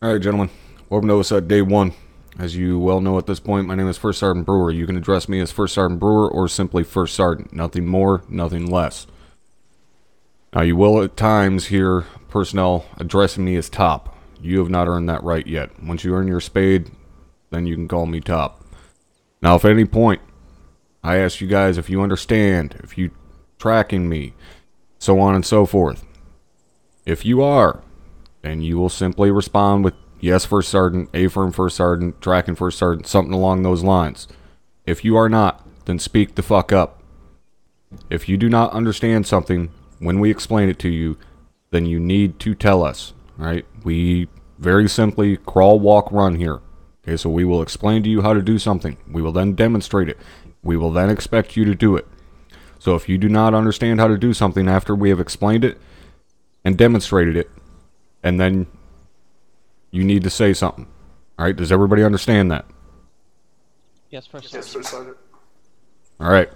Alright, gentlemen. Welcome to OSUT Day 1. As you well know at this point, my name is First Sergeant Brewer. You can address me as First Sergeant Brewer or simply First Sergeant. Nothing more, nothing less. Now, you will at times hear personnel addressing me as Top. You have not earned that right yet. Once you earn your spade, then you can call me Top. Now, if at any point I ask you guys if you understand, if you tracking me, so on and so forth. If you are, then you will simply respond with yes, First Sergeant, affirm First Sergeant, tracking First Sergeant, something along those lines. If you are not, then speak the fuck up. If you do not understand something when we explain it to you, then you need to tell us, right? We very simply crawl, walk, run here. Okay, so we will explain to you how to do something. We will then demonstrate it. We will then expect you to do it. So if you do not understand how to do something after we have explained it and demonstrated it, and then you need to say something. Alright, does everybody understand that? Yes, First Yes, Sergeant. First Sergeant. Alright.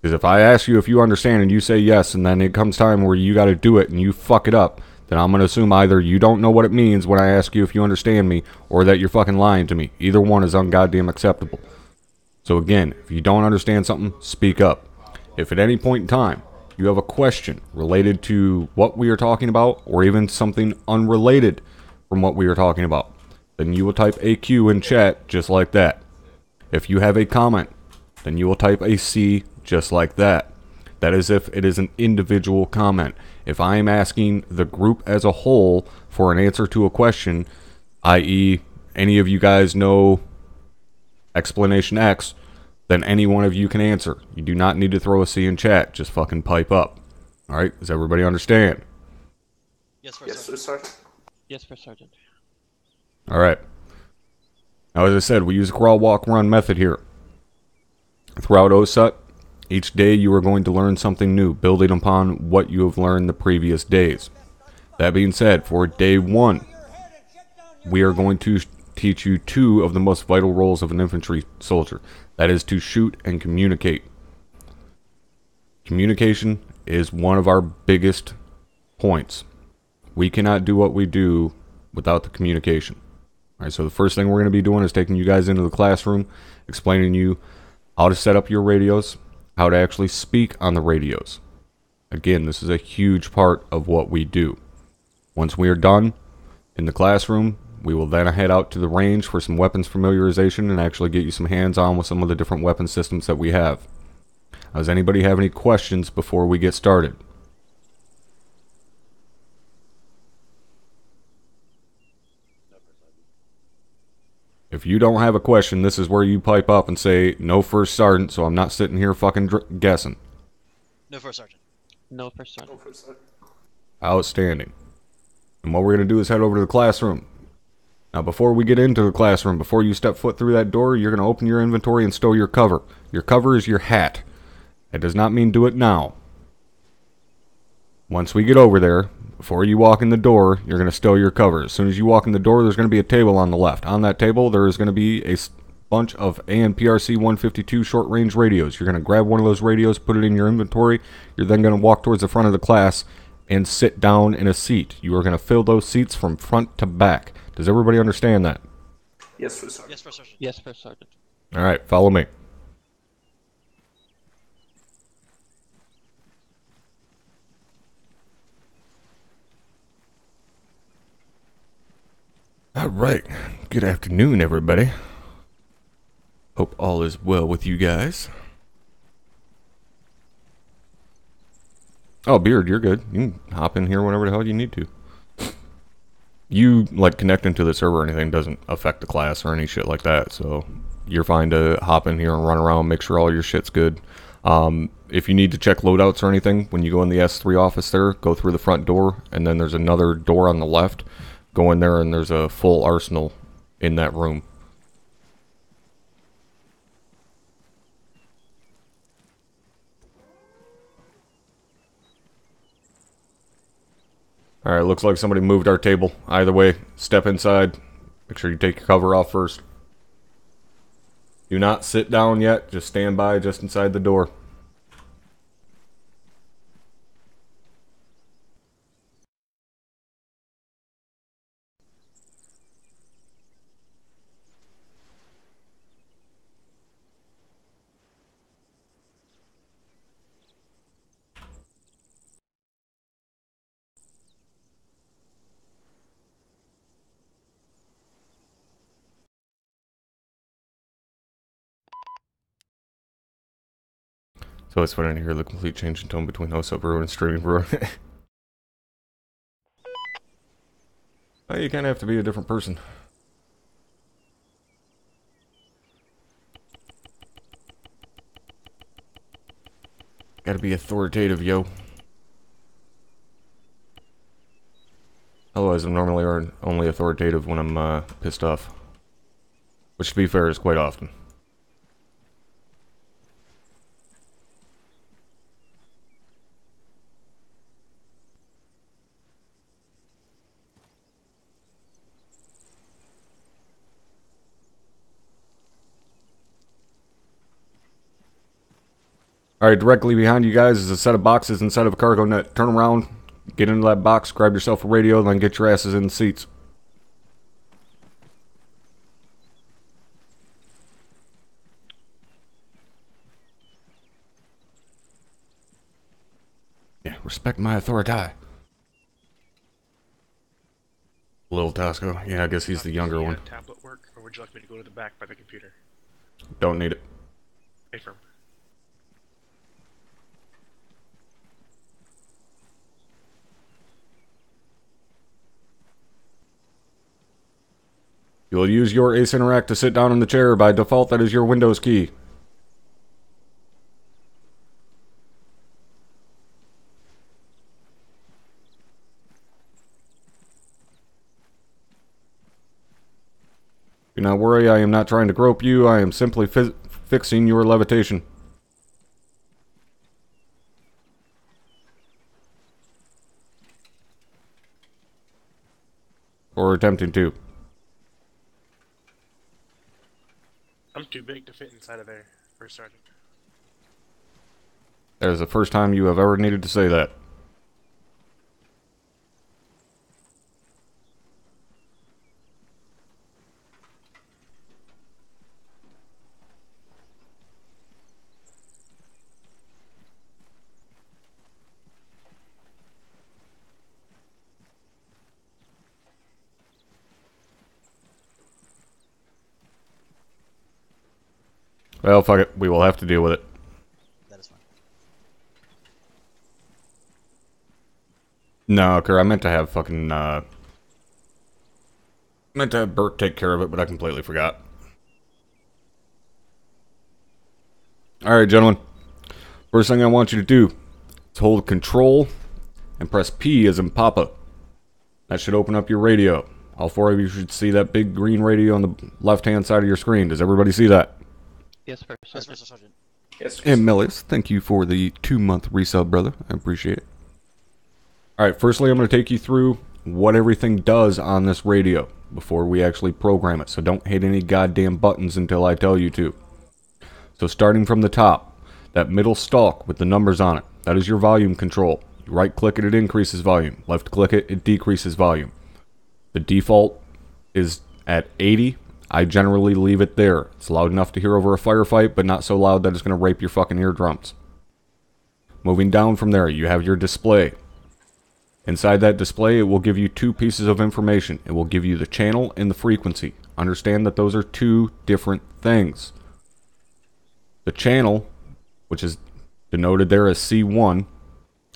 Because if I ask you if you understand and you say yes, and then it comes time where you gotta do it and you fuck it up, then I'm gonna assume either you don't know what it means when I ask you if you understand me, or that you're fucking lying to me. Either one is ungoddamn acceptable. So again, if you don't understand something, speak up. If at any point in time you have a question related to what we are talking about, or even something unrelated from what we are talking about, then you will type AQ in chat just like that. If you have a comment, then you will type a C just like that. That is if it is an individual comment. If I am asking the group as a whole for an answer to a question, i.e. any of you guys know explanation X, then any one of you can answer. You do not need to throw a C in chat. Just fucking pipe up. Alright, does everybody understand? Yes, First Yes, Sergeant. First Sergeant. Yes, First Sergeant. Alright. Now, as I said, we use a crawl, walk, run method here. Throughout OSUT, each day you are going to learn something new, building upon what you have learned the previous days. That being said, for day 1, we are going to teach you 2 of the most vital roles of an infantry soldier. That is to shoot and communicate. Communication is one of our biggest points. We cannot do what we do without the communication. Alright, so the first thing we're going to be doing is taking you guys into the classroom, explaining to you how to set up your radios, how to actually speak on the radios. Again, this is a huge part of what we do. Once we are done in the classroom, we will then head out to the range for some weapons familiarization and actually get you some hands-on with some of the different weapon systems that we have. Does anybody have any questions before we get started? If you don't have a question, this is where you pipe up and say, no, First Sergeant, so I'm not sitting here fucking guessing. No, First Sergeant. No, First Sergeant. No, First Sergeant. Outstanding. And what we're going to do is head over to the classroom. Now, before we get into the classroom, before you step foot through that door, you're going to open your inventory and stow your cover. Your cover is your hat. It does not mean do it now. Once we get over there, before you walk in the door, you're going to stow your cover. As soon as you walk in the door, there's going to be a table on the left. On that table, there is going to be a bunch of ANPRC 152 short-range radios. You're going to grab one of those radios, put it in your inventory. You're then going to walk towards the front of the class and sit down in a seat. You are going to fill those seats from front to back. Does everybody understand that? Yes, First Sergeant. Yes, First Sergeant. Yes, First Sergeant. Alright, follow me. Alright, good afternoon, everybody. Hope all is well with you guys. Oh, Beard, you're good. You can hop in here whenever the hell you need to. You, like, connecting to the server or anything doesn't affect the class or any shit like that, so you're fine to hop in here and run around, make sure all your shit's good. If you need to check loadouts or anything, when you go in the S3 office there, go through the front door, and then there's another door on the left. Go in there and there's a full arsenal in that room. Alright, looks like somebody moved our table. Either way, step inside. Make sure you take your cover off first. Do not sit down yet. Just stand by just inside the door. So it's funny to hear the complete change in tone between OSUT Brewer and Streaming Brewer. Well, you kind of have to be a different person. Gotta be authoritative, yo. Otherwise, I'm normally only authoritative when I'm pissed off. Which, to be fair, is quite often. Alright, directly behind you guys is a set of boxes inside of a cargo net. Turn around, get into that box, grab yourself a radio, then get your asses in the seats. Yeah, respect my authority. Little Tasco. Yeah, I guess he's the younger one. Tablet work, or would you like me to go to the back by the computer? Don't need it. Affirm. You will use your Ace Interact to sit down in the chair. By default, that is your Windows key. Do not worry, I am not trying to grope you. I am simply fixing your levitation. Or attempting to. I'm too big to fit inside of there, First Sergeant. That is the first time you have ever needed to say that. Well, fuck it. We will have to deal with it. That is fine. No, Kerr, I meant to have fucking, meant to have Bert take care of it, but I completely forgot. Alright, gentlemen. First thing I want you to do is hold Control and press P as in Papa. That should open up your radio. All four of you should see that big green radio on the left-hand side of your screen. Does everybody see that? Yes, First Sergeant. Yes. And Melis, thank you for the 2-month resub, brother. I appreciate it. Alright, firstly I'm going to take you through what everything does on this radio before we actually program it. So don't hit any goddamn buttons until I tell you to. So starting from the top, that middle stalk with the numbers on it, that is your volume control. You right click it, it increases volume. Left click it, it decreases volume. The default is at 80. I generally leave it there. It's loud enough to hear over a firefight, but not so loud that it's going to rape your fucking eardrums. Moving down from there, you have your display. Inside that display, it will give you two pieces of information. It will give you the channel and the frequency. Understand that those are two different things. The channel, which is denoted there as C1,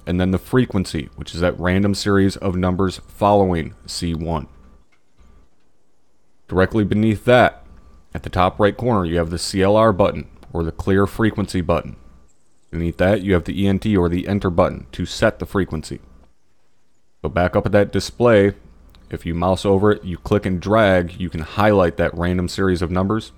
and then the frequency, which is that random series of numbers following C1. Directly beneath that, at the top right corner, you have the CLR button, or the clear frequency button. Beneath that, you have the ENT, or the enter button, to set the frequency. So back up at that display, if you mouse over it, you click and drag, you can highlight that random series of numbers.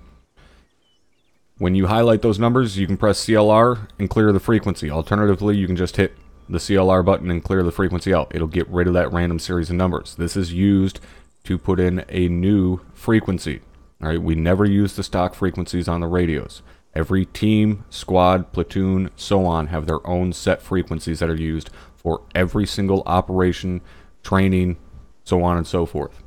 When you highlight those numbers, you can press CLR and clear the frequency. Alternatively, you can just hit the CLR button and clear the frequency out. It'll get rid of that random series of numbers. This is used to put in a new frequency. Alright, we never use the stock frequencies on the radios. Every team, squad, platoon, so on have their own set frequencies that are used for every single operation, training, so on and so forth.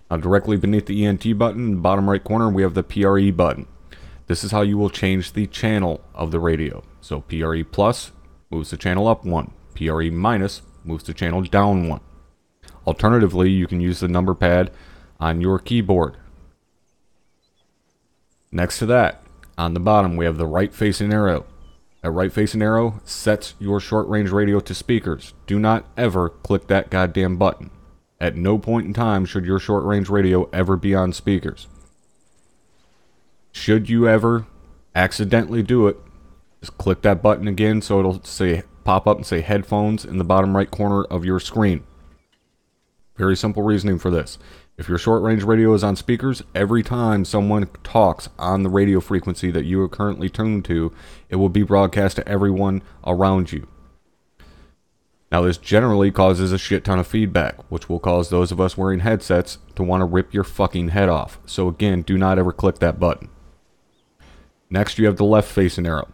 Now directly beneath the ENT button, in the bottom right corner, we have the PRE button. This is how you will change the channel of the radio. So PRE plus moves the channel up 1. PRE minus moves the channel down 1. Alternatively, you can use the number pad on your keyboard. Next to that, on the bottom, we have the right facing arrow. That right facing arrow sets your short range radio to speakers. Do not ever click that goddamn button. At no point in time should your short range radio ever be on speakers. Should you ever accidentally do it, just click that button again so it'll say pop up and say headphones in the bottom right corner of your screen. Very simple reasoning for this. If your short range radio is on speakers, every time someone talks on the radio frequency that you are currently tuned to, it will be broadcast to everyone around you. Now this generally causes a shit ton of feedback, which will cause those of us wearing headsets to want to rip your fucking head off. So again, do not ever click that button. Next, you have the left facing arrow.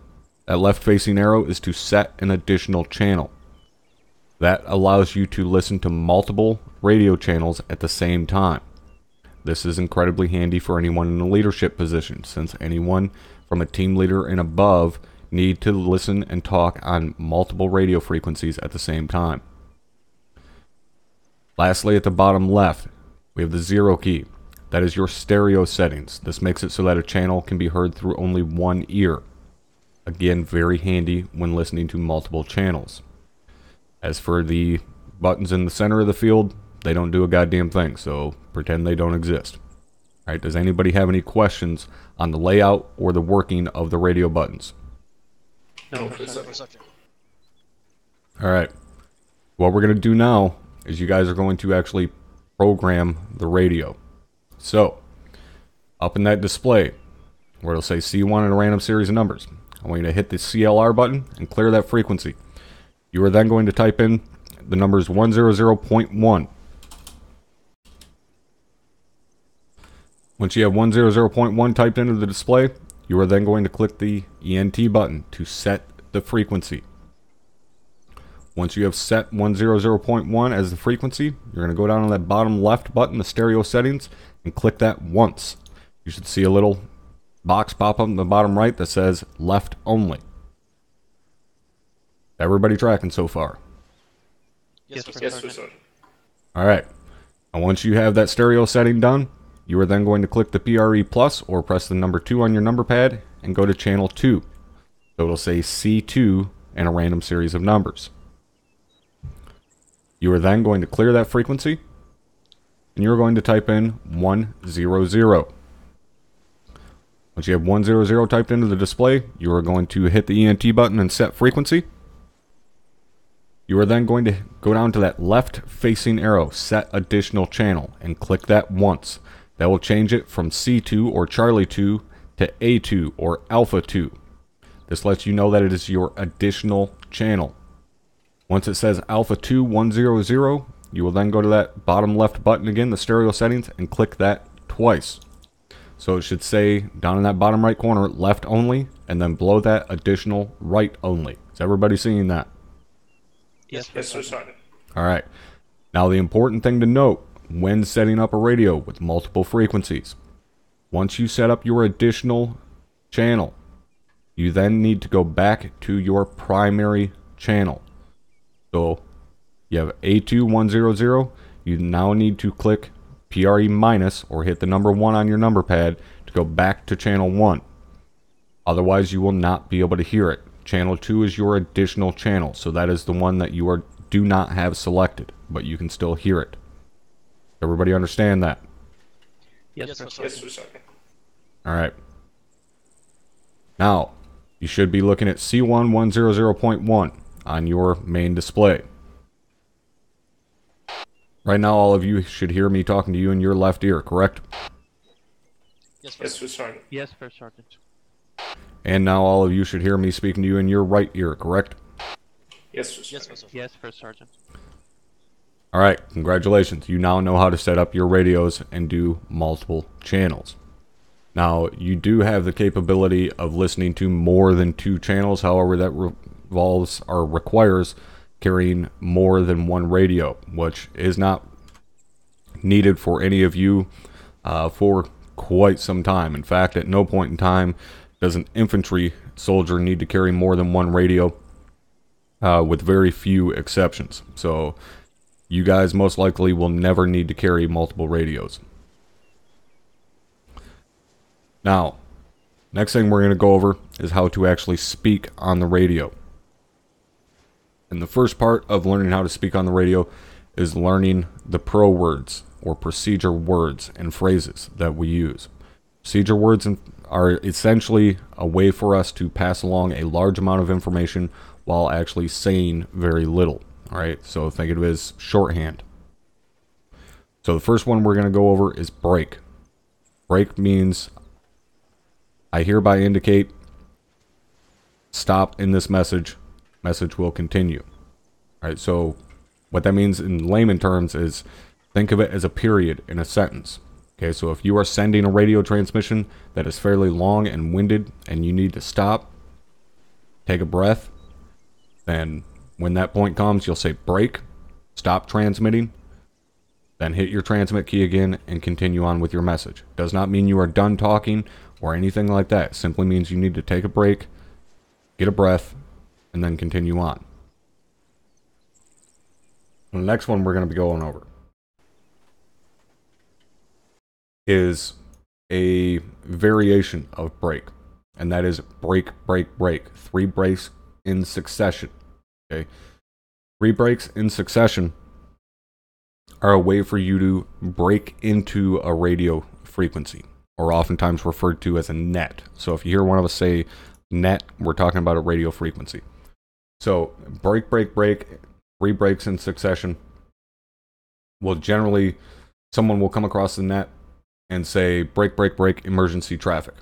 That left facing arrow is to set an additional channel. That allows you to listen to multiple radio channels at the same time. This is incredibly handy for anyone in a leadership position, since anyone from a team leader and above need to listen and talk on multiple radio frequencies at the same time. Lastly, at the bottom left, we have the 0 key. That is your stereo settings. This makes it so that a channel can be heard through only one ear. Again, very handy when listening to multiple channels. As for the buttons in the center of the field, they don't do a goddamn thing, so pretend they don't exist. Alright, does anybody have any questions on the layout or the working of the radio buttons? No, Alright, what we're going to do now is you guys are going to actually program the radio. So, up in that display, where it'll say C1 and a random series of numbers, I want you to hit the CLR button and clear that frequency. You are then going to type in the numbers 100.1. Once you have 100.1 typed into the display, you are then going to click the ENT button to set the frequency. Once you have set 100.1 as the frequency, you're going to go down on that bottom left button, the stereo settings, and click that once. You should see a little box pop up in the bottom right that says left only. Everybody tracking so far? Yes, sir. Alright. And once you have that stereo setting done, you are then going to click the PRE plus or press the number 2 on your number pad and go to channel 2. So it'll say C2 and a random series of numbers. You are then going to clear that frequency and you're going to type in 100. Once you have 100 typed into the display, you are going to hit the ENT button and set frequency. You are then going to go down to that left facing arrow, set additional channel, and click that once. That will change it from C2 or Charlie 2 to A2 or Alpha 2. This lets you know that it is your additional channel. Once it says Alpha 2 100, you will then go to that bottom left button again, the stereo settings, and click that twice. So it should say down in that bottom right corner, left only, and then below that, additional right only. Is everybody seeing that? Yes, sir. Alright. Now the important thing to note when setting up a radio with multiple frequencies. Once you set up your additional channel, you then need to go back to your primary channel. So you have A2 100, you now need to click PRE minus or hit the number 1 on your number pad to go back to channel 1. Otherwise you will not be able to hear it. Channel 2 is your additional channel, so that is the one that you do not have selected, but you can still hear it. Everybody understand that? Yes, sir. Alright. Now, you should be looking at C1 100.1 on your main display. Right now, all of you should hear me talking to you in your left ear, correct? Yes, sir. Yes, First Sergeant. And now all of you should hear me speaking to you in your right ear, correct? Yes, sir. Yes, First Sergeant. Alright, congratulations. You now know how to set up your radios and do multiple channels. Now, you do have the capability of listening to more than 2 channels, however that revolves or requires carrying more than one radio, which is not needed for any of you for quite some time. In fact, at no point in time does an infantry soldier need to carry more than one radio, with very few exceptions. So you guys most likely will never need to carry multiple radios. Now, Next thing we're going to go over is how to actually speak on the radio. And the first part of learning how to speak on the radio is learning the pro words or procedure words and phrases that we use. Procedure words are essentially a way for us to pass along a large amount of information while actually saying very little. All right, so think of it as shorthand. So the first one we're going to go over is break. Break means I hereby indicate stop in this message. Message will continue. All right, so what that means in layman terms is think of it as a period in a sentence. Okay, so if you are sending a radio transmission that is fairly long and winded and you need to stop, take a breath, then when that point comes, you'll say break, stop transmitting, then hit your transmit key again and continue on with your message. Does not mean you are done talking or anything like that. It simply means you need to take a break, get a breath, and then continue on. The next one we're going to be going over is a variation of break, and that is break, break, break. 3 breaks in succession. Okay, 3 breaks in succession are a way for you to break into a radio frequency, or oftentimes referred to as a net. So if you hear one of us say net, we're talking about a radio frequency. So break, break, break, 3 breaks in succession. Well, generally, someone will come across the net and say break, break, break, emergency traffic.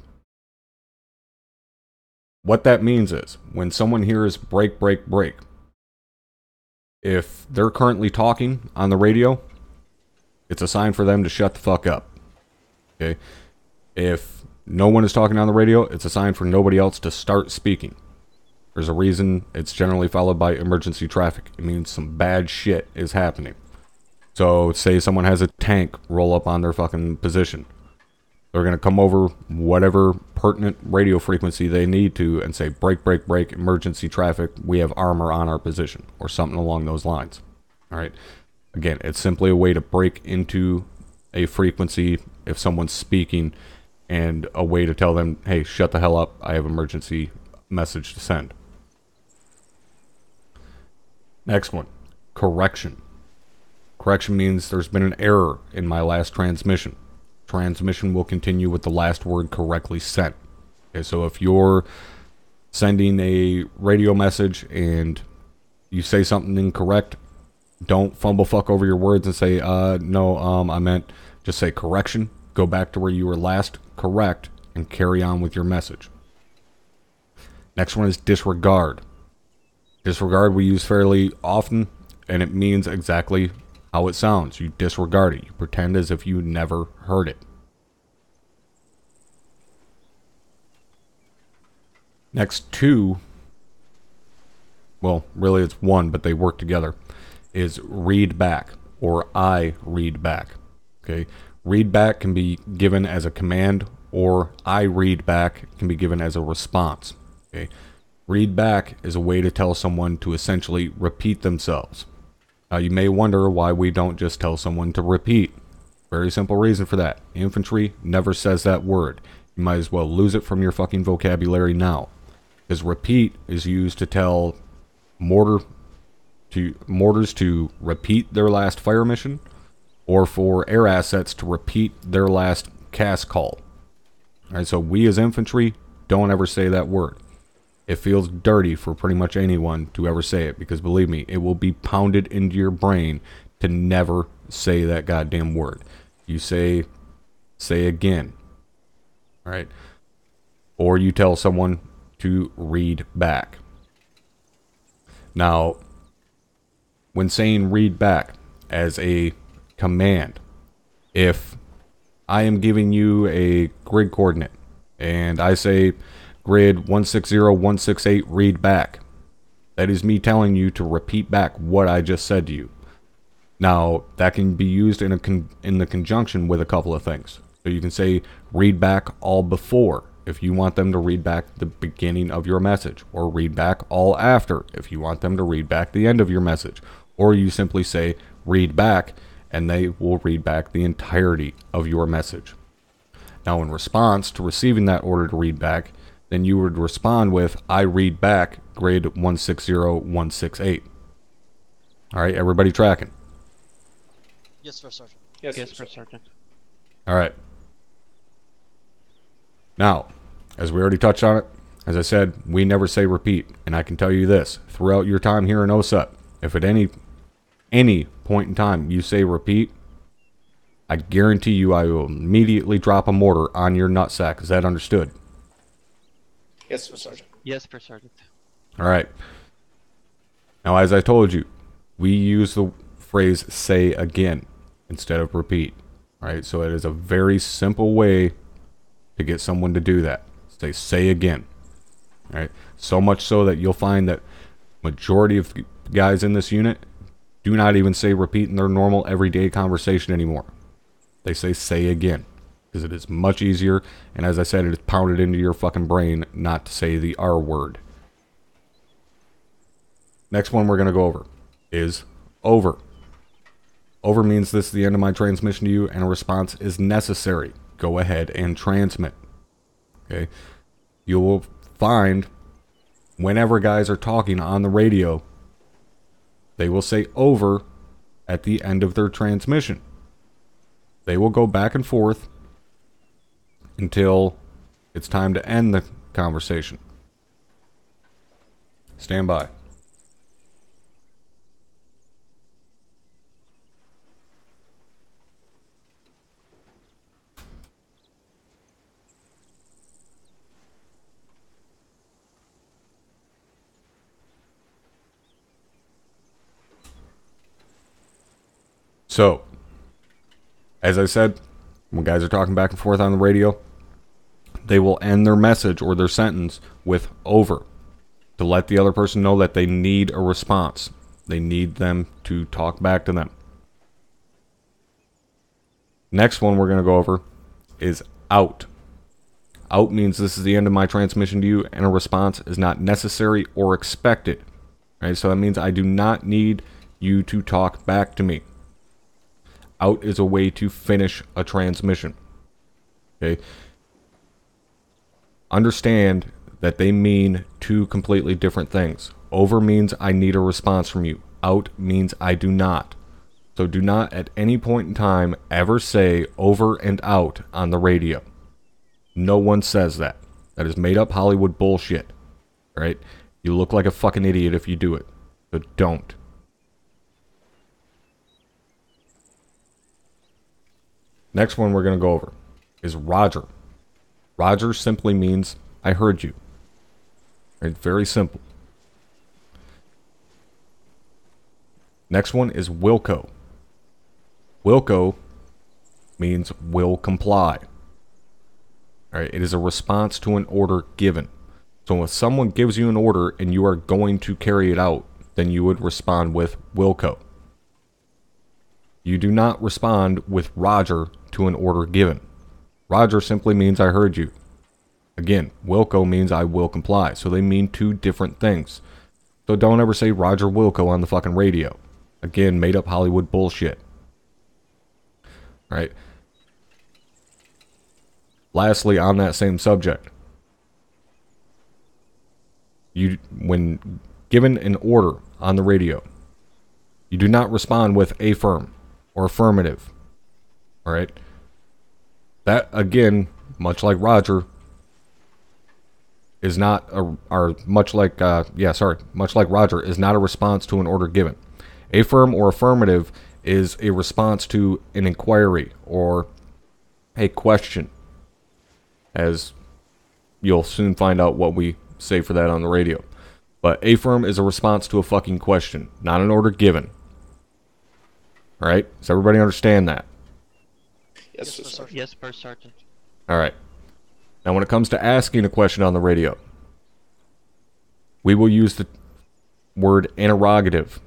What that means is when someone hears break, break, break, if they're currently talking on the radio, it's a sign for them to shut the fuck up. Okay? If no one is talking on the radio, it's a sign for nobody else to start speaking. There's a reason it's generally followed by emergency traffic. It means some bad shit is happening. So say someone has a tank roll up on their fucking position. They're going to come over whatever pertinent radio frequency they need to and say break, break, break, emergency traffic, we have armor on our position, or something along those lines. All right. Again, it's simply a way to break into a frequency if someone's speaking, and a way to tell them, hey, shut the hell up, I have emergency message to send. Next one, correction. Correction means there's been an error in my last transmission. Transmission will continue with the last word correctly sent. Okay, so if you're sending a radio message and you say something incorrect, don't fumble fuck over your words and say, no, I meant, just say correction, go back to where you were last correct, and carry on with your message. Next one is disregard. Disregard we use fairly often, and it means exactly how it sounds. You disregard it. You pretend as if you never heard it. Next two, well, really it's one, but they work together, is read back, or I read back. Okay, read back can be given as a command, or I read back can be given as a response. Okay, read back is a way to tell someone to essentially repeat themselves. Now you may wonder why we don't just tell someone to repeat. Very simple reason for that. Infantry never says that word. You might as well lose it from your fucking vocabulary now. Because repeat is used to tell mortars to repeat their last fire mission, or for air assets to repeat their last CAS call. Alright, so we as infantry don't ever say that word. It feels dirty for pretty much anyone to ever say it, because believe me, it will be pounded into your brain to never say that goddamn word. You say again. Alright? Or you tell someone to read back. Now, when saying read back as a command, if I am giving you a grid coordinate and I say grid 160168 read back, that is me telling you to repeat back what I just said to you. Now, that can be used in the conjunction with a couple of things. So you can say read back all before if you want them to read back the beginning of your message, or read back all after if you want them to read back the end of your message, or you simply say read back and they will read back the entirety of your message. Now, in response to receiving that order to read back, then you would respond with, I read back, grade 160168. All right, everybody tracking? Yes, First Sergeant. Yes, First Sergeant. All right. Now, as we already touched on it, as I said, we never say repeat. And I can tell you this, throughout your time here in OSUT, if at any point in time you say repeat, I guarantee you I will immediately drop a mortar on your nutsack. Is that understood? Yes, First Sergeant. Yes, First Sergeant. All right. Now, as I told you, we use the phrase say again instead of repeat. All right, so it is a very simple way to get someone to do that. Say again. All right, so much so that you'll find that majority of the guys in this unit do not even say repeat in their normal everyday conversation anymore. They say again because it is much easier, and as I said, it is pounded into your fucking brain not to say the R word. Next one we're going to go over is over. Over means this is the end of my transmission to you and a response is necessary. Go ahead and transmit. Okay? You will find whenever guys are talking on the radio, they will say over at the end of their transmission. They will go back and forth until it's time to end the conversation. Stand by. So, as I said, when guys are talking back and forth on the radio, they will end their message or their sentence with over to let the other person know that they need a response. They need them to talk back to them. Next one we're going to go over is out. Out means this is the end of my transmission to you and a response is not necessary or expected. Right? So that means I do not need you to talk back to me. Out is a way to finish a transmission. Okay? Understand that they mean two completely different things. Over means I need a response from you. Out means I do not. So do not at any point in time ever say over and out on the radio. No one says that. That is made up Hollywood bullshit. Right? You look like a fucking idiot if you do it. So don't. Next one we're going to go over is Roger. Roger simply means I heard you. Right? Very simple. Next one is Wilco. Wilco means will comply. All right? It is a response to an order given. So if someone gives you an order and you are going to carry it out, then you would respond with Wilco. You do not respond with Roger to an order given. Roger simply means I heard you. Again, Wilco means I will comply. So they mean two different things. So don't ever say Roger Wilco on the fucking radio. Again, made up Hollywood bullshit. Right? Lastly, on that same subject, when given an order on the radio, you do not respond with affirm or affirmative. All right. That again, much like Roger, is not much like Roger is not a response to an order given. Affirm or affirmative is a response to an inquiry or a question. As you'll soon find out what we say for that on the radio. But affirm is a response to a fucking question, not an order given. All right. Does everybody understand that? Yes, First Sergeant. Yes, First Sergeant. All right. Now, when it comes to asking a question on the radio, we will use the word interrogative.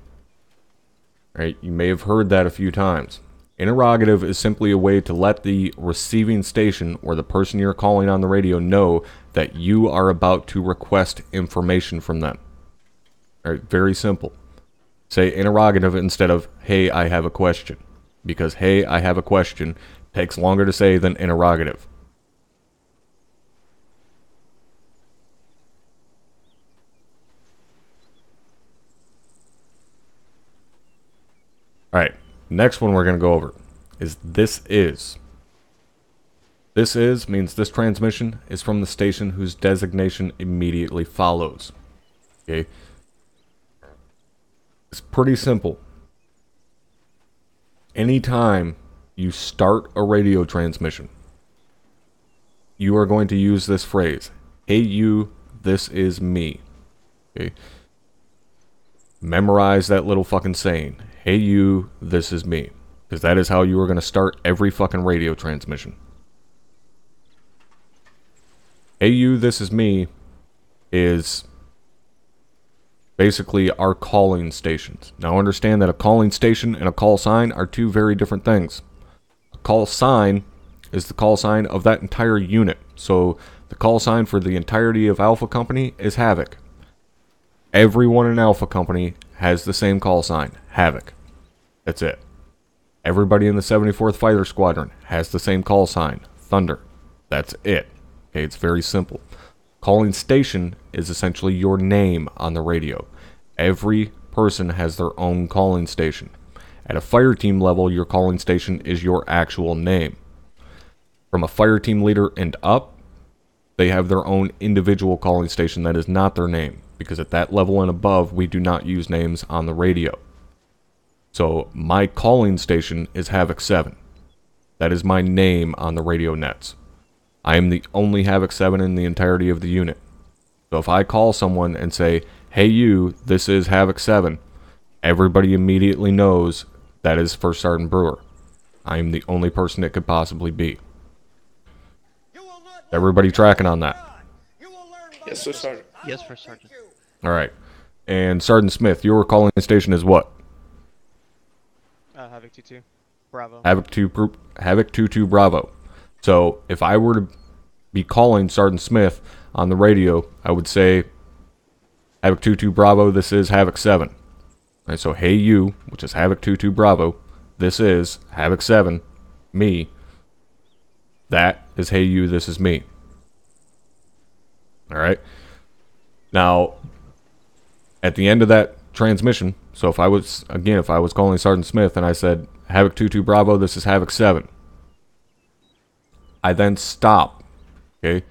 All right? You may have heard that a few times. Interrogative is simply a way to let the receiving station or the person you're calling on the radio know that you are about to request information from them. All right? Very simple. Say interrogative instead of, hey, I have a question. Because, hey, I have a question takes longer to say than interrogative. Next one we're going to go over is this is. This is means this transmission is from the station whose designation immediately follows. Okay? It's pretty simple. Anytime you start a radio transmission, you are going to use this phrase, "Hey you, this is me." Okay? Memorize that little fucking saying, "Hey you, this is me." Because that is how you are going to start every fucking radio transmission. "Hey you, this is me" is basically our calling stations. Now understand that a calling station and a call sign are two very different things. A call sign is the call sign of that entire unit. So the call sign for the entirety of Alpha Company is Havoc. Everyone in Alpha Company has the same call sign, Havoc. That's it. Everybody in the 74th Fighter Squadron has the same call sign, Thunder. That's it. Okay, it's very simple. Calling station is essentially your name on the radio. Every person has their own calling station. At a fire team level, your calling station is your actual name. From a fire team leader and up, they have their own individual calling station that is not their name, because at that level and above, we do not use names on the radio. So my calling station is Havoc 7. That is my name on the radio nets. I am the only Havoc 7 in the entirety of the unit. So if I call someone and say, "Hey you, this is Havoc 7, everybody immediately knows that is First Sergeant Brewer. I am the only person it could possibly be. Everybody tracking on that? Yes, sir, Sergeant. Yes, First Sergeant. Alright. And Sergeant Smith, your calling station is what? Havoc 2-2. Bravo. Havoc 2-2 Bravo. So if I were to be calling Sergeant Smith on the radio, I would say, "Havoc 2-2 Bravo, this is Havoc 7. Alright, so "Hey you," which is Havoc 2-2 Bravo, this is Havoc 7, me. That is "Hey you, this is me." Alright. Now, at the end of that transmission, so if I was calling Sergeant Smith and I said, "Havoc 2-2 Bravo, this is Havoc 7. I then stop. Okay?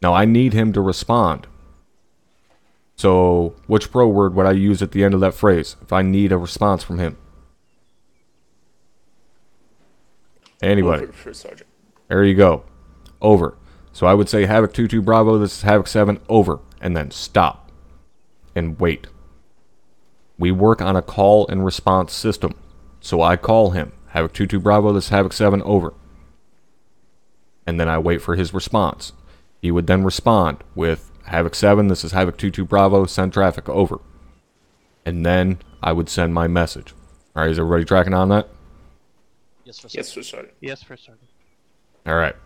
Now I need him to respond. So, which pro word would I use at the end of that phrase if I need a response from him? Anybody? Over, First Sergeant. There you go. Over. So I would say Havoc 2-2 Bravo, this is Havoc 7, over. And then stop. And wait. We work on a call and response system. So I call him. Havoc 2-2 Bravo, this is Havoc 7, over. And then I wait for his response. He would then respond with Havoc 7, this is Havoc 2-2 Bravo, send traffic, over. And then I would send my message. Alright, is everybody tracking on that? Yes, First Yes, Sergeant. sir, Sergeant. Yes, First Sergeant. Alright.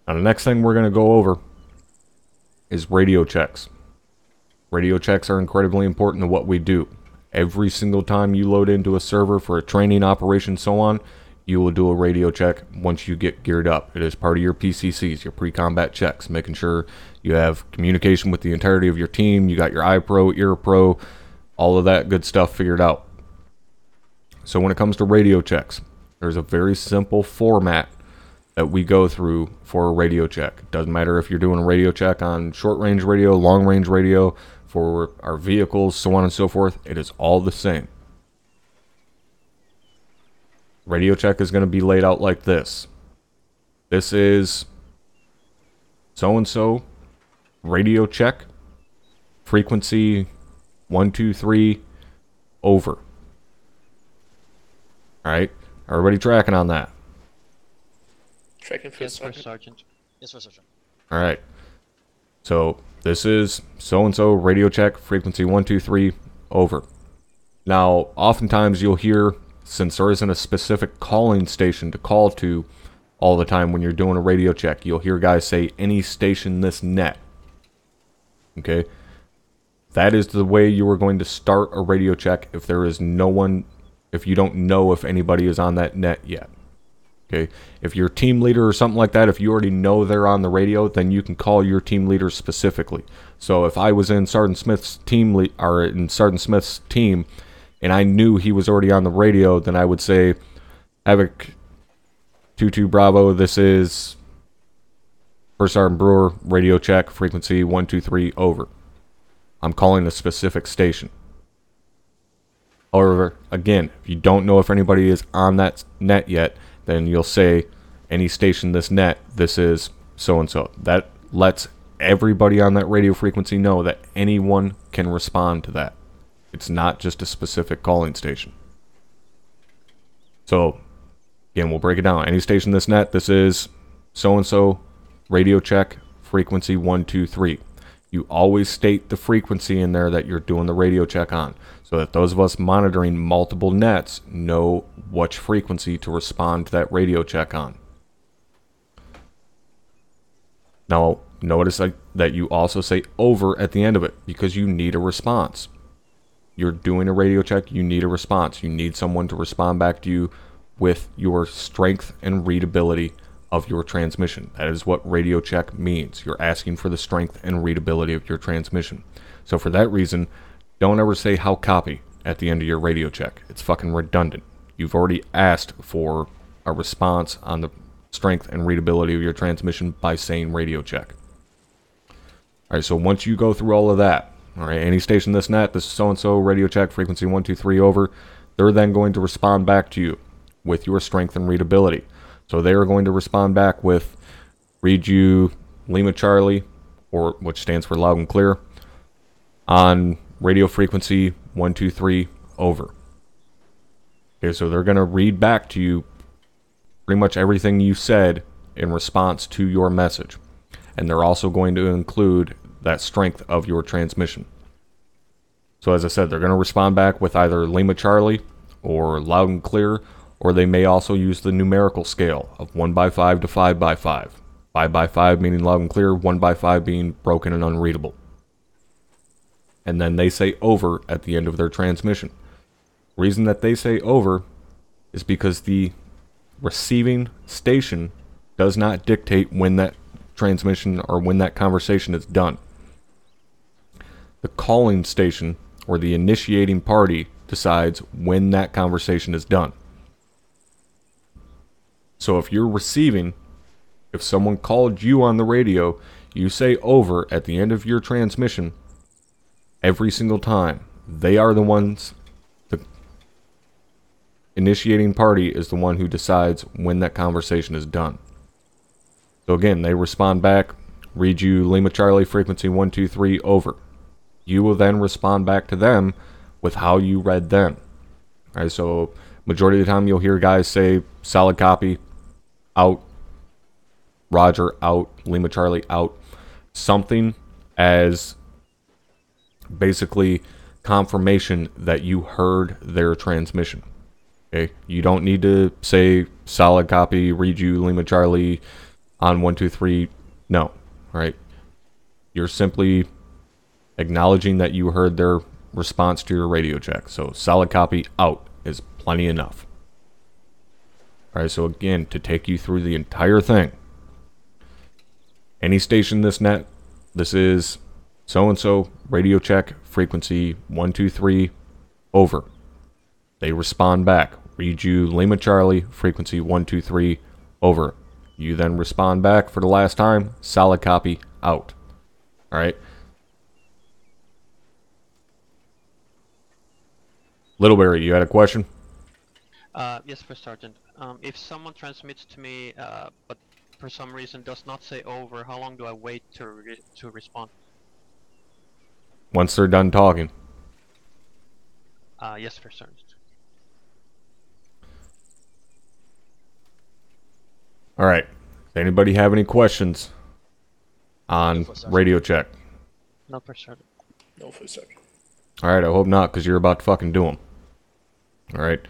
Now the next thing we're going to go over is radio checks. Radio checks are incredibly important to what we do. Every single time you load into a server for a training operation, so on, you will do a radio check once you get geared up. It is part of your PCCs, your pre-combat checks, making sure you have communication with the entirety of your team, you got your eye pro, ear pro, all of that good stuff figured out. So when it comes to radio checks, there's a very simple format that we go through for a radio check. It doesn't matter if you're doing a radio check on short-range radio, long-range radio, for our vehicles, so on and so forth. It is all the same. Radio check is going to be laid out like this. This is so-and-so radio check, frequency 123, over. Alright, everybody tracking on that? Tracking First Yes, Sergeant. First Sergeant. Yes, First Sergeant. Alright, so this is so-and-so radio check, frequency 123, over. Now, oftentimes you'll hear, since there isn't a specific calling station to call to all the time when you're doing a radio check, you'll hear guys say, "Any station this net." Okay? That is the way you are going to start a radio check if there is no one, if you don't know if anybody is on that net yet. Okay? If you're team leader or something like that, if you already know they're on the radio, then you can call your team leader specifically. So if I was in Sergeant Smith's team, and I knew he was already on the radio, then I would say, Havoc 22 Bravo, this is First Sergeant Brewer, radio check, frequency 123, over. I'm calling a specific station. However, again, if you don't know if anybody is on that net yet, then you'll say, any station this net, this is so-and-so. That lets everybody on that radio frequency know that anyone can respond to that. It's not just a specific calling station. So, again, we'll break it down. Any station this net, this is so-and-so, radio check, frequency 123. You always state the frequency in there that you're doing the radio check on, so that those of us monitoring multiple nets know which frequency to respond to that radio check on. Now, notice that you also say over at the end of it, because you need a response. You're doing a radio check, you need a response. You need someone to respond back to you with your strength and readability of your transmission. That is what radio check means. You're asking for the strength and readability of your transmission. So for that reason, don't ever say how copy at the end of your radio check. It's fucking redundant. You've already asked for a response on the strength and readability of your transmission by saying radio check. Alright, so once you go through all of that, alright, any station this net, this is so-and-so, radio check, frequency 123, over, they're then going to respond back to you with your strength and readability. So they are going to respond back with read you Lima Charlie, or which stands for loud and clear, on radio frequency 123, over. Okay, so they're going to read back to you pretty much everything you said in response to your message. And they're also going to include that strength of your transmission. So as I said, they're going to respond back with either Lima Charlie or loud and clear, or they may also use the numerical scale of 1 by 5 to 5 by 5. 5 by 5 meaning loud and clear, 1 by 5 being broken and unreadable. And then they say over at the end of their transmission. Reason that they say over is because the receiving station does not dictate when that transmission or when that conversation is done. The calling station or the initiating party decides when that conversation is done. So if you're receiving, if someone called you on the radio, you say over at the end of your transmission every single time. They are the ones, the initiating party is the one who decides when that conversation is done. So again, they respond back, read you Lima Charlie frequency 123, over. You will then respond back to them with how you read them. Alright, so majority of the time you'll hear guys say solid copy, out, Roger, out, Lima Charlie, out. Something as basically confirmation that you heard their transmission. Okay, you don't need to say solid copy, read you Lima Charlie on 123. No, all right. You're simply acknowledging that you heard their response to your radio check. So solid copy, out is plenty enough. All right. So again, to take you through the entire thing, any station this net, this is so-and-so, radio check, frequency 123, over. They respond back. Read you Lima Charlie, frequency 123, over. You then respond back for the last time, solid copy, out. Alright? Littleberry, you had a question? Yes, First Sergeant. If someone transmits to me, but for some reason does not say over, how long do I wait to respond? Once they're done talking. Yes, First Sergeant. Alright. Does anybody have any questions on radio check? No, First Sergeant. No, First Sergeant. Alright, I hope not, because you're about to fucking do them. Alright.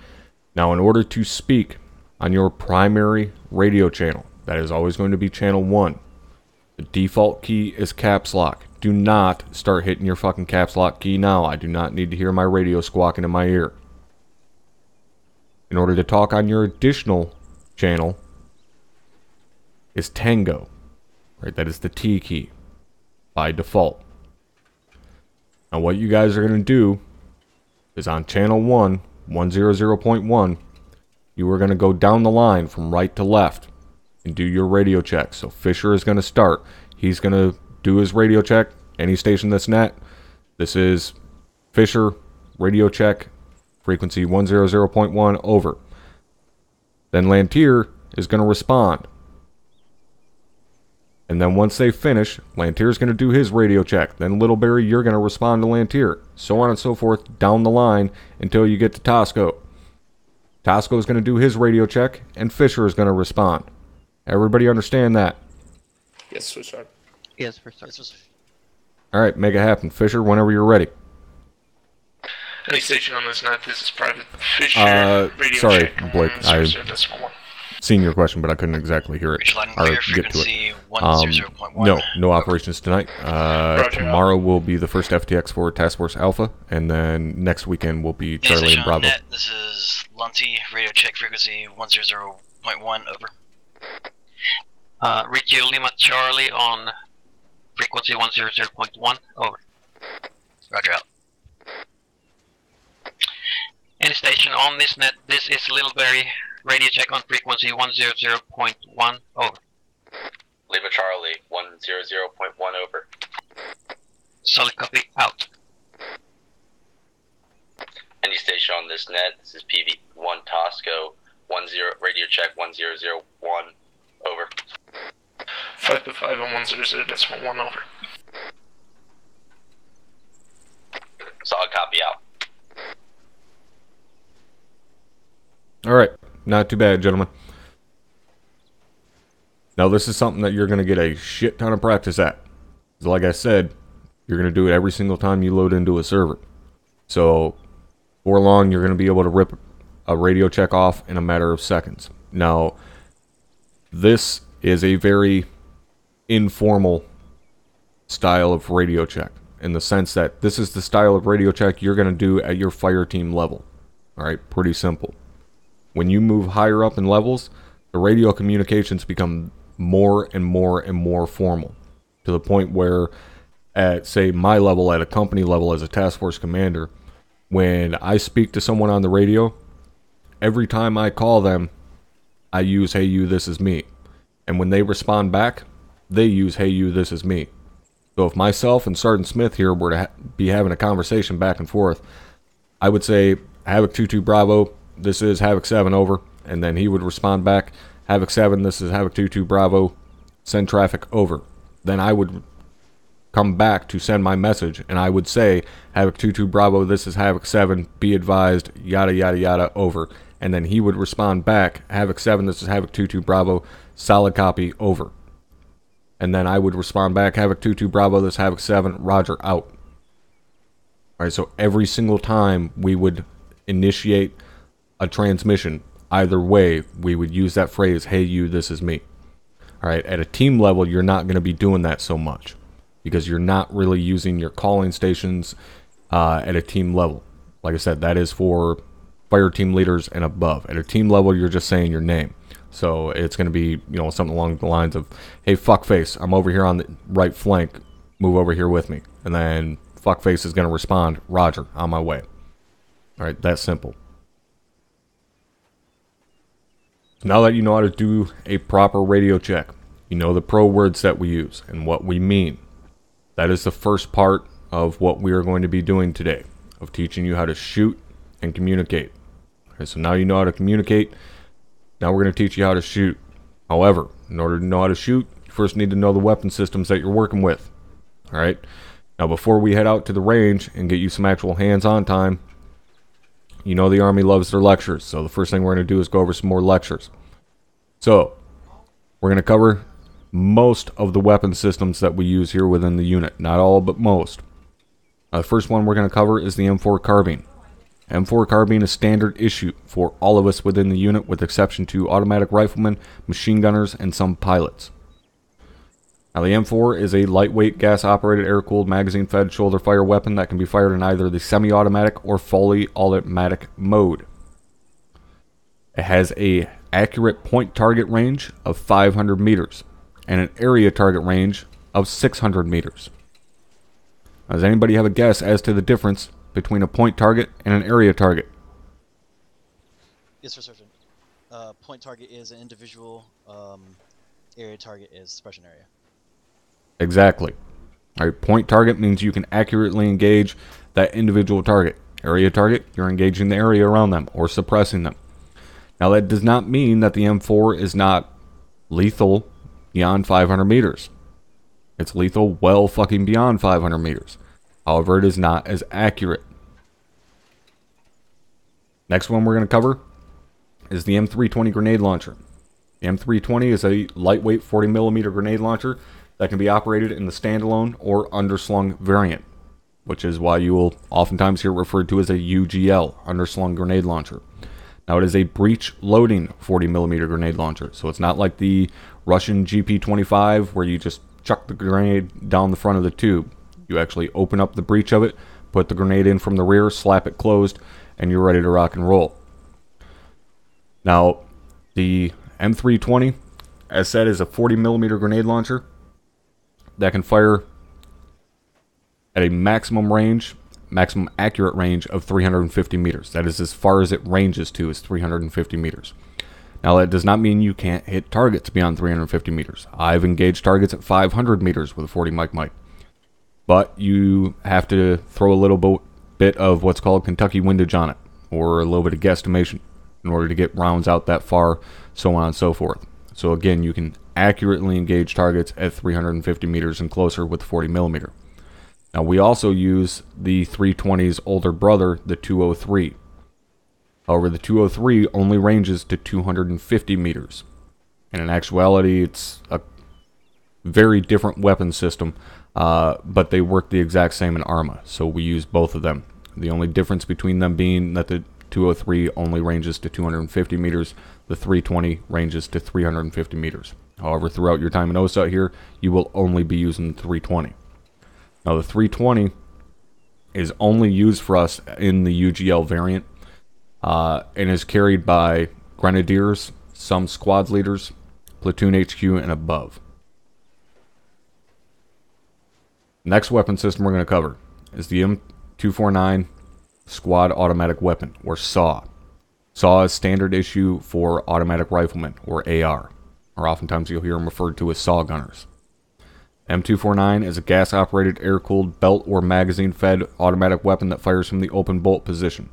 Now, in order to speak on your primary radio channel, that is always going to be channel 1. The default key is caps lock. Do not start hitting your fucking caps lock key now. I do not need to hear my radio squawking in my ear. In order to talk on your additional channel is Tango. Right, that is the T key by default. Now what you guys are going to do is on channel 1, 100.1. You are going to go down the line from right to left and do your radio check. So Fisher is going to start. He's going to do his radio check. Any station that's net. This is Fisher, radio check, frequency 100.1, over. Then Lantier is going to respond. And then once they finish, Lantier is going to do his radio check. Then Littleberry, you're going to respond to Lantier. So on and so forth down the line until you get to Tosco. Tosco is going to do his radio check, and Fisher is going to respond. Everybody understand that? Yes, First Sergeant. Yes, First Sergeant. Alright, make it happen. Fisher, whenever you're ready. Any station on this net, this is private. Fisher, radio sorry, check. Blake, I 0.1. seen your question, but I couldn't exactly hear it. Or get to it. 100.1. No operations tonight. Tomorrow will be the first FTX for Task Force Alpha, and then next weekend will be Charlie and Bravo. Net, this is Lunty, radio check frequency 100.1, over. Ricky Lima Charlie on frequency 100.1, over. Roger out. Any station on this net, this is Littleberry, radio check on frequency 100.1, over. Lima Charlie, 100.1, over. Solid copy, out. Any station on this net, this is PV1 Tosco, 10, radio check 1001, over. 5 on 100.1, over. Solid copy, out. Alright, not too bad, gentlemen. Now this is something that you're going to get a shit ton of practice at. Like I said, you're going to do it every single time you load into a server. So, before long, you're going to be able to rip a radio check off in a matter of seconds. Now, this is a very informal style of radio check, in the sense that this is the style of radio check you're going to do at your fire team level. Alright, pretty simple. When you move higher up in levels, the radio communications become more and more and more formal, to the point where at, say, my level, at a company level as a task force commander, when I speak to someone on the radio, every time I call them, I use, "Hey you, this is me." And when they respond back, they use, "Hey you, this is me." So if myself and Sergeant Smith here were to be having a conversation back and forth, I would say, "Havoc 22 Bravo, this is Havoc 7, over." And then he would respond back, "Havoc 7, this is Havoc 22 Bravo, send traffic, over." Then I would come back to send my message, and I would say, "Havoc 22 Bravo, this is Havoc 7, be advised, yada yada yada, over." And then he would respond back, "Havoc 7, this is Havoc 22 Bravo, solid copy, over." And then I would respond back, "Havoc 22 Bravo, this is Havoc 7, roger, out." Alright, so every single time we would initiate a transmission, either way, we would use that phrase, "Hey you, this is me." Alright, at a team level, you're not going to be doing that so much, because you're not really using your calling stations at a team level. Like I said, that is for fire team leaders and above. At a team level, you're just saying your name. So it's going to be, something along the lines of, "Hey fuckface, I'm over here on the right flank, move over here with me." And then fuckface is going to respond, "Roger, on my way." Alright, that's simple. Now that you know how to do a proper radio check, you know the pro words that we use and what we mean. That is the first part of what we are going to be doing today, of teaching you how to shoot and communicate. Okay, so now you know how to communicate. Now we're going to teach you how to shoot. However, in order to know how to shoot, you first need to know the weapon systems that you're working with. Alright? Now before we head out to the range and get you some actual hands-on time, you know the Army loves their lectures, so the first thing we're going to do is go over some more lectures. So, we're going to cover most of the weapon systems that we use here within the unit. Not all, but most. The first one we're going to cover is the M4 carbine. M4 carbine is standard issue for all of us within the unit, with exception to automatic riflemen, machine gunners, and some pilots. Now the M4 is a lightweight gas-operated air-cooled magazine-fed shoulder-fire weapon that can be fired in either the semi-automatic or fully automatic mode. It has a accurate point target range of 500 meters and an area target range of 600 meters. Does anybody have a guess as to the difference between a point target and an area target? Yes, sir, Sergeant. Point target is an individual. Area target is suppression area. Exactly. All right, point target means you can accurately engage that individual target. Area target, you're engaging the area around them or suppressing them. Now, that does not mean that the M4 is not lethal beyond 500 meters. It's lethal well fucking beyond 500 meters. However, it is not as accurate. Next one we're going to cover is the M320 grenade launcher. The M320 is a lightweight 40mm grenade launcher that can be operated in the standalone or underslung variant, which is why you will oftentimes hear it referred to as a UGL, underslung grenade launcher. Now, it is a breech loading 40mm grenade launcher, so it's not like the Russian GP-25 where you just chuck the grenade down the front of the tube. You actually open up the breech of it, put the grenade in from the rear, slap it closed, and you're ready to rock and roll. Now, the M320, as said, is a 40mm grenade launcher that can fire at a maximum accurate range of 350 meters. That is as far as it ranges to, is 350 meters. Now, that does not mean you can't hit targets beyond 350 meters. I've engaged targets at 500 meters with a 40 mic. But you have to throw a little bit of what's called Kentucky windage on it, or a little bit of guesstimation, in order to get rounds out that far, so on and so forth. So again, you can accurately engage targets at 350 meters and closer with 40mm. Now, we also use the 320's older brother, the 203. However, the 203 only ranges to 250 meters. And in actuality, it's a very different weapon system, but they work the exact same in ARMA, so we use both of them. The only difference between them being that the 203 only ranges to 250 meters, the 320 ranges to 350 meters. However, throughout your time in OSUT here, you will only be using the 320. Now, the 320 is only used for us in the UGL variant, and is carried by grenadiers, some squad leaders, platoon HQ, and above. Next weapon system we're going to cover is the M249 Squad Automatic Weapon, or SAW. SAW is standard issue for automatic riflemen, or AR, or oftentimes you'll hear them referred to as SAW gunners. M249 is a gas-operated, air-cooled, belt or magazine-fed automatic weapon that fires from the open bolt position.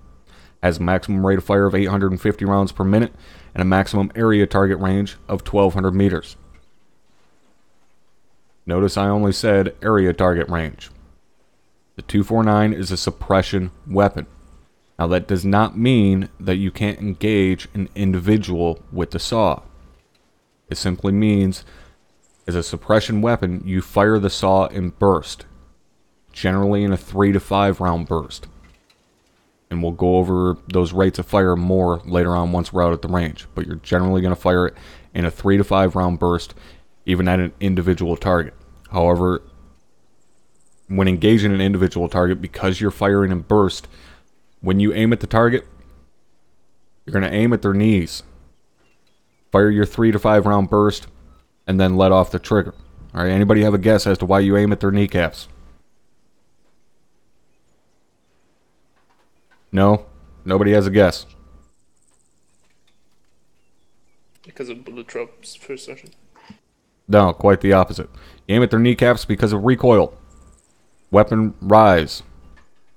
Has a maximum rate of fire of 850 rounds per minute and a maximum area target range of 1,200 meters. Notice I only said area target range. The 249 is a suppression weapon. Now, that does not mean that you can't engage an individual with the SAW. It simply means, as a suppression weapon, you fire the SAW in burst, generally in a 3 to 5 round burst. And we'll go over those rates of fire more later on once we're out at the range. But you're generally going to fire it in a 3 to 5 round burst, even at an individual target. However, when engaging an individual target, because you're firing in burst, when you aim at the target, you're going to aim at their knees. Fire your 3 to 5 round burst, and then let off the trigger. Alright, anybody have a guess as to why you aim at their kneecaps? No? Nobody has a guess? Because of bullet drops per session. No, quite the opposite. You aim at their kneecaps because of recoil. Weapon rise.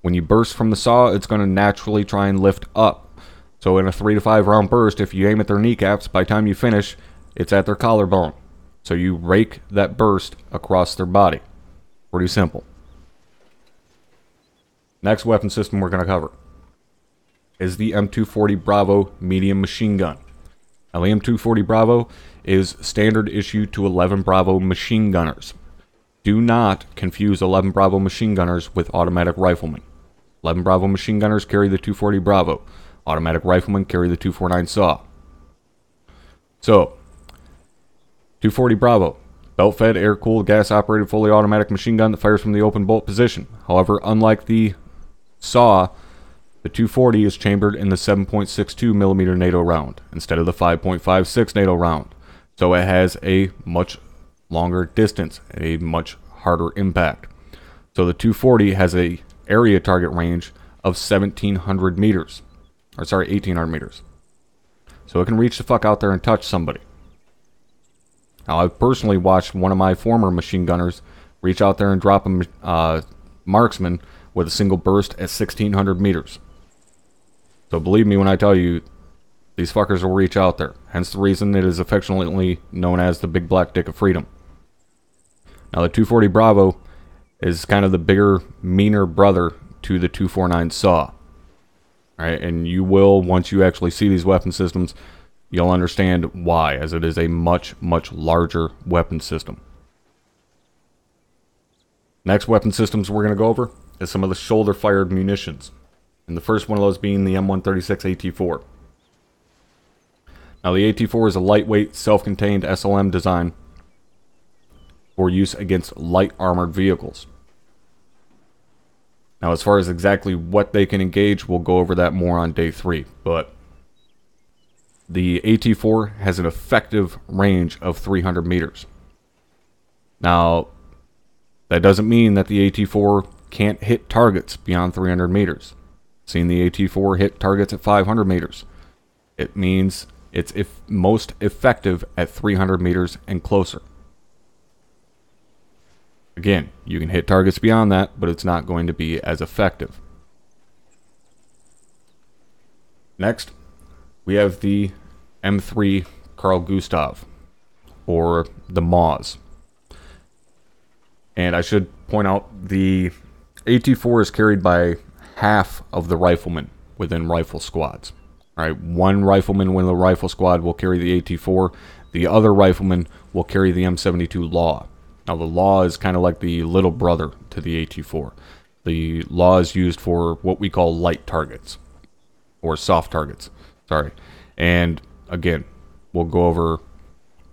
When you burst from the SAW, it's going to naturally try and lift up. So in a 3 to 5 round burst, if you aim at their kneecaps, by the time you finish, it's at their collarbone. So you rake that burst across their body. Pretty simple. Next weapon system we're going to cover is the M240 Bravo medium machine gun. Now, the M240 Bravo is standard issue to 11 Bravo machine gunners. Do not confuse 11 Bravo machine gunners with automatic riflemen. 11 Bravo machine gunners carry the 240 Bravo. Automatic riflemen carry the 249 SAW. So, 240 Bravo, belt-fed, air-cooled, gas-operated, fully automatic machine gun that fires from the open bolt position. However, unlike the SAW, the 240 is chambered in the 7.62mm NATO round instead of the 5.56 NATO round. So it has a much longer distance, a much harder impact. So the 240 has a area target range of 1,700 meters. Or sorry, 1,800 meters. So it can reach the fuck out there and touch somebody. Now, I've personally watched one of my former machine gunners reach out there and drop a marksman with a single burst at 1,600 meters. So believe me when I tell you, these fuckers will reach out there. Hence the reason it is affectionately known as the Big Black Dick of Freedom. Now, the 240 Bravo is kind of the bigger, meaner brother to the 249 Saw. Right? And you will, once you actually see these weapon systems, you'll understand why, as it is a much, much larger weapon system. Next weapon systems we're going to go over is some of the shoulder-fired munitions. And the first one of those being the M136 AT4. Now, the AT4 is a lightweight, self-contained SLM design for use against light armored vehicles. Now, as far as exactly what they can engage, we'll go over that more on day 3. But the AT4 has an effective range of 300 meters. Now, that doesn't mean that the AT4 can't hit targets beyond 300 meters. Seen the AT4 hit targets at 500 meters. It means it's most effective at 300 meters and closer. Again, you can hit targets beyond that, but it's not going to be as effective. Next, we have the M3 Carl Gustav, or the Maus. And I should point out, the AT4 is carried by half of the riflemen within rifle squads. All right, one rifleman within the rifle squad will carry the AT4. The other rifleman will carry the M72 Law. Now, the Law is kind of like the little brother to the AT4. The Law is used for what we call light targets, or soft targets, sorry. And again, we'll go over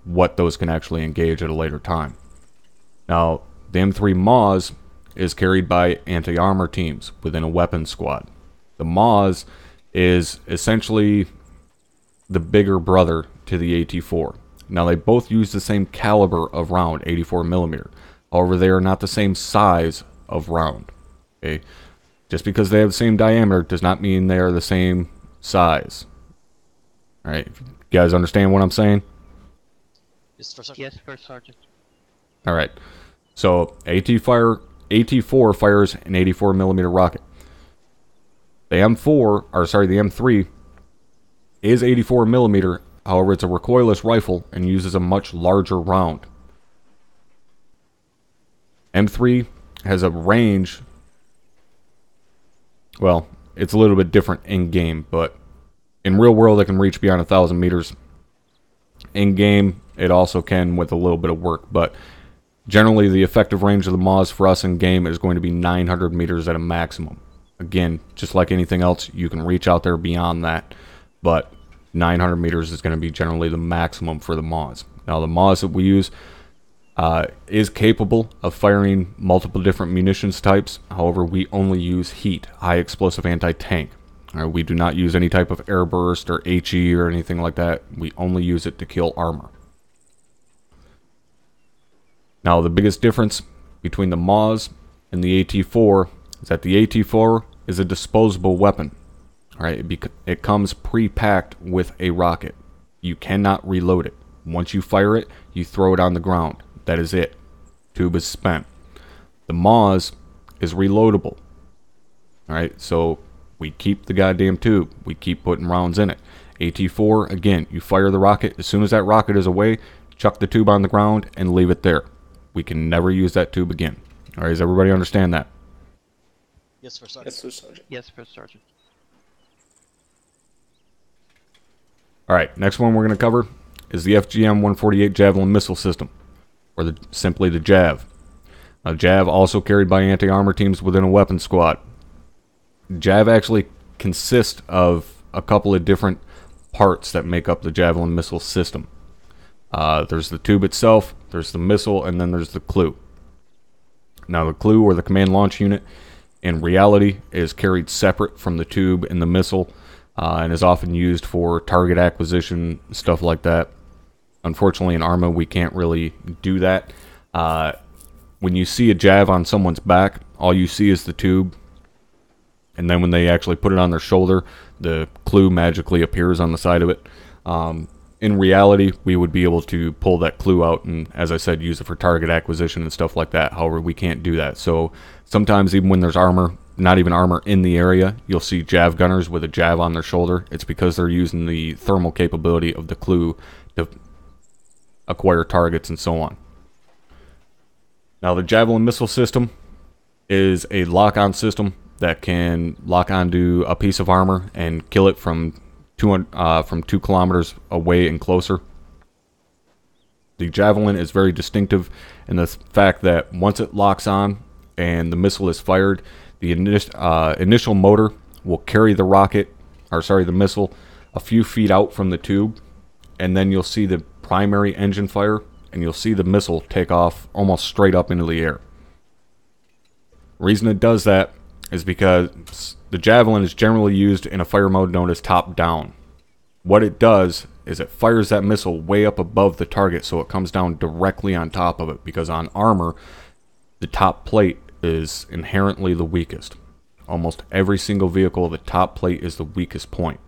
what those can actually engage at a later time. Now, the M3 Maus is carried by anti-armor teams within a weapons squad. The Maus is essentially the bigger brother to the AT4. Now, they both use the same caliber of round, 84 millimeter. However, they are not the same size of round. Okay? Just because they have the same diameter does not mean they are the same size. All right, you guys understand what I'm saying? Yes, First Sergeant. Yes, First Sergeant. All right. So AT4 fires an 84 millimeter rocket. The M3 is 84 millimeter. However, it's a recoilless rifle and uses a much larger round. M3 has a range. Well, it's a little bit different in game, but in real world it can reach beyond 1,000 meters. In game, it also can with a little bit of work, but generally the effective range of the Maus for us in game is going to be 900 meters at a maximum. Again, just like anything else, you can reach out there beyond that, but 900 meters is going to be generally the maximum for the Maus. Now, the Maus that we use is capable of firing multiple different munitions types. However, we only use HEAT, high explosive anti-tank. We do not use any type of air burst or HE or anything like that. We only use it to kill armor. Now, the biggest difference between the Maus and the AT4 is that the AT4 is a disposable weapon. All right, it comes pre-packed with a rocket. You cannot reload it. Once you fire it, you throw it on the ground. That is it. Tube is spent. The Maus is reloadable. All right, so we keep the goddamn tube. We keep putting rounds in it. AT4, again, you fire the rocket. As soon as that rocket is away, chuck the tube on the ground and leave it there. We can never use that tube again. All right, does everybody understand that? Yes, First Sergeant. Yes, First Sergeant. Yes, First Sergeant. Alright, next one we're going to cover is the FGM-148 Javelin missile system, or simply the JAV. Now, JAV also carried by anti-armor teams within a weapons squad. JAV actually consists of a couple of different parts that make up the Javelin missile system. There's the tube itself, there's the missile, and then there's the clue. Now, the clue, or the command launch unit, in reality is carried separate from the tube and the missile, and is often used for target acquisition, stuff like that. Unfortunately, in Arma, we can't really do that. When you see a JAV on someone's back, all you see is the tube, and then when they actually put it on their shoulder, the clue magically appears on the side of it. In reality, we would be able to pull that clue out and, as I said, use it for target acquisition and stuff like that. However, we can't do that. So sometimes even when there's armor, not even armor in the area, you'll see jav gunners with a jav on their shoulder. It's because they're using the thermal capability of the clue to acquire targets and so on. Now, the Javelin missile system is a lock-on system that can lock onto a piece of armor and kill it from 2 kilometers away and closer. The Javelin is very distinctive in the fact that once it locks on and the missile is fired, the initial motor will carry the missile a few feet out from the tube, and then you'll see the primary engine fire, and you'll see the missile take off almost straight up into the air. The reason it does that is because the Javelin is generally used in a fire mode known as top-down. What it does is it fires that missile way up above the target so it comes down directly on top of it, because on armor, the top plate is inherently the weakest. Almost every single vehicle, the top plate is the weakest point.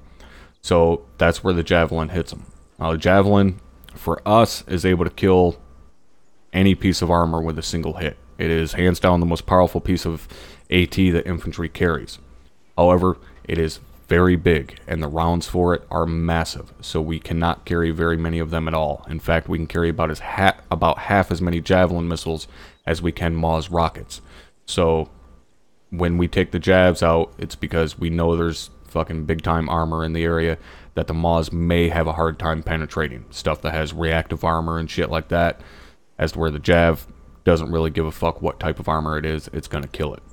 So that's where the Javelin hits them. Now, the Javelin, for us, is able to kill any piece of armor with a single hit. It is hands down the most powerful piece of AT that infantry carries. However, it is very big, and the rounds for it are massive, so we cannot carry very many of them at all. In fact, we can carry about half as many Javelin missiles as we can Maw's rockets. So when we take the Javs out, it's because we know there's fucking big time armor in the area that the Maws may have a hard time penetrating. Stuff that has reactive armor and shit like that, as to where the Jav doesn't really give a fuck what type of armor it is, it's gonna kill it.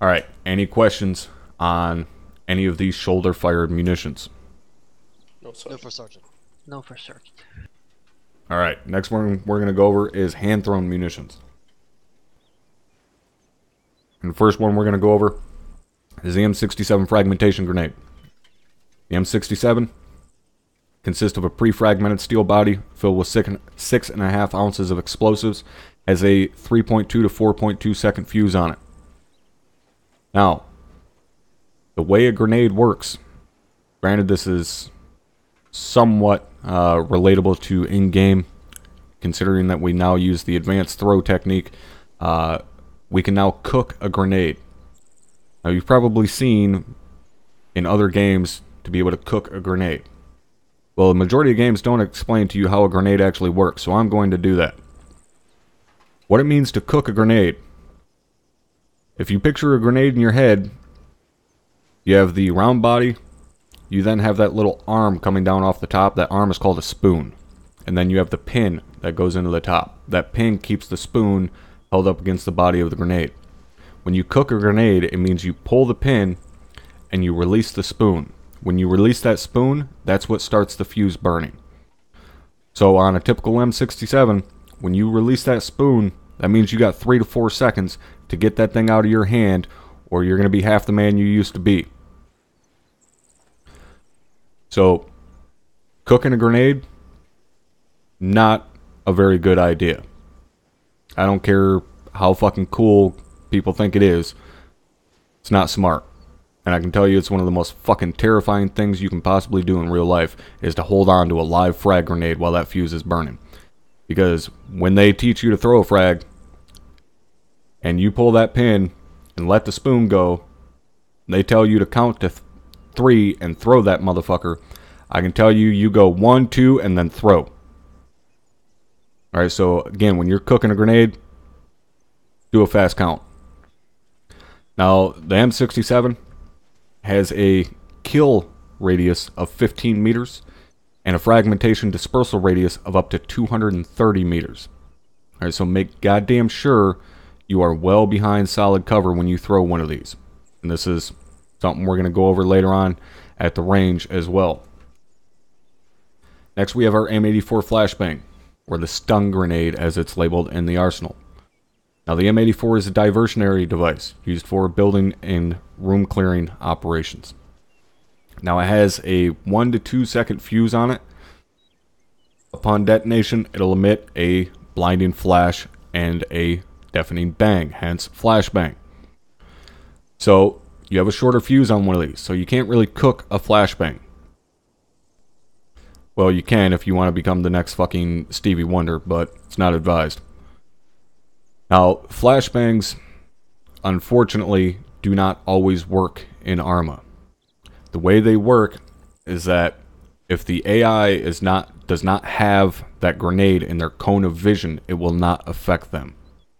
Alright, any questions on any of these shoulder fired munitions? No, sir. No, for Sergeant. No, for certain. Alright, next one we're gonna go over is hand thrown munitions. And the first one we're gonna go over is the M67 fragmentation grenade. The M67 consists of a pre-fragmented steel body filled with 6.5 ounces of explosives, has a 3.2 to 4.2 second fuse on it. Now, the way a grenade works, granted this is somewhat relatable to in-game, considering that we now use the advanced throw technique, we can now cook a grenade. Now, you've probably seen in other games to be able to cook a grenade. Well, the majority of games don't explain to you how a grenade actually works, so I'm going to do that. What it means to cook a grenade: if you picture a grenade in your head, you have the round body, you then have that little arm coming down off the top. That arm is called a spoon. And then you have the pin that goes into the top. That pin keeps the spoon held up against the body of the grenade. When you cook a grenade, it means you pull the pin and you release the spoon. When you release that spoon, that's what starts the fuse burning. So on a typical M67, when you release that spoon, that means you got 3 to 4 seconds to get that thing out of your hand, or you're going to be half the man you used to be. So, cooking a grenade, not a very good idea. I don't care how fucking cool people think it is. It's not smart. And I can tell you it's one of the most fucking terrifying things you can possibly do in real life, is to hold on to a live frag grenade while that fuse is burning. Because when they teach you to throw a frag, and you pull that pin and let the spoon go, they tell you to count to 3 and throw that motherfucker. I can tell you, you go 1, 2, and then throw. Alright, so again, when you're cooking a grenade, do a fast count. Now, the M67 has a kill radius of 15 meters and a fragmentation dispersal radius of up to 230 meters. Alright, so make goddamn sure you are well behind solid cover when you throw one of these. And this is something we're going to go over later on at the range as well. Next we have our M84 flashbang, or the stun grenade as it's labeled in the arsenal. Now the M84 is a diversionary device used for building and room clearing operations. Now it has a 1 to 2 second fuse on it. Upon detonation, it'll emit a blinding flash and a deafening bang, hence flashbang. So you have a shorter fuse on one of these, so you can't really cook a flashbang. Well, you can if you want to become the next fucking Stevie Wonder, but it's not advised. Now, flashbangs, unfortunately, do not always work in Arma. The way they work is that if the AI does not have that grenade in their cone of vision, it will not affect them.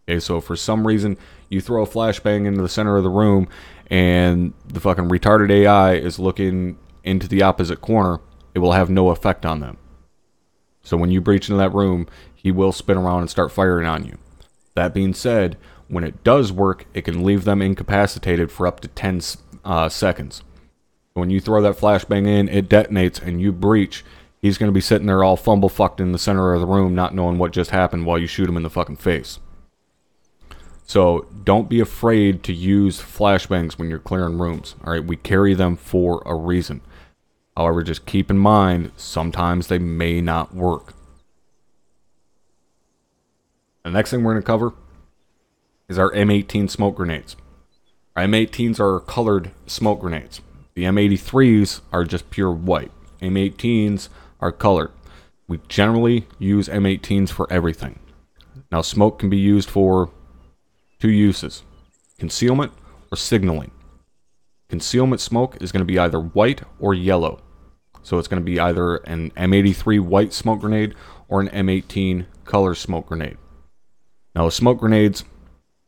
Okay, so if for some reason you throw a flashbang into the center of the room and the fucking retarded AI is looking into the opposite corner, it will have no effect on them. So when you breach into that room, he will spin around and start firing on you. That being said, when it does work, it can leave them incapacitated for up to 10 seconds. When you throw that flashbang in, it detonates and you breach, he's going to be sitting there all fumble-fucked in the center of the room not knowing what just happened while you shoot him in the fucking face. So don't be afraid to use flashbangs when you're clearing rooms. Alright, we carry them for a reason. However, just keep in mind, sometimes they may not work. The next thing we're going to cover is our M18 smoke grenades. Our M18s are colored smoke grenades. The M83s are just pure white. M18s are colored. We generally use M18s for everything. Now, smoke can be used for two uses: concealment or signaling. Concealment smoke is going to be either white or yellow. So it's going to be either an M83 white smoke grenade or an M18 color smoke grenade. Now, the smoke grenades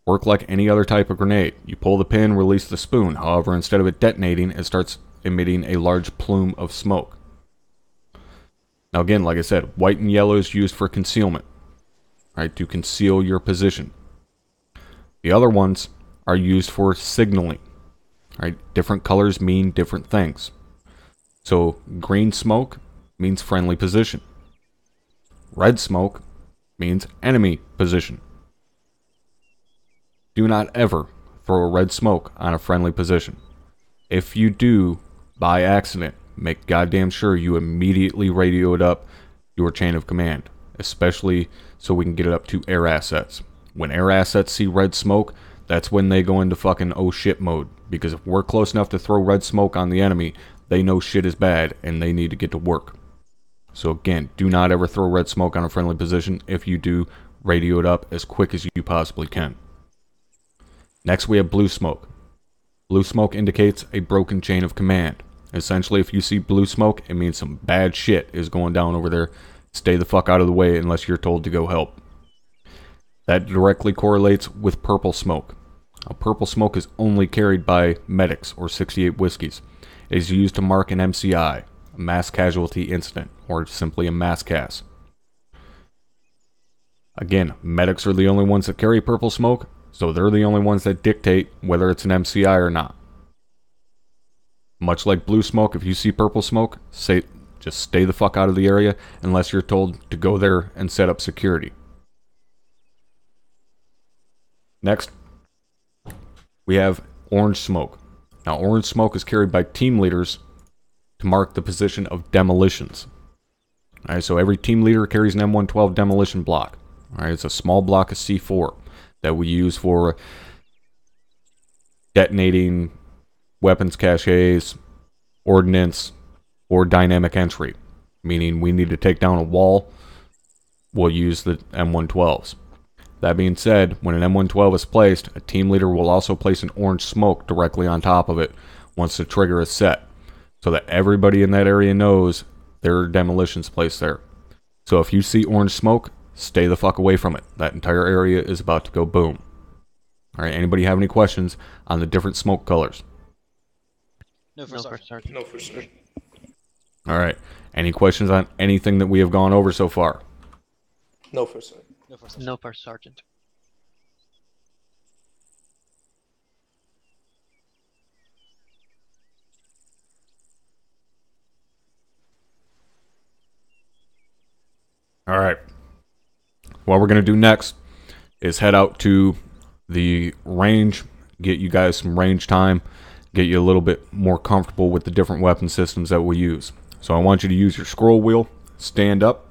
work like any other type of grenade. You pull the pin, release the spoon. However, instead of it detonating, it starts emitting a large plume of smoke. Now again, like I said, white and yellow is used for concealment, right, to conceal your position. The other ones are used for signaling, right? Different colors mean different things. So green smoke means friendly position. Red smoke means enemy position. Do not ever throw a red smoke on a friendly position. If you do, by accident, make goddamn sure you immediately radio it up your chain of command, especially so we can get it up to air assets. When air assets see red smoke, that's when they go into fucking oh shit mode, because if we're close enough to throw red smoke on the enemy, they know shit is bad and they need to get to work. So again, do not ever throw red smoke on a friendly position. If you do, radio it up as quick as you possibly can. Next, we have blue smoke. Blue smoke indicates a broken chain of command. Essentially, if you see blue smoke, it means some bad shit is going down over there. Stay the fuck out of the way unless you're told to go help. That directly correlates with purple smoke. Now, purple smoke is only carried by medics or 68 whiskeys. It is used to mark an MCI, a mass casualty incident, or simply a mass cas. Again, medics are the only ones that carry purple smoke, so they're the only ones that dictate whether it's an MCI or not. Much like blue smoke, if you see purple smoke, just stay the fuck out of the area unless you're told to go there and set up security. Next, we have orange smoke. Now, orange smoke is carried by team leaders to mark the position of demolitions. Alright, so every team leader carries an M112 demolition block. Alright, it's a small block of C4 that we use for detonating weapons caches, ordnance, or dynamic entry. Meaning we need to take down a wall, we'll use the M112s. That being said, when an M112 is placed, a team leader will also place an orange smoke directly on top of it once the trigger is set, so that everybody in that area knows there are demolitions placed there. So if you see orange smoke, stay the fuck away from it. That entire area is about to go boom. Alright, anybody have any questions on the different smoke colors? No, for Sergeant. No, for sure. Alright, any questions on anything that we have gone over so far? No, for sure. No, for Sergeant. No, First Sergeant. Alright. What we're going to do next is head out to the range, get you guys some range time, get you a little bit more comfortable with the different weapon systems that we use. So I want you to use your scroll wheel, stand up.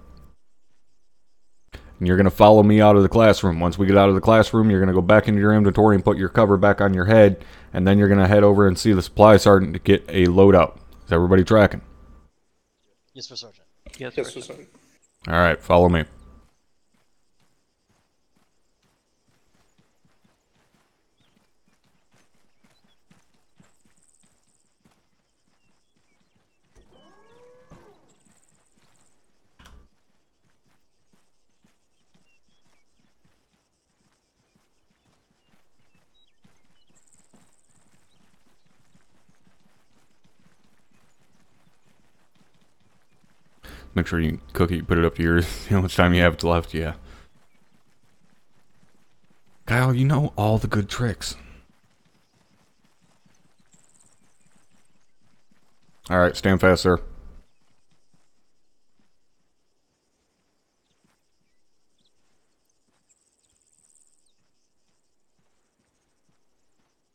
and you're going to follow me out of the classroom. Once we get out of the classroom, you're going to go back into your inventory and put your cover back on your head, and then you're going to head over and see the supply sergeant to get a loadout. Is everybody tracking? Yes, First Sergeant. Yes, Yes, First sir. Sergeant. All right, follow me. Make sure you cook it, you put it up to yours. How much time you have left, yeah. Kyle, you know all the good tricks. Alright, stand fast, sir.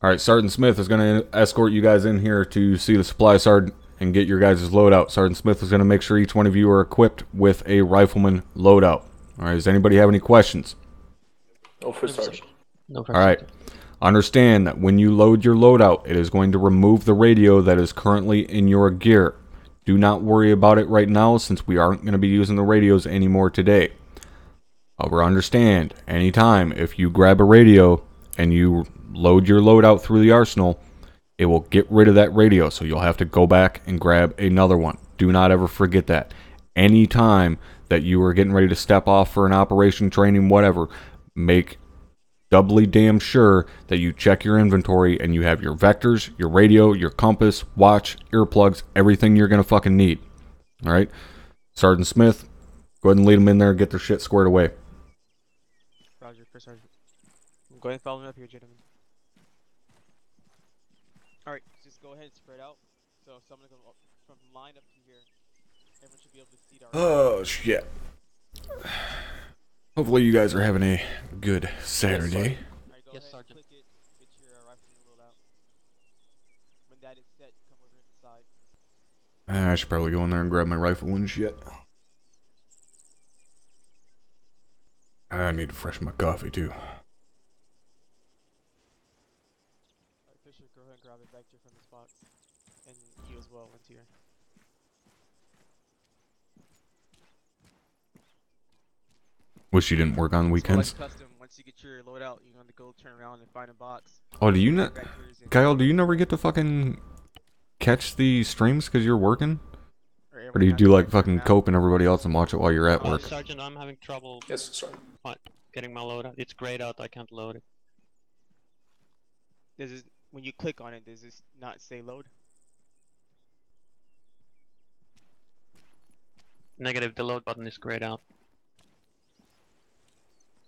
Alright, Sergeant Smith is going to escort you guys in here to see the supply sergeant and get your guys' loadout. Sergeant Smith is going to make sure each one of you are equipped with a rifleman loadout. Alright, does anybody have any questions? No, First Sergeant. No, First Alright. Sergeant. Understand that when you load your loadout, it is going to remove the radio that is currently in your gear. Do not worry about it right now, since we aren't going to be using the radios anymore today. However, understand, anytime if you grab a radio and you load your loadout through the arsenal, it will get rid of that radio, so you'll have to go back and grab another one. Do not ever forget that. Anytime that you are getting ready to step off for an operation, training, whatever, make doubly damn sure that you check your inventory and you have your vectors, your radio, your compass, watch, earplugs, everything you're going to fucking need. Alright? Sergeant Smith, go ahead and lead them in there and get their shit squared away. Roger, First Sergeant. Go ahead and follow me up here, gentlemen. Alright, just go ahead and spread out. So if someone comes from line up to here, everyone should be able to see our... Oh, shit. Hopefully you guys are having a good Saturday. Alright, go Yes, ahead, Sergeant. click it, get your rifle rolled out. When that is set, come over to the side. I should probably go in there and grab my rifle and shit. I need to freshen my coffee too. Alright, Fisher, go ahead and grab it back here from this box. And you as well, once here. Wish you didn't work on weekends. So like custom, once you get your loadout, you're gonna go turn around and find a box. Oh, do you not, Vectors and- Kyle? Do you never get to fucking catch the streams because you're working, or everyone do you has do to like turn fucking around. cope and everybody else and watch it while you're at work? Sergeant, I'm having trouble Yes, Sergeant. getting my loadout. It's grayed out, I can't load it. Does this, when you click on it, does this not say load? Negative, the load button is grayed out.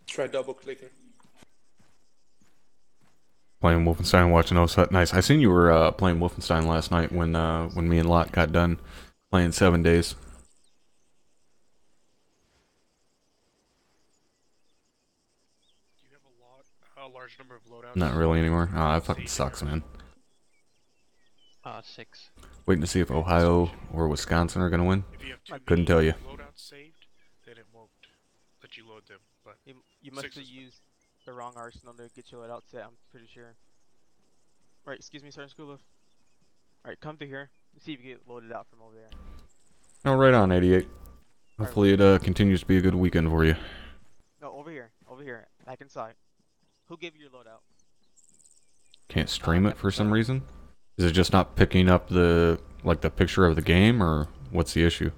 Try double clicking. Playing Wolfenstein, watching OSUT. Nice. I seen you were playing Wolfenstein last night when me and Lot got done playing 7 days. Do you have a large number of loadouts? Not really anymore. Oh, that fucking sucks, man. 6. Waiting to see if Ohio or Wisconsin are gonna win. If you have too Couldn't many tell you. loadouts saved, then it won't let you load them. But You must 6 have is- used the wrong arsenal to get your loadout set, I'm pretty sure. Alright, excuse me, Sergeant Schoolov. Alright, come through here. See if you get loaded out from over there. Oh, right on, 88. Hopefully it continues to be a good weekend for you. No, over here. Over here. Back inside. Who gave you your loadout? Can't stream it for some reason? Is it just not picking up the picture of the game, or what's the issue?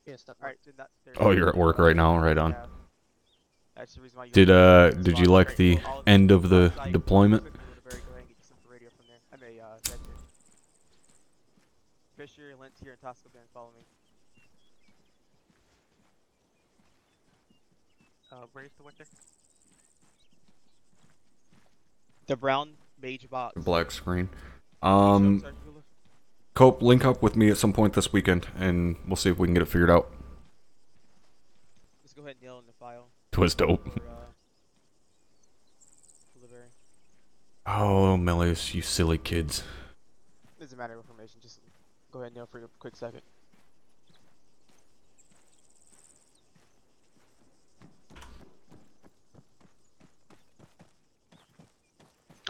Yes, that Alright, then that. there- Oh, you're at work right now, right on. Yeah. That's the reason why you Did have to did you spot. like Alright, the go all end of the outside, deployment? quick and go to Barry, go ahead and get yourself a radio from there. I mean, vector. Fisher, Lentier, and Tosco Band, follow me. where's the winter? The brown beige box. Black screen. Sergeant Schoolov? Cope, link up with me at some point this weekend, and we'll see if we can get it figured out. Just go ahead and nail in the file. It was dope. For the Barry. Oh, Melius, you silly kids. Doesn't matter information, just go ahead and nail for a quick second.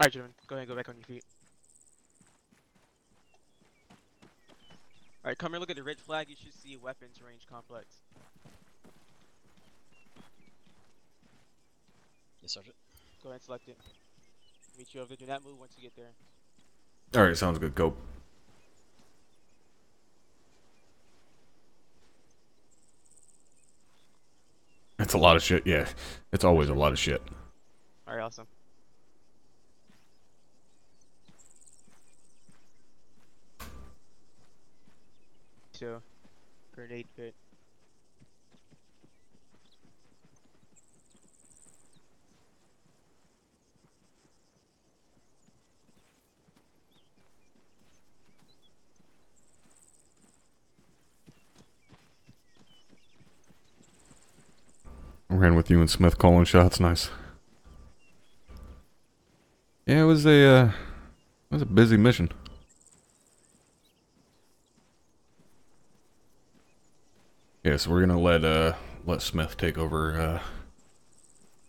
Alright, gentlemen, go ahead and go back on your feet. Alright, come here, look at the red flag. You should see weapons range complex. Yes, Sergeant. Go ahead and select it. Meet you over there. Do not move once you get there. Alright, sounds good. Go. It's a lot of shit, yeah. It's always a lot of shit. Alright, awesome. So, grenade pit. Ran with you and Smith calling shots, nice. Yeah, it was a busy mission. Yeah, so we're gonna let Smith take over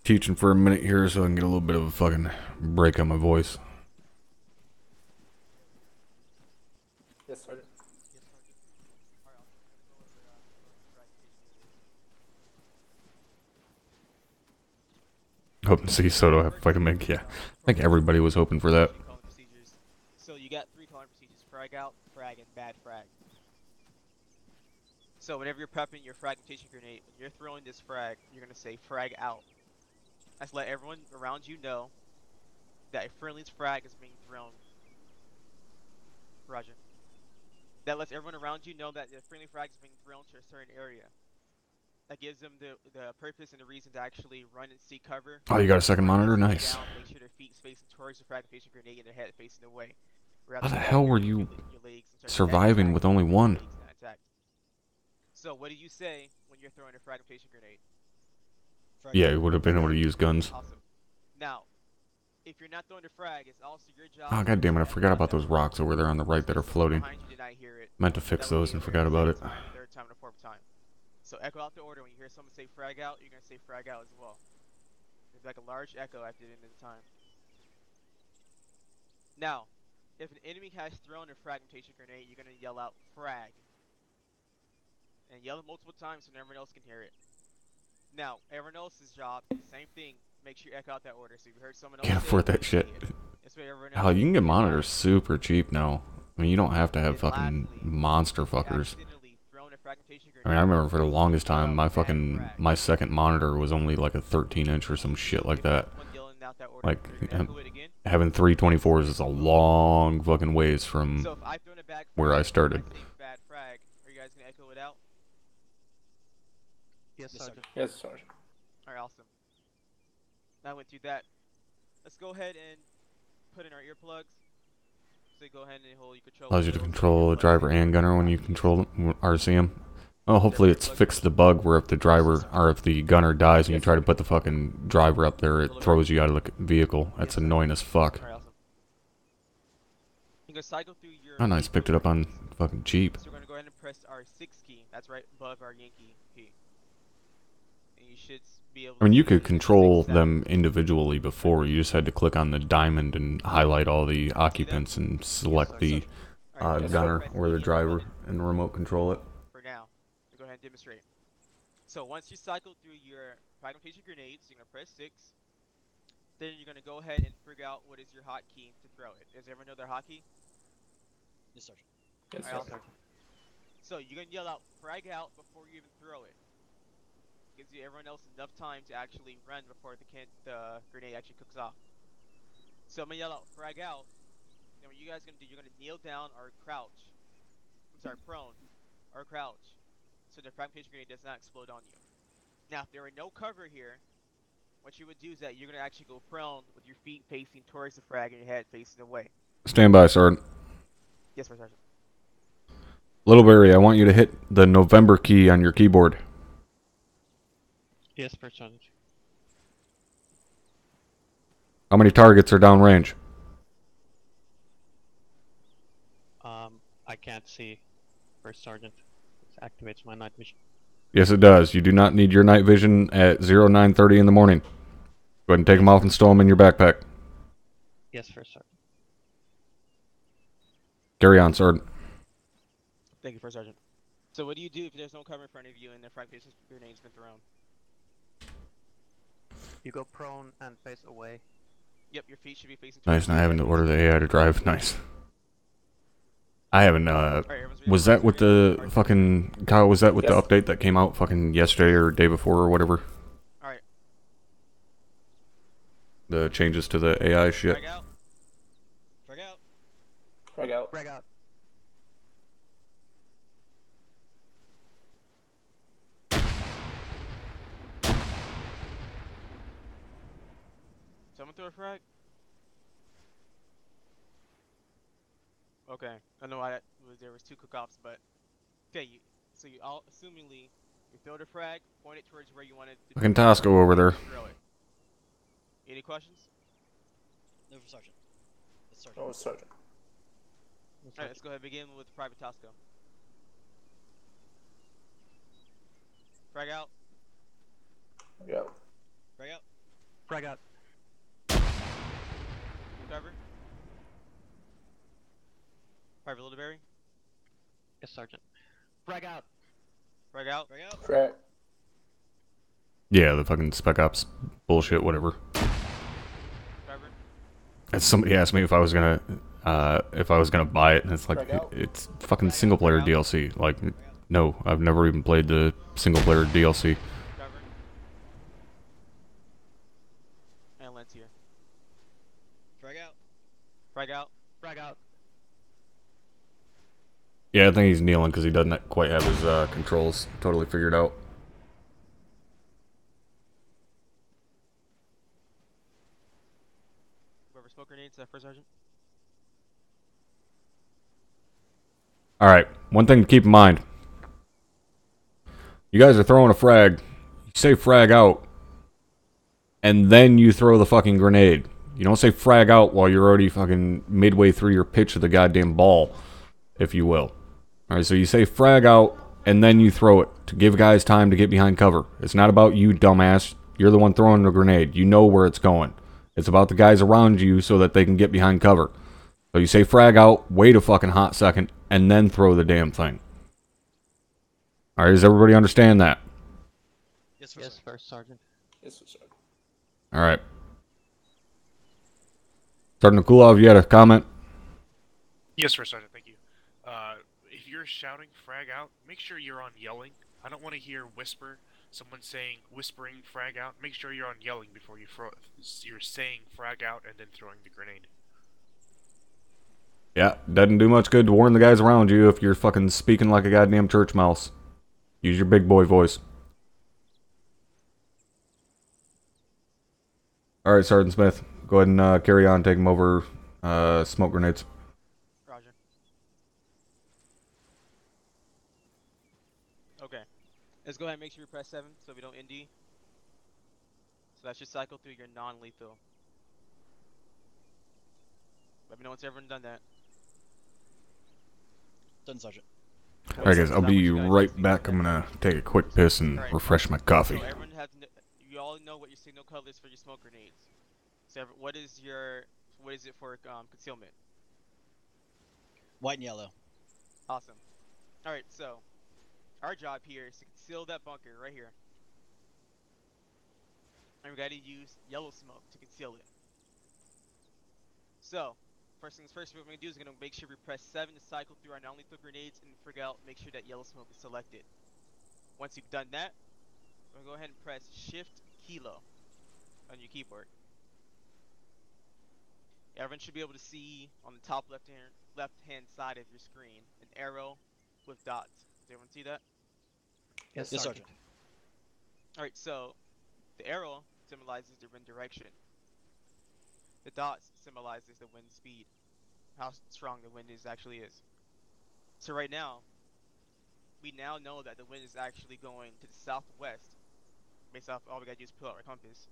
teaching for a minute here so I can get a little bit of a fucking break on my voice. Yes, Sergeant. Hoping to see Soto have fucking make, yeah. I think everybody was hoping for that. So you got 3 calling procedures: frag out, frag, and bad frag. So whenever you're prepping your fragmentation grenade, when you're throwing this frag, you're gonna say frag out. That's to let everyone around you know that a friendly's frag is being thrown. Roger. That lets everyone around you know that the friendly frag is being thrown to a certain area. That gives them the purpose and the reason to actually run and seek cover. Oh, you got a second monitor? Nice. Down, make sure their feet facing towards the fragmentation grenade and their head facing away. How the hell were you surviving with only one? So what do you say when you're throwing a fragmentation grenade? Yeah, you would have been able to use guns. Awesome. Now, if you're not throwing the frag, it's also your job. Oh, god damn it, I forgot about those rocks over there on the right that are floating. Meant to fix those and forgot about it. Third time and a fourth time. So echo out the order. When you hear someone say frag out, you're going to say frag out as well. There's like a large echo at the end of the time. Now, if an enemy has thrown a fragmentation grenade, you're going to yell out frag. And yell it multiple times so everyone else can hear it. Now, everyone else's job, same thing. Make sure you echo out that order. So if you heard someone else Can't afford that shit. Hell, you can get monitors super cheap now. I mean, you don't have to have fucking monster fuckers. I mean, I remember for the longest time, my second monitor was only like a 13-inch or some shit like that. Like, having 324s is a long fucking ways from where I started. Are you guys gonna echo it out? Yes, Sergeant. Yes, Sergeant. Alright, awesome. Now I went through that. Let's go ahead and put in our earplugs. So you go ahead and hold your control. Allows you to control the driver and gunner when you control RCM. Well, hopefully it's fixed the bug where if the driver or if the gunner dies and you try to put the fucking driver up there, it throws you out of the vehicle. That's annoying as fuck. Alright, awesome. You can cycle through your. Oh, nice, picked it up on fucking cheap. So we're gonna go ahead and press our 6 key. That's right above our Yankee key. And you should be able. I mean, you could control them individually before. You just had to click on the diamond and highlight all the occupants and select the gunner or the driver and remote control it. For now, go ahead and demonstrate. So once you cycle through your fragmentation grenades, you're gonna press 6. Then you're gonna go ahead and figure out what is your hotkey to throw it. Does everyone know their hotkey? Yes, Sergeant. Yes, Alright, Sergeant. so you're gonna yell out frag out before you even throw it. Gives you everyone else enough time to actually run before the grenade actually cooks off. So I'm gonna yell out frag out. And what you guys are gonna do, you're gonna kneel down or crouch. I'm sorry, prone or crouch, so the fragmentation grenade does not explode on you. Now, if there were no cover here, what you would do is that you're gonna actually go prone with your feet facing towards the frag and your head facing away. Stand by, Sergeant. Yes, sir, Sergeant. Littleberry, I want you to hit the November key on your keyboard. Yes, First Sergeant. How many targets are downrange? I can't see, First Sergeant. It activates my night vision. Yes, it does. You do not need your night vision at 0930 in the morning. Go ahead and take them off and stow them in your backpack. Yes, First Sergeant. Carry on, Sergeant. Thank you, First Sergeant. So what do you do if there's no cover in front of you and the fragmentation grenade's been thrown? You go prone and face away. Yep, your feet should be facing. Nice, not having to order the AI to drive. Nice. I haven't, was that with the fucking, Kyle, was that with the update that came out fucking yesterday or day before or whatever? Alright. The changes to the AI shit. Frag out. Frag out. Frag out. Frag out. Someone throw a frag? Okay, I know why there was 2 cook-offs, but okay. So you all assumingly you throw the frag, point it towards where you want it to Fucking Tosco over there. throw it. Any questions? No, for Sergeant. That's Sergeant. Oh, Sergeant. Alright, let's go ahead and begin with Private Tosco. Frag out. Frag out. Frag out. Frag out. Cover. Private Littleberry. Yes, Sergeant. Frag out. Frag out. Frag out. Frag. Yeah, the fucking Spec Ops bullshit, whatever. Cover. And somebody asked me if I was gonna buy it, and it's like, it's fucking single player DLC. Like, no, I've never even played the single player DLC. Cover. And Lens here. Frag out. Frag out. Frag out. Yeah, I think he's kneeling because he doesn't quite have his controls totally figured out. Whoever smoke grenades, First Sergeant. Alright, one thing to keep in mind. You guys are throwing a frag. You say frag out, and then you throw the fucking grenade. You don't say frag out while you're already fucking midway through your pitch of the goddamn ball, if you will. Alright, so you say frag out, and then you throw it to give guys time to get behind cover. It's not about you, dumbass. You're the one throwing the grenade. You know where it's going. It's about the guys around you so that they can get behind cover. So you say frag out, wait a fucking hot second, and then throw the damn thing. Alright, does everybody understand that? Yes, for Yes, Sergeant. First Sergeant. Yes, Sergeant. Alright. Sergeant Kulov, you had a comment? Yes, First Sergeant, thank you. If you're shouting frag out, make sure you're on yelling. I don't want to hear whisper. Someone saying whispering frag out. Make sure you're on yelling before you're saying frag out and then throwing the grenade. Yeah, doesn't do much good to warn the guys around you if you're fucking speaking like a goddamn church mouse. Use your big boy voice. Alright, Sergeant Smith. Go ahead and carry on. Take him over smoke grenades. Roger. Okay. Let's go ahead and make sure you press 7 so we don't ND. So that should cycle through your non-lethal. Let me know once everyone's done that. Done, Sergeant. Alright guys, I'll be right back. I'm gonna take a quick piss and refresh my coffee. So everyone has, you all know what your signal color is for your smoke grenades. So what is it for concealment? White and yellow. Awesome. Alright, so our job here is to conceal that bunker right here. And we gotta use yellow smoke to conceal it. So, first things first, what we're gonna do is we're gonna make sure we press 7 to cycle through our non-lethal grenades and figure out, make sure that yellow smoke is selected. Once you've done that, we're gonna go ahead and press Shift Kilo on your keyboard. Everyone should be able to see on the top left hand side of your screen an arrow with dots. Does everyone see that? Yes, Yes, Sergeant. Sergeant. Alright, so the arrow symbolizes the wind direction. The dots symbolizes the wind speed, how strong the wind actually is. So right now, we now know that the wind is actually going to the southwest. Based off, all we gotta do is pull out our compass.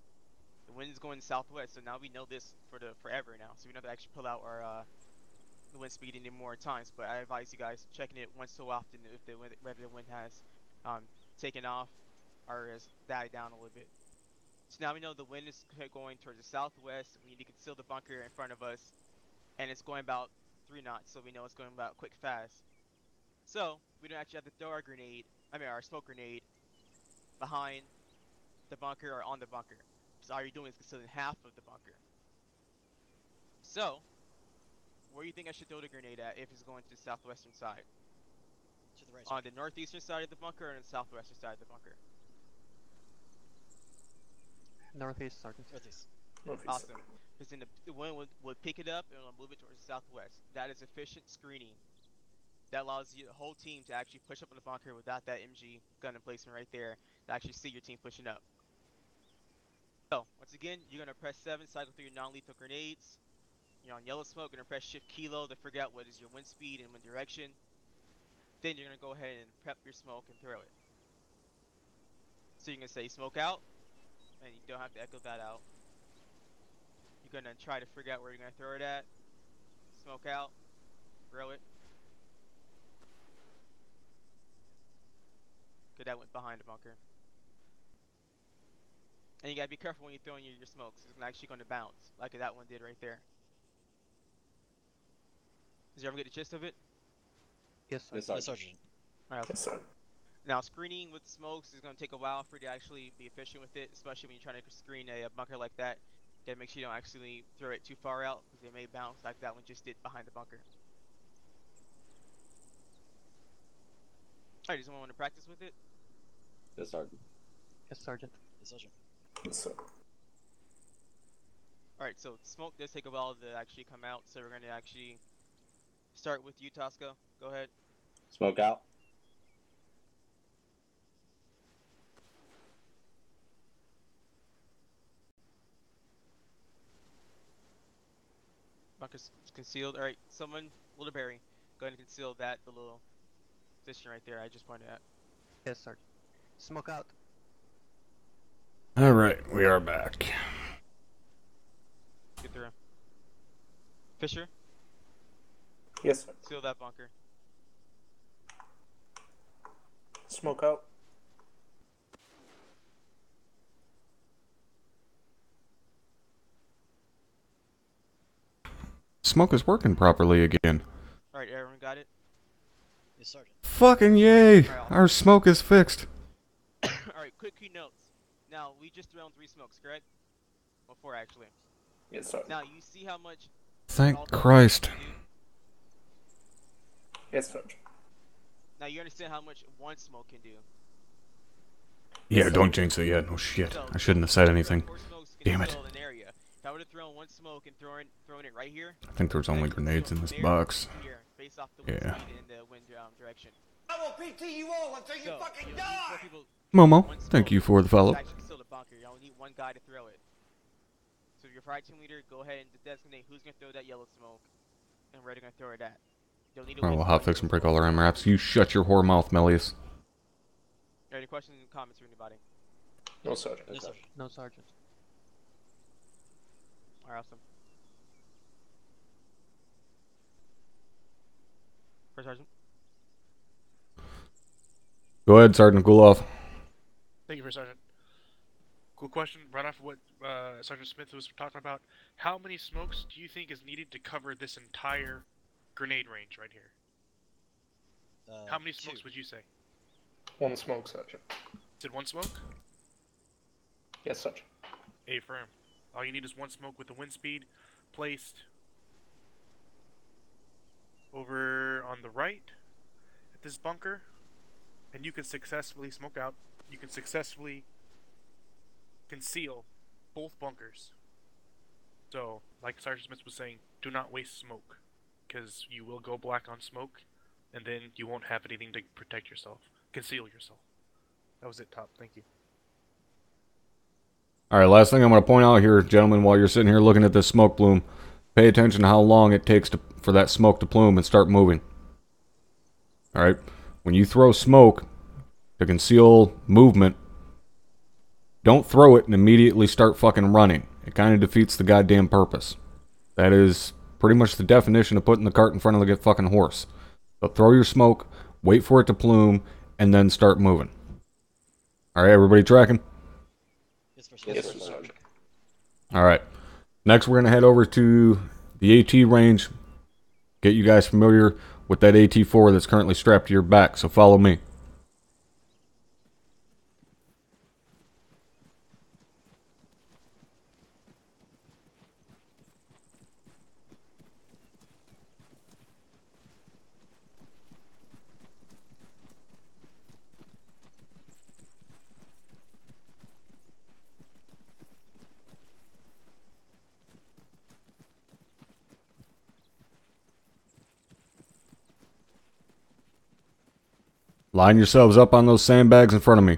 The wind is going southwest, so now we know this for forever now. So we don't have to actually pull out our the wind speed any more times. But I advise you guys checking it once so often if whether the wind has taken off or has died down a little bit. So now we know the wind is going towards the southwest. We need to conceal the bunker in front of us, and it's going about 3 knots, so we know it's going about quick fast. So we don't actually have to throw our grenade, our smoke grenade, behind the bunker or on the bunker. So all you're doing is concealing half of the bunker. So, where do you think I should throw the grenade at if it's going to the southwestern side? To the right. On the northeastern side of the bunker or on the southwestern side of the bunker? Northeast, Sergeant. Northeast. Awesome. Because then the wind would pick it up and it'll move it towards the southwest. That is efficient screening. That allows the whole team to actually push up on the bunker without that MG gun emplacement right there to actually see your team pushing up. So, once again, you're going to press 7, cycle through your non-lethal grenades. You're on yellow smoke, you're going to press shift kilo to figure out what is your wind speed and wind direction. Then you're going to go ahead and prep your smoke and throw it. So you're going to say smoke out, and you don't have to echo that out. You're going to try to figure out where you're going to throw it at. Smoke out, throw it. Good, that went behind the bunker. And you gotta be careful when you're throwing your smokes. It's actually going to bounce, like that one did right there. Did you ever get the gist of it? Yes, sir. Yes, Sergeant. Alright, Yes, sir. now screening with smokes is going to take a while for you to actually be efficient with it, especially when you're trying to screen a bunker like that. You gotta make sure you don't actually throw it too far out, because it may bounce like that one just did behind the bunker. Alright, does someone want to practice with it? Yes, Sergeant. Yes, Sergeant. Yes, Sergeant. Yes, sir. Alright, so smoke does take a while to actually come out, so we're going to actually start with you, Tosco. Go ahead. Smoke out. Bunker's concealed. Alright, someone, Little Barry, go ahead and conceal that, the little position right there I just pointed at. Yes, Sergeant. Smoke out. Alright, we are back. Get through. Fisher, Yes, sir. seal that bunker. Smoke out. Smoke is working properly again. Alright, everyone got it? Yes, Sergeant. Fucking yay! Our smoke is fixed. Alright, quick key notes. Now, we just thrown 3 smokes, correct? Well, 4 actually. Yes, sir. Now, you see how much... Thank all the Christ. smokes can do? Yes, sir. Now, you understand how much one smoke can do. Yeah, don't jinx it yet. No shit. So, I shouldn't have said anything. 4 smokes can Damn it. fill an area. If I would have thrown 1 smoke and thrown it right here... I think there's only grenades in this box. Here, based off the wind Yeah. speed and the wind direction. I will PT you all until you So, fucking you need die! 4 people Momo, one thank smoke you for the follow. to actually conceal the bunker. You only need 1 guy to throw it. So if you're fire team leader, go ahead and designate who's going to throw that yellow smoke and where they're going to throw it at. You'll need to Alright, wait we'll for hotfix and one break all our MRAPs. You shut your whore mouth, Melius. Any questions and comments from anybody? No, Sergeant. Yes, Sergeant. No, Sergeant. Alright, awesome. First Sergeant. Go ahead, Sergeant Guloff. Thank you, First Sergeant. Cool question, right off what Sergeant Smith was talking about. How many smokes do you think is needed to cover this entire grenade range right here? How many smokes 2. would you say? 1 smoke, Sergeant. Did 1 smoke? Yes, Sergeant. Affirm. All you need is 1 smoke with the wind speed placed over on the right at this bunker, and you can successfully smoke out. You can successfully conceal both bunkers. So, like Sergeant Smith was saying, do not waste smoke, because you will go black on smoke, and then you won't have anything to protect yourself. Conceal yourself. That was it, Top. Thank you. Alright, last thing I'm going to point out here, gentlemen, while you're sitting here looking at this smoke plume, pay attention to how long it takes for that smoke to plume and start moving. Alright, when you throw smoke to conceal movement, don't throw it and immediately start fucking running. It kind of defeats the goddamn purpose. That is pretty much the definition of putting the cart in front of the fucking horse. So throw your smoke, wait for it to plume, and then start moving. Alright, everybody tracking? Yes, First Sergeant. Yes, First Sergeant. Alright. Next, we're going to head over to the AT range. Get you guys familiar with that AT-4 that's currently strapped to your back, so follow me. Line yourselves up on those sandbags in front of me.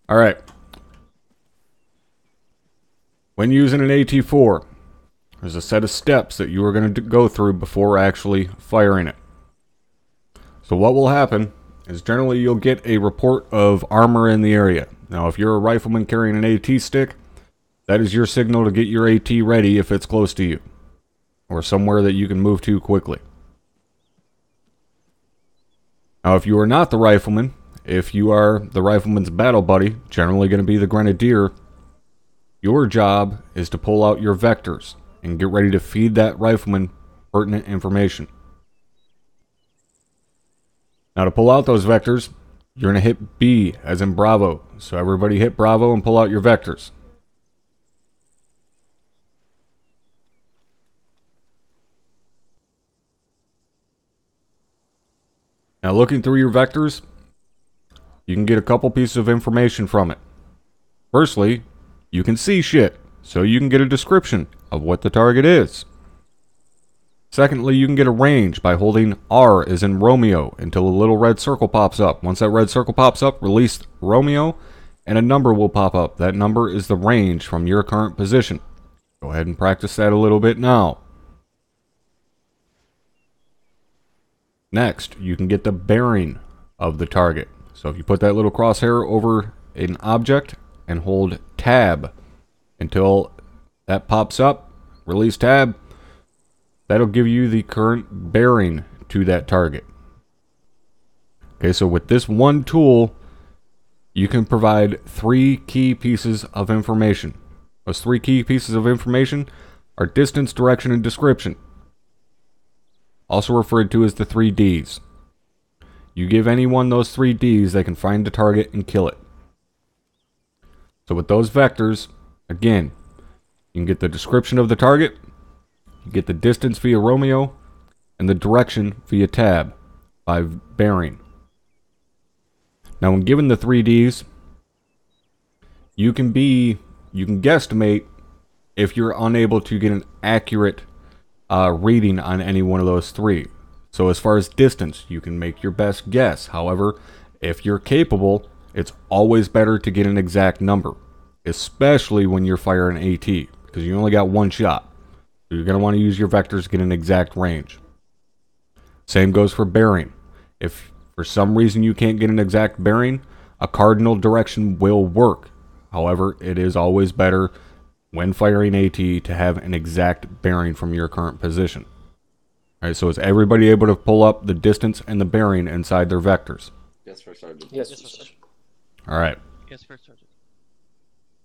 Alright. When using an AT-4, there's a set of steps that you are going to go through before actually firing it. So what will happen is generally you'll get a report of armor in the area. Now if you're a rifleman carrying an AT stick, that is your signal to get your AT ready if it's close to you, or somewhere that you can move to quickly. Now if you are not the rifleman, if you are the rifleman's battle buddy, generally going to be the grenadier, your job is to pull out your vectors and get ready to feed that rifleman pertinent information. Now to pull out those vectors, you're going to hit B as in Bravo. So everybody hit Bravo and pull out your vectors. Now looking through your vectors, you can get a couple pieces of information from it. Firstly, you can see shit, so you can get a description of what the target is. Secondly, you can get a range by holding R as in Romeo until a little red circle pops up. Once that red circle pops up, release Romeo, and a number will pop up. That number is the range from your current position. Go ahead and practice that a little bit now. Next, you can get the bearing of the target. So if you put that little crosshair over an object and hold tab until that pops up, release tab, that'll give you the current bearing to that target. Okay, so with this one tool, you can provide 3 key pieces of information. Those 3 key pieces of information are distance, direction, and description, also referred to as the 3 Ds. You give anyone those 3 Ds, they can find the target and kill it. So with those vectors, again, you can get the description of the target, you get the distance via Romeo, and the direction via tab by bearing. Now when given the 3 Ds, you can guesstimate if you're unable to get an accurate reading on any one of those 3. So as far as distance, you can make your best guess. However, if you're capable, it's always better to get an exact number, especially when you're firing AT, because you only got one shot. So you're going to want to use your vectors to get an exact range. Same goes for bearing. If for some reason you can't get an exact bearing, a cardinal direction will work. However, it is always better when firing AT to have an exact bearing from your current position. Alright, so is everybody able to pull up the distance and the bearing inside their vectors? Yes, First Sergeant. Yes, First Sergeant. Alright. Yes, First Sergeant.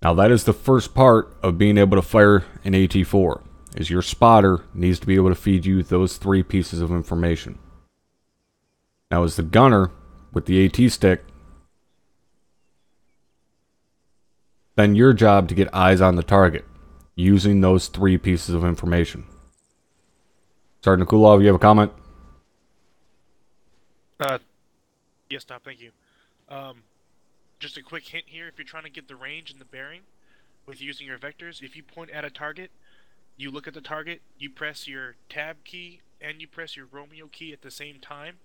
Now that is the first part of being able to fire an AT-4, is your spotter needs to be able to feed you those 3 pieces of information. Now as the gunner with the AT stick, then your job to get eyes on the target using those 3 pieces of information. Sergeant Kulov, you have a comment? Yes, Tom, thank you. Just a quick hint here, if you're trying to get the range and the bearing with using your vectors, if you point at a target, you look at the target, you press your tab key and you press your Romeo key at the same time,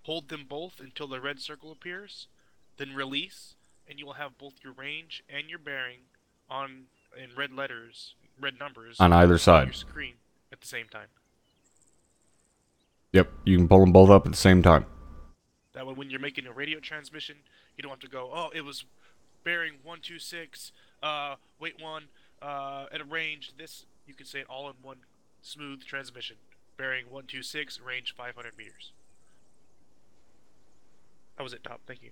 hold them both until the red circle appears, then release, and you will have both your range and your bearing in red letters, red numbers On either side. your screen at the same time. Yep, you can pull them both up at the same time. That way, when you're making a radio transmission, you don't have to go, oh, it was bearing 126, weight 1, at a range this. You can say it all in one smooth transmission. Bearing 126, range 500 meters. That was it, Top. Thank you.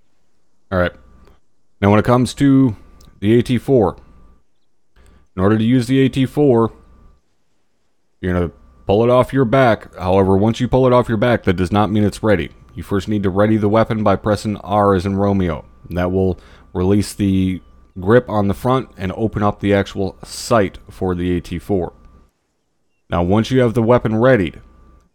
Alright. Now when it comes to the AT4, in order to use the AT4, you're going to pull it off your back. However, once you pull it off your back, that does not mean it's ready. You first need to ready the weapon by pressing R as in Romeo. That will release the grip on the front and open up the actual sight for the AT4. Now once you have the weapon readied,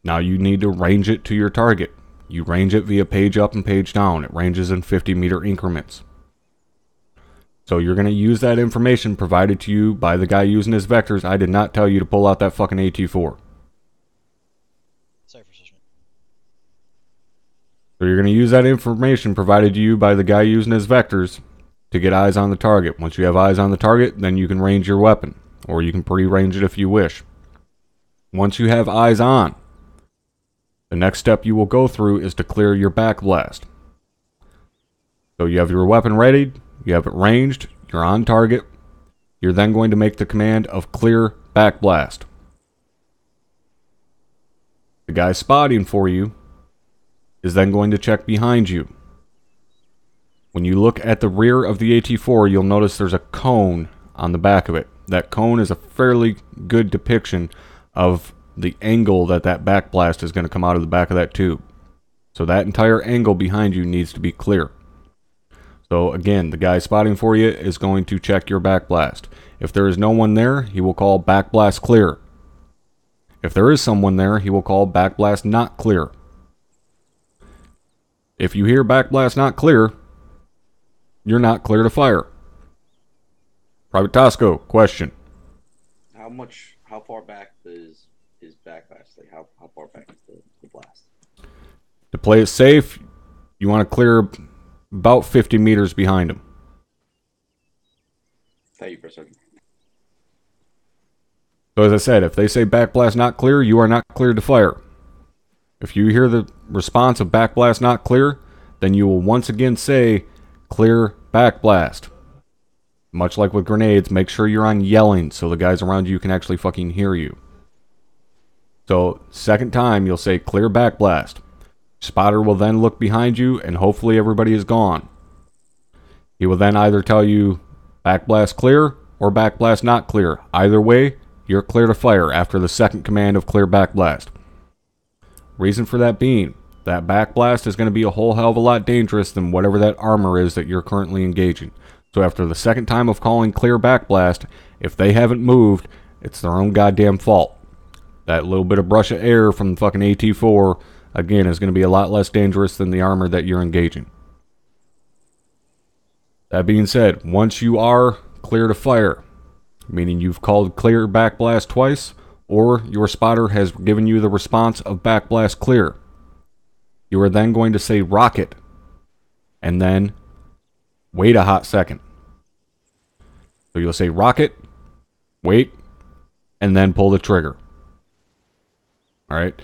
now you need to range it to your target. You range it via page up and page down. It ranges in 50-meter increments. So you're going to use that information provided to you by the guy using his vectors. I did not tell you to pull out that fucking AT4. Sorry for judgment. So you're going to use that information provided to you by the guy using his vectors to get eyes on the target. Once you have eyes on the target, then you can range your weapon. Or you can pre-range it if you wish. Once you have eyes on, the next step you will go through is to clear your back blast. So you have your weapon ready, you have it ranged, you're on target. You're then going to make the command of clear back blast. The guy spotting for you is then going to check behind you. When you look at the rear of the AT4, you'll notice there's a cone on the back of it. That cone is a fairly good depiction of the angle that back blast is going to come out of the back of that tube. So that entire angle behind you needs to be clear. So again, the guy spotting for you is going to check your back blast. If there is no one there, he will call back blast clear. If there is someone there, he will call back blast not clear. If you hear back blast not clear, you're not clear to fire. Private Tosco, question. How far back is back blast? Like how far back is the blast? To play it safe, you want to clear about 50 meters behind him. Thank you for a second. So as I said, if they say back blast not clear, you are not cleared to fire. If you hear the response of back blast not clear, then you will once again say clear back blast. Much like with grenades, make sure you're on yelling so the guys around you can actually fucking hear you. So, second time, you'll say clear back blast. Spotter will then look behind you and hopefully everybody is gone. He will then either tell you back blast clear or back blast not clear. Either way, you're clear to fire after the second command of clear back blast. Reason for that being, that back blast is going to be a whole hell of a lot dangerous than whatever that armor is that you're currently engaging. So after the second time of calling clear back blast, if they haven't moved, it's their own goddamn fault. That little bit of brush of air from the fucking AT4, again, is going to be a lot less dangerous than the armor that you're engaging. That being said, once you are clear to fire, meaning you've called clear back blast twice, or your spotter has given you the response of back blast clear, you are then going to say rocket, and then wait a hot second. So you'll say rocket, wait, and then pull the trigger. Alright?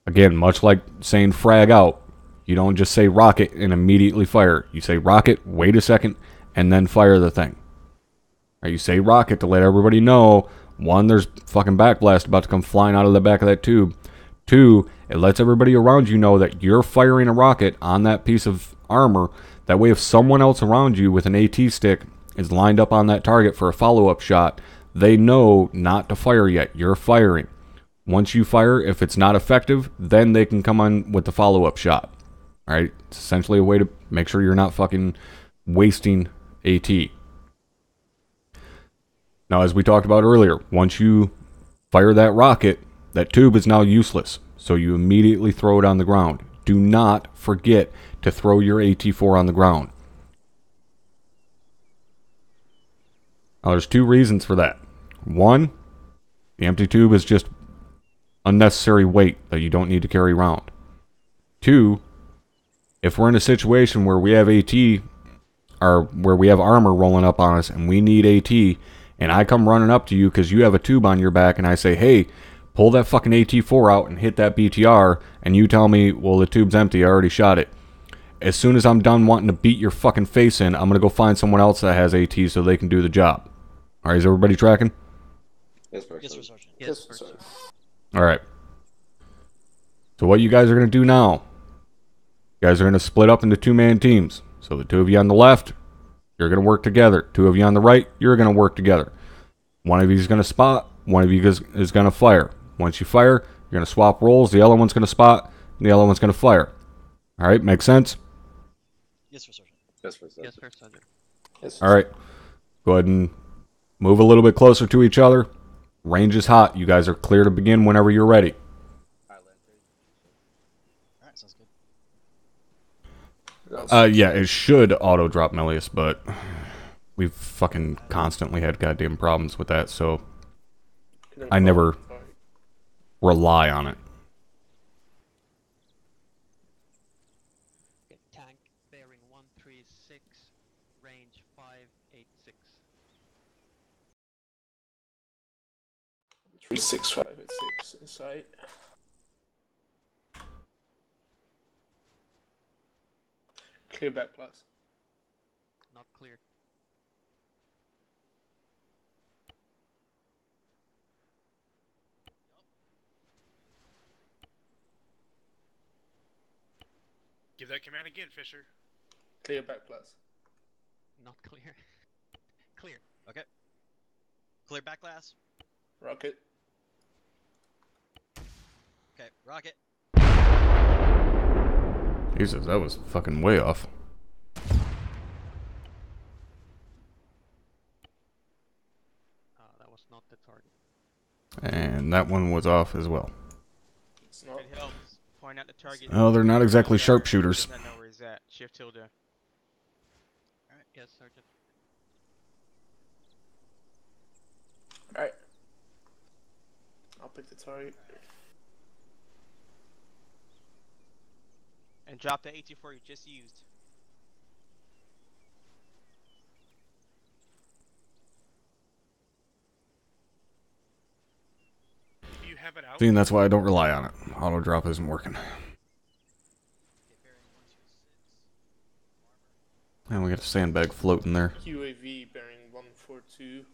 Again, much like saying frag out, you don't just say rocket and immediately fire. You say rocket, wait a second, and then fire the thing. Right, you say rocket to let everybody know, one, there's fucking backblast about to come flying out of the back of that tube. Two, it lets everybody around you know that you're firing a rocket on that piece of armor. That way if someone else around you with an AT stick is lined up on that target for a follow-up shot, they know not to fire yet. You're firing. Once you fire, if it's not effective, then they can come on with the follow-up shot. Alright? It's essentially a way to make sure you're not fucking wasting AT. Now, as we talked about earlier, once you fire that rocket, that tube is now useless. So you immediately throw it on the ground. Do not forget to throw your AT4 on the ground. Now, there's two reasons for that. One, the empty tube is just unnecessary weight that you don't need to carry around. Two, if we're in a situation where we have AT, or where we have armor rolling up on us and we need AT, and I come running up to you because you have a tube on your back and I say, hey, pull that fucking AT4 out and hit that BTR, and you tell me, well, the tube's empty, I already shot it. As soon as I'm done wanting to beat your fucking face in, I'm going to go find someone else that has AT so they can do the job. Alright, is everybody tracking? Yes, sir, Sergeant. Yes, first sergeant. Alright. So what you guys are going to do now, you guys are going to split up into 2-man teams. So the 2 of you on the left, you're going to work together. 2 of you on the right, you're going to work together. One of you is going to spot, one of you is going to fire. Once you fire, you're going to swap roles. The other one's going to spot, and the other one's going to fire. Alright, makes sense? Yes, sir, Sergeant. Yes, first Yes, first sergeant. Alright. Go ahead and move a little bit closer to each other. Range is hot. You guys are clear to begin whenever you're ready. Alright, sounds good. Yeah, it should auto-drop Melius, but we've fucking constantly had goddamn problems with that, so I never rely on it. Okay, tank bearing 136, range 586. 36586 in sight. Clear back plus. Not clear. Give that command again, Fisher. Clear back plus. Not clear. Clear. Okay. Clear back glass. Rocket. Okay, rocket. Jesus, that was fucking way off. That was not the target. And that one was off as well. It's not. It helps. Point out the target. Oh, they're not exactly sharpshooters. I know where he's at. Shift tilde. Yes, sergeant. Alright. I'll pick the target. And drop the AT4 you just used. If you have it out, See, and that's why I don't rely on it. Auto drop isn't working. And we got a sandbag floating there. UAV bearing 142,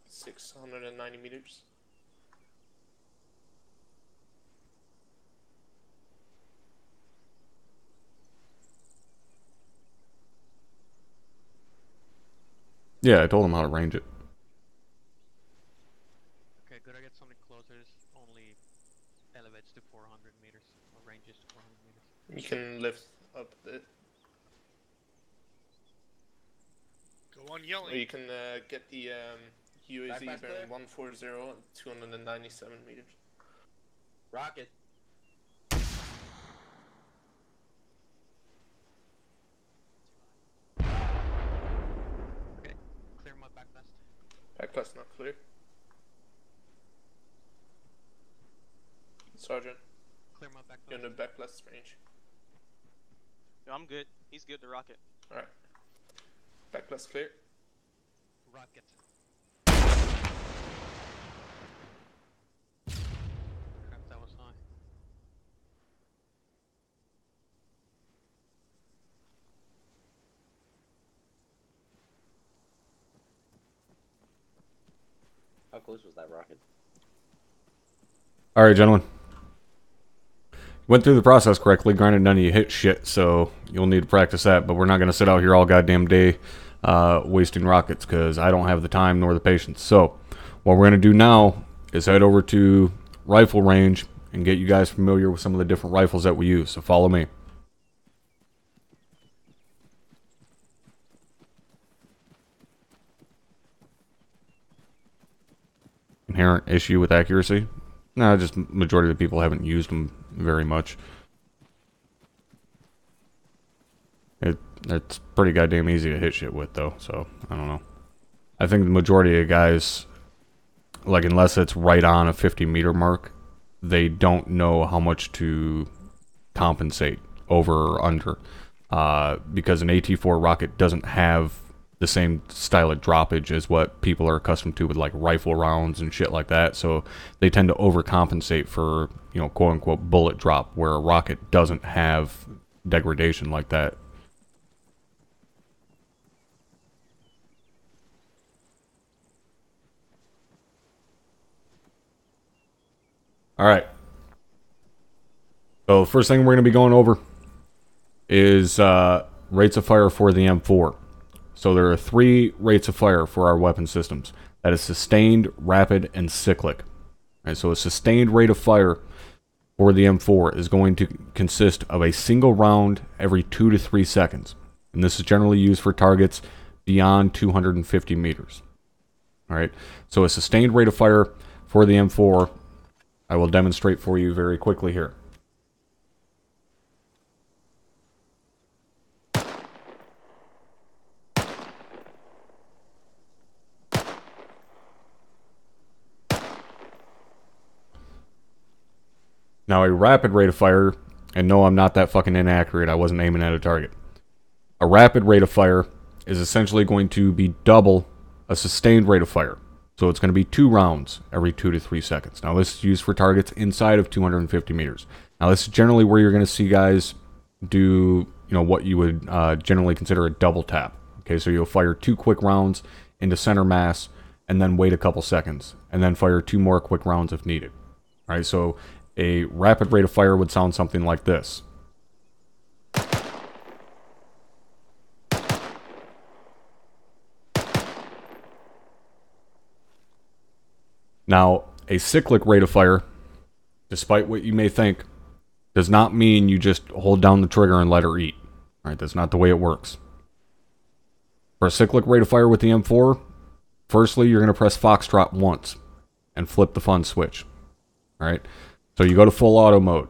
690 meters. Yeah, I told him how to range it. Okay, could I get something closer? This only elevates to 400 meters, or ranges to 400 meters. You can lift up a bit. go on Or yelling. you can get the UAV bearing 140 and 297 meters. Rocket. Okay, clear my back blast. Back plus not clear. Sergeant, Clear my back you're in blast. the back plus range. Yo, I'm good. He's good to rocket. Alright. Back plus clear. Rocket. Crap, that was high. How close was that rocket? Alright, gentlemen. Went through the process correctly. Granted, none of you hit shit, so you'll need to practice that, but we're not going to sit out here all goddamn day wasting rockets, because I don't have the time nor the patience. So, what we're going to do now is head over to rifle range and get you guys familiar with some of the different rifles that we use. So follow me. Inherent issue with accuracy? No, just majority of the people haven't used them very much. It's pretty goddamn easy to hit shit with, though, so I don't know. I think the majority of guys, like, unless it's right on a 50-meter mark, they don't know how much to compensate over or under. Because an AT-4 rocket doesn't have the same style of droppage as what people are accustomed to with like rifle rounds and shit like that. So they tend to overcompensate for, you know, quote unquote bullet drop, where a rocket doesn't have degradation like that. Alright. So first thing we're going to be going over is rates of fire for the M4. So there are 3 rates of fire for our weapon systems. That is sustained, rapid, and cyclic. Right, so a sustained rate of fire for the M4 is going to consist of a single round every 2 to 3 seconds. And this is generally used for targets beyond 250 meters. Alright, so a sustained rate of fire for the M4, I will demonstrate for you very quickly here. Now, a rapid rate of fire, and no, I'm not that fucking inaccurate, I wasn't aiming at a target. A rapid rate of fire is essentially going to be double a sustained rate of fire. So it's going to be 2 rounds every 2 to 3 seconds. Now, this is used for targets inside of 250 meters. Now, this is generally where you're going to see guys do, you know, what you would generally consider a double tap. Okay, so you'll fire 2 quick rounds into center mass, and then wait a couple seconds, and then fire 2 more quick rounds if needed. All right, so a rapid rate of fire would sound something like this. Now, a cyclic rate of fire, despite what you may think, does not mean you just hold down the trigger and let her eat. All right, that's not the way it works. For a cyclic rate of fire with the M4, firstly, you're going to press Foxtrot once and flip the fun switch. All right, so you go to full auto mode.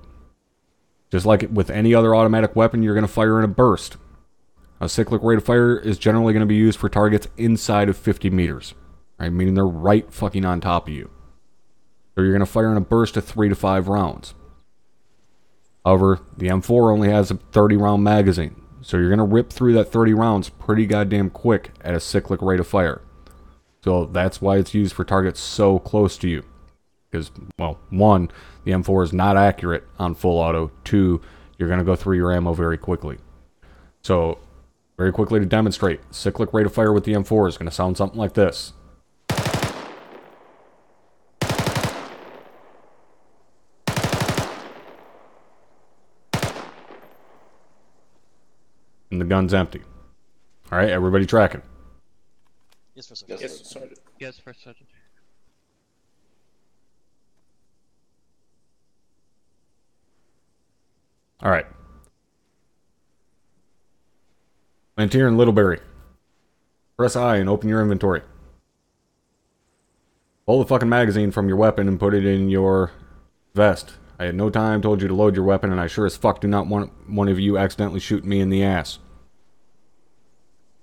Just like with any other automatic weapon, you're going to fire in a burst. A cyclic rate of fire is generally going to be used for targets inside of 50 meters. Right, meaning they're right fucking on top of you. So you're going to fire in a burst of 3 to 5 rounds. However, the M4 only has a 30 round magazine. So you're going to rip through that 30 rounds pretty goddamn quick at a cyclic rate of fire. So that's why it's used for targets so close to you. Because, well, 1, the M4 is not accurate on full auto. 2, you're going to go through your ammo very quickly. So, very quickly to demonstrate, cyclic rate of fire with the M4 is going to sound something like this. And the gun's empty. Alright, everybody tracking? Yes, First Sergeant. Yes, Sergeant. Yes, First Sergeant. Alright. Lantier and Littleberry. Press I and open your inventory. Pull the fucking magazine from your weapon and put it in your vest. I had no time, told you to load your weapon, and I sure as fuck do not want one of you accidentally shooting me in the ass.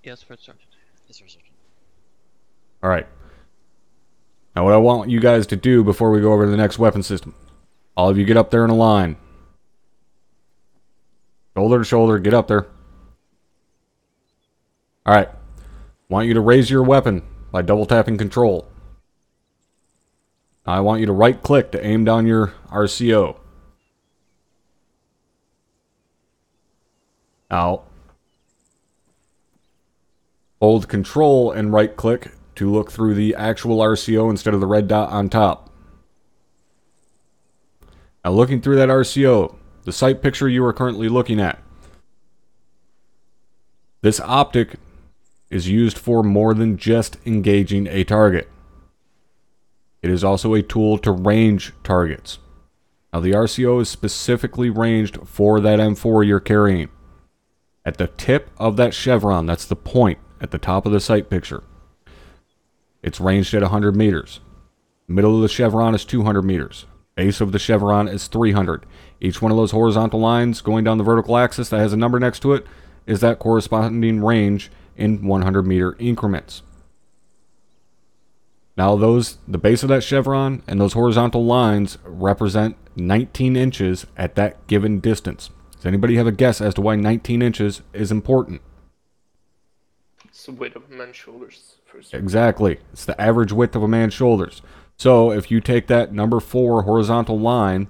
Yes, First Sergeant. Yes, First Sergeant. Alright. Now what I want you guys to do before we go over to the next weapon system. All of you get up there in a line. Shoulder to shoulder, get up there. Alright. Want you to raise your weapon by double tapping control. Now I want you to right click to aim down your RCO. Now, hold control and right click to look through the actual RCO instead of the red dot on top. Now looking through that RCO, the sight picture you are currently looking at. This optic is used for more than just engaging a target. It is also a tool to range targets. Now the RCO is specifically ranged for that M4 you're carrying. At the tip of that chevron, that's the point at the top of the sight picture. It's ranged at 100 meters. Middle of the chevron is 200 meters. Base of the chevron is 300. Each one of those horizontal lines going down the vertical axis that has a number next to it is that corresponding range in 100 meter increments. Now the base of that chevron and those horizontal lines represent 19 inches at that given distance. Does anybody have a guess as to why 19 inches is important? It's the width of a man's shoulders. First. Exactly. It's the average width of a man's shoulders. So if you take that number 4 horizontal line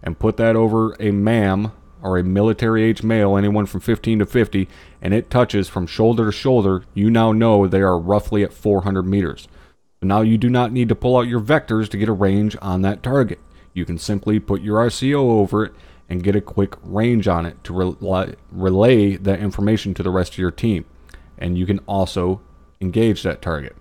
and put that over a MAM, or a military-age male, anyone from 15 to 50, and it touches from shoulder to shoulder, you now know they are roughly at 400 meters. So now you do not need to pull out your vectors to get a range on that target. You can simply put your RCO over it and get a quick range on it to relay that information to the rest of your team. And you can also engage that target.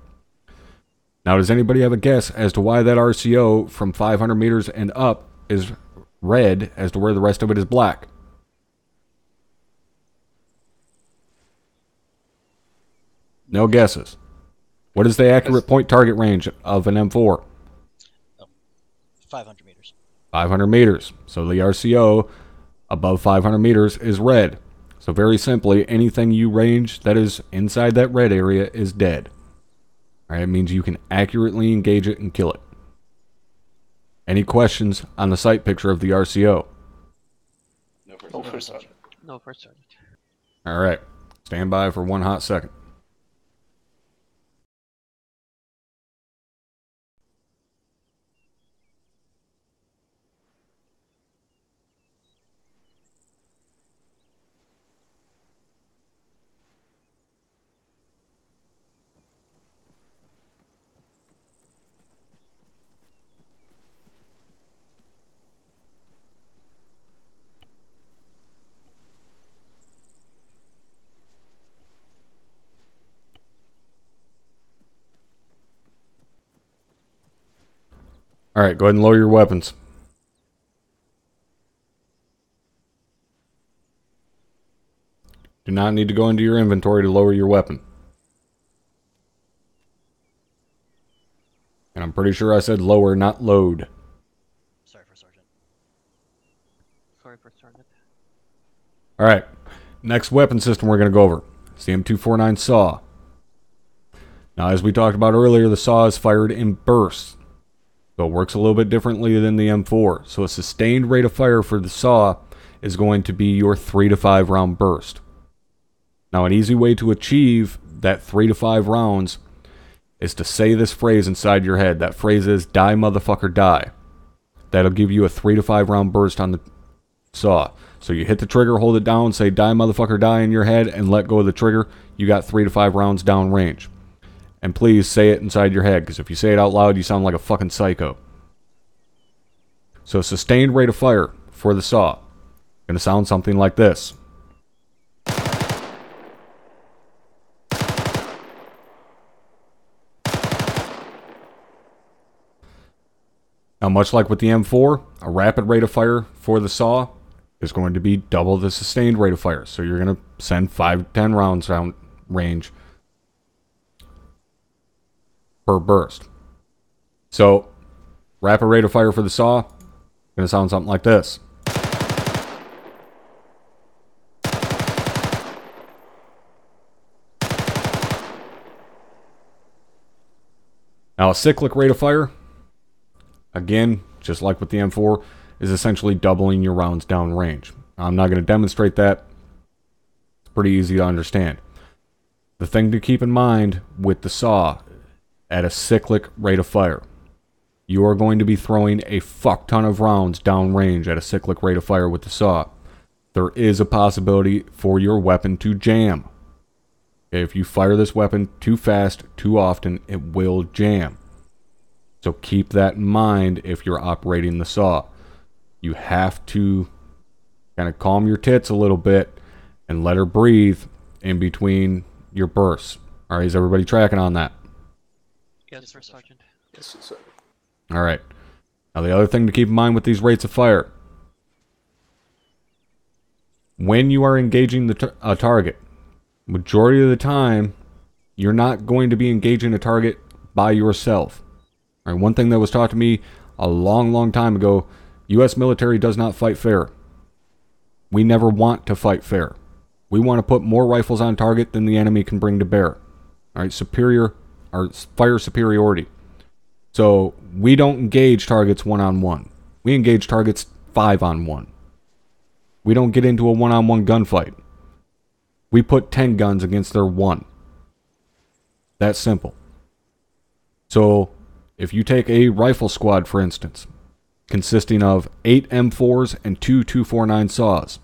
Now, does anybody have a guess as to why that RCO from 500 meters and up is red as to where the rest of it is black? No guesses. What is the accurate point target range of an M4? 500 meters. 500 meters. So the RCO above 500 meters is red. So very simply, anything you range that is inside that red area is dead. All right, it means you can accurately engage it and kill it. Any questions on the sight picture of the RCO? No first sergeant. No, first sergeant. All right, stand by for 1 hot second. All right, go ahead and lower your weapons. Do not need to go into your inventory to lower your weapon. And I'm pretty sure I said lower, not load. Sorry, First Sergeant. Sorry, first sergeant. All right, next weapon system we're going to go over. It's the M249 SAW. Now, as we talked about earlier, the SAW is fired in bursts. So it works a little bit differently than the M4. So a sustained rate of fire for the SAW is going to be your 3 to 5 round burst. Now, an easy way to achieve that 3 to 5 rounds is to say this phrase inside your head. That phrase is, die motherfucker die. That'll give you a 3 to 5 round burst on the SAW. So you hit the trigger, hold it down, say die motherfucker die in your head, and let go of the trigger. You got 3 to 5 rounds down range. And please say it inside your head, because if you say it out loud, you sound like a fucking psycho. So sustained rate of fire for the SAW. Going to sound something like this. Now, much like with the M4, a rapid rate of fire for the SAW is going to be double the sustained rate of fire. So you're going to send 5 to 10 rounds down range per burst. So, rapid rate of fire for the SAW, going to sound something like this. Now, a cyclic rate of fire, again, just like with the M4, is essentially doubling your rounds down range. I'm not going to demonstrate that. It's pretty easy to understand. The thing to keep in mind with the SAW, at a cyclic rate of fire, you are going to be throwing a fuck ton of rounds down range at a cyclic rate of fire with the SAW. There is a possibility for your weapon to jam. Okay, if you fire this weapon too fast, too often, it will jam. So keep that in mind if you're operating the SAW. You have to kind of calm your tits a little bit and let her breathe in between your bursts. All right, is everybody tracking on that? Yes, first sergeant. Yes, sir. All right. Now, the other thing to keep in mind with these rates of fire, when you are engaging a target, majority of the time, you're not going to be engaging a target by yourself. All right, one thing that was taught to me a long, long time ago, U.S. military does not fight fair. We never want to fight fair. We want to put more rifles on target than the enemy can bring to bear. All right, fire superiority. So we don't engage targets 1-on-1. We engage targets 5-on-1. We don't get into a 1-on-1 gunfight. We put 10 guns against their 1. That simple. So, if you take a rifle squad, for instance, consisting of 8 M4s and 2 249 saws,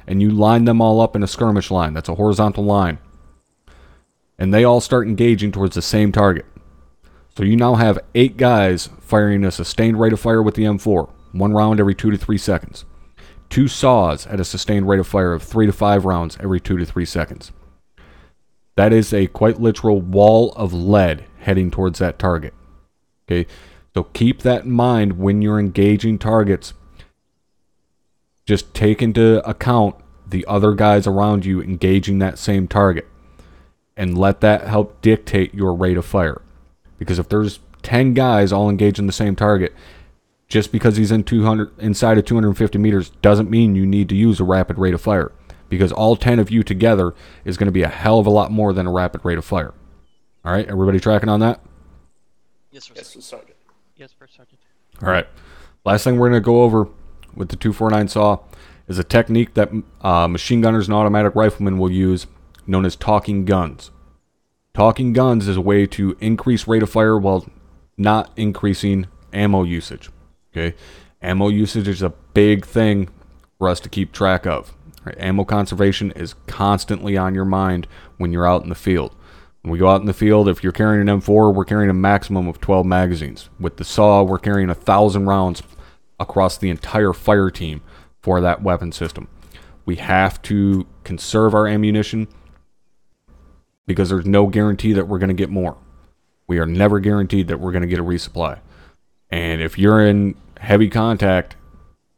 and you line them all up in a skirmish line, that's a horizontal line, and they all start engaging towards the same target. So you now have 8 guys firing a sustained rate of fire with the M4, 1 round every 2 to 3 seconds. 2 saws at a sustained rate of fire of 3 to 5 rounds every 2 to 3 seconds. That is a quite literal wall of lead heading towards that target. Okay, so keep that in mind when you're engaging targets. Just take into account the other guys around you engaging that same target, and let that help dictate your rate of fire. Because if there's 10 guys all engaged in the same target, just because he's inside of 250 meters doesn't mean you need to use a rapid rate of fire. Because all 10 of you together is going to be a hell of a lot more than a rapid rate of fire. Alright, everybody tracking on that? Yes, sir. Yes, Sergeant. Yes, First Sergeant. Alright, last thing we're going to go over with the 249 saw is a technique that machine gunners and automatic riflemen will use, known as talking guns. Talking guns is a way to increase rate of fire while not increasing ammo usage. Okay, ammo usage is a big thing for us to keep track of. Right? Ammo conservation is constantly on your mind when you're out in the field. When we go out in the field, if you're carrying an M4, we're carrying a maximum of 12 magazines. With the saw, we're carrying 1,000 rounds across the entire fire team for that weapon system. We have to conserve our ammunition because there's no guarantee that we're going to get more. We are never guaranteed that we're going to get a resupply. And if you're in heavy contact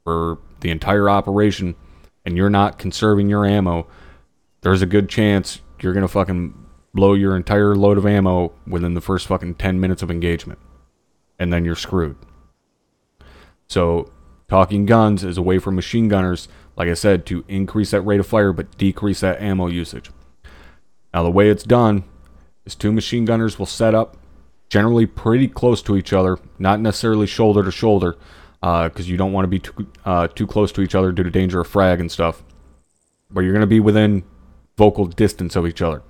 for the entire operation and you're not conserving your ammo, there's a good chance you're going to fucking blow your entire load of ammo within the first fucking 10 minutes of engagement. And then you're screwed. So, talking guns is a way for machine gunners, like I said, to increase that rate of fire but decrease that ammo usage. Now, the way it's done is 2 machine gunners will set up generally pretty close to each other, not necessarily shoulder to shoulder, because you don't want to be too close to each other due to danger of frag and stuff. But you're going to be within vocal distance of each other.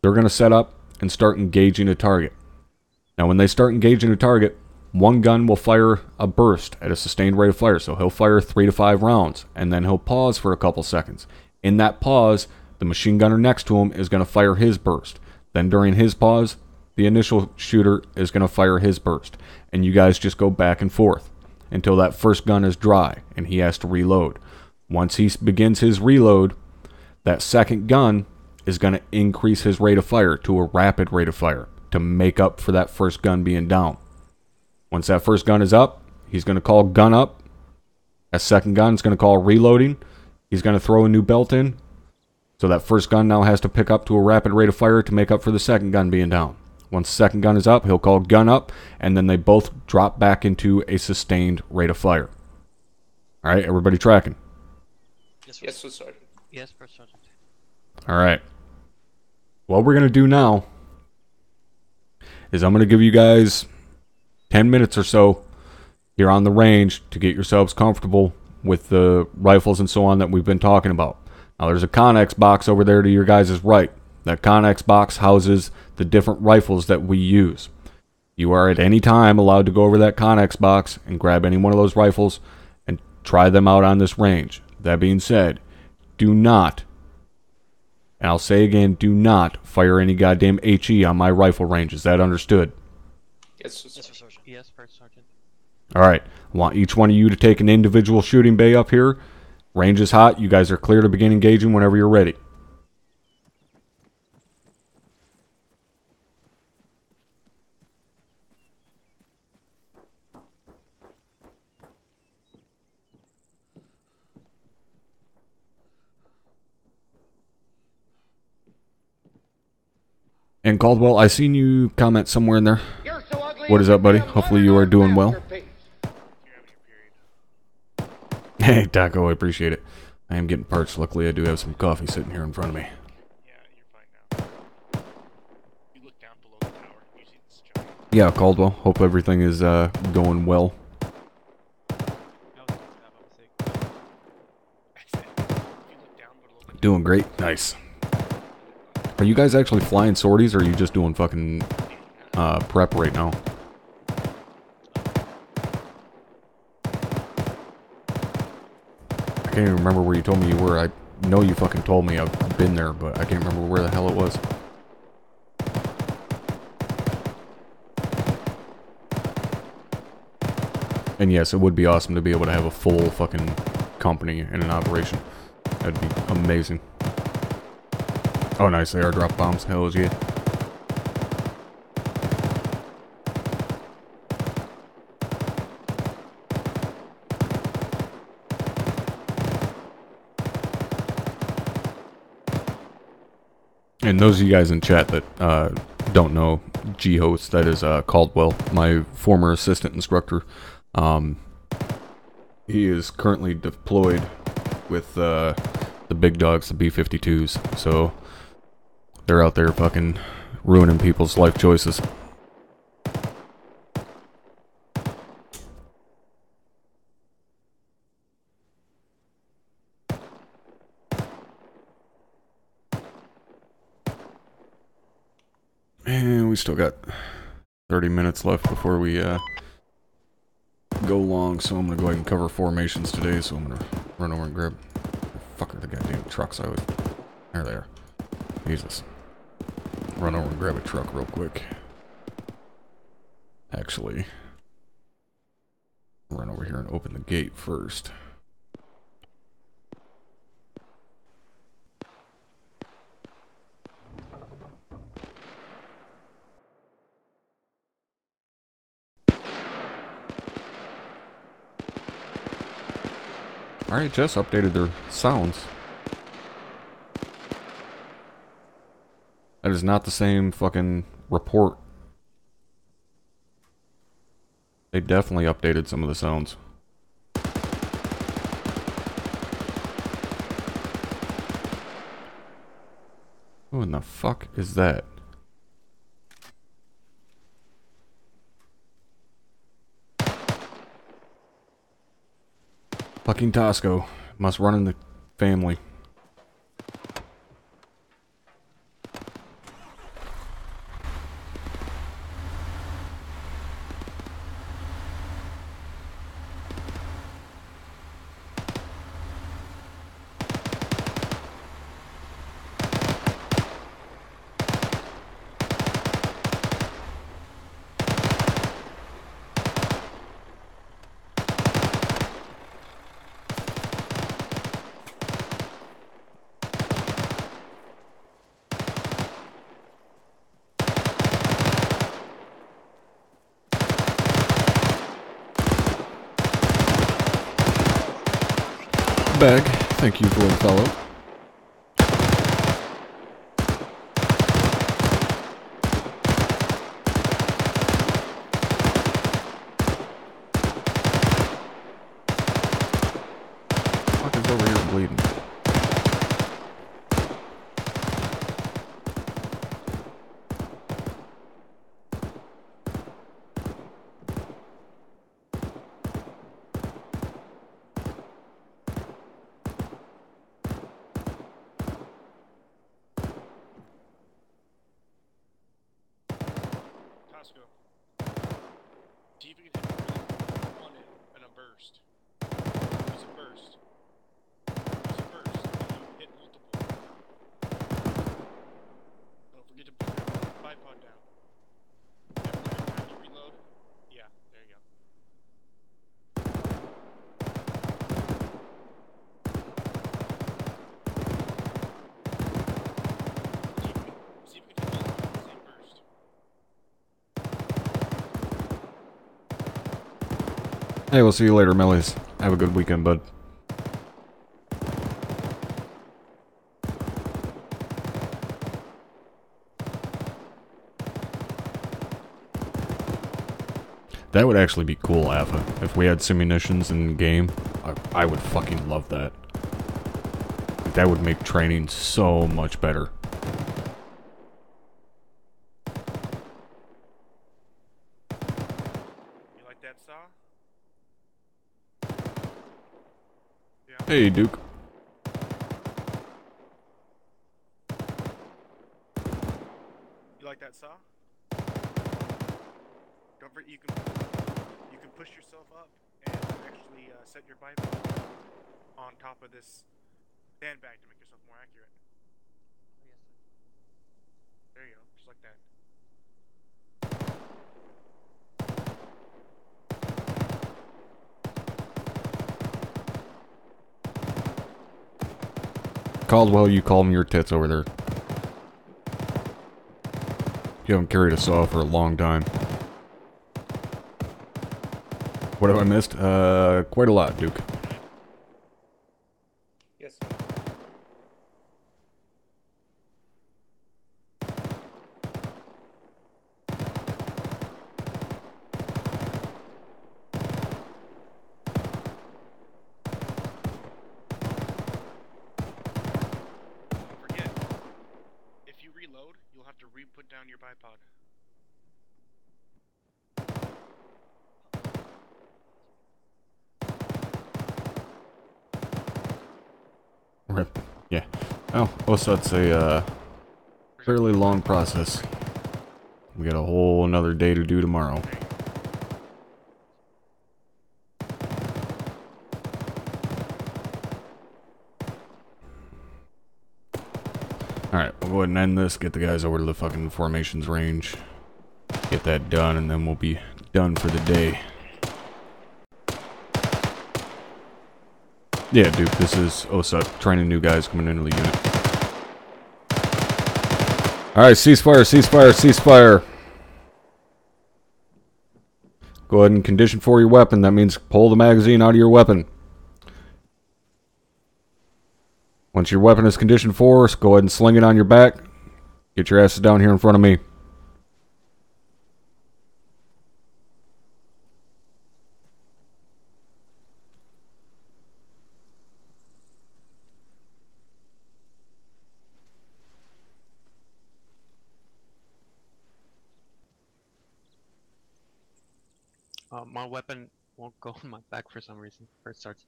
They're going to set up and start engaging a target. Now, when they start engaging a target, one gun will fire a burst at a sustained rate of fire. So he'll fire 3 to 5 rounds, and then he'll pause for a couple seconds. In that pause, the machine gunner next to him is going to fire his burst. Then during his pause, the initial shooter is going to fire his burst. And you guys just go back and forth until that first gun is dry and he has to reload. Once he begins his reload, that second gun is going to increase his rate of fire to a rapid rate of fire to make up for that first gun being down. Once that first gun is up, he's going to call gun up. That second gun is going to call reloading. He's going to throw a new belt in. So that first gun now has to pick up to a rapid rate of fire to make up for the second gun being down. Once the second gun is up, he'll call gun up, and then they both drop back into a sustained rate of fire. Alright, everybody tracking? Yes, Sergeant. Yes, First Sergeant. Alright. What we're going to do now is I'm going to give you guys 10 minutes or so here on the range to get yourselves comfortable with the rifles and so on that we've been talking about. Now, there's a Connex box over there to your guys' right. That Connex box houses the different rifles that we use. You are at any time allowed to go over that Connex box and grab any one of those rifles and try them out on this range. That being said, do not, and I'll say again, do not fire any goddamn HE on my rifle range. Is that understood? Yes, Sergeant. Yes, First Sergeant. Alright, I want each one of you to take an individual shooting bay up here. Range is hot. You guys are clear to begin engaging whenever you're ready. And Caldwell, I seen you comment somewhere in there. What is up, buddy? Hopefully you are doing well. Hey, Taco, I appreciate it. I am getting parched. Luckily, I do have some coffee sitting here in front of me. Yeah, you're fine now. You look down below the tower. You see this giant. Yeah, Caldwell. Hope everything is going well. Doing great. Nice. Are you guys actually flying sorties, or are you just doing fucking prep right now? I can't even remember where you told me you were. I know you fucking told me. I've been there, but I can't remember where the hell it was. And yes, it would be awesome to be able to have a full fucking company in an operation. That'd be amazing. Oh, nice. They are drop bombs. Hells yeah. And those of you guys in chat that don't know, G-Host, that is Caldwell, my former assistant instructor. He is currently deployed with the big dogs, the B-52s. So they're out there fucking ruining people's life choices. And we still got 30 minutes left before we go long, so I'm gonna go ahead and cover formations today. So I'm gonna run over and grab. Fuck are the goddamn trucks? I was. There they are. Jesus. Run over and grab a truck real quick. Actually, run over here and open the gate first. RHS updated their sounds. That is not the same fucking report. They definitely updated some of the sounds. Who in the fuck is that? Fucking Tosco. Must run in the family. Bag. Thank you for the follow. Fuck is over here bleeding? Tosco. See if you can hit one in a burst. Use a burst. Use a burst. Hit multiple. Don't forget to put your bipod down. Every time you reload. Yeah, there you go. See if you can hit multiple in the same burst. Hey, we'll see you later, Mellies. Have a good weekend, bud. That would actually be cool, Alpha. If we had munitions in game, I would fucking love that. That would make training so much better. You like that saw? Yeah. Hey, Duke. saw? You can push yourself up and actually set your bipod on top of this sandbag to make yourself more accurate. Yes, sir. There you go, just like that. Caldwell, you call me your tits over there. You haven't carried a saw for a long time. What have I missed? Quite a lot, Duke. Yes. Don't forget, if you reload, you'll have to re-put down your bipod. Rip. Yeah. Oh, OSUT's a fairly long process. We got a whole another day to do tomorrow. Alright, we'll go ahead and end this, get the guys over to the fucking formations range. Get that done, and then we'll be done for the day. Yeah, Duke, this is OSUT, training new guys coming into the unit. Alright, ceasefire, ceasefire, ceasefire. Go ahead and condition for your weapon. That means pull the magazine out of your weapon. Once your weapon is conditioned for, go ahead and sling it on your back. Get your asses down here in front of me. My weapon won't go on my back for some reason. First starts.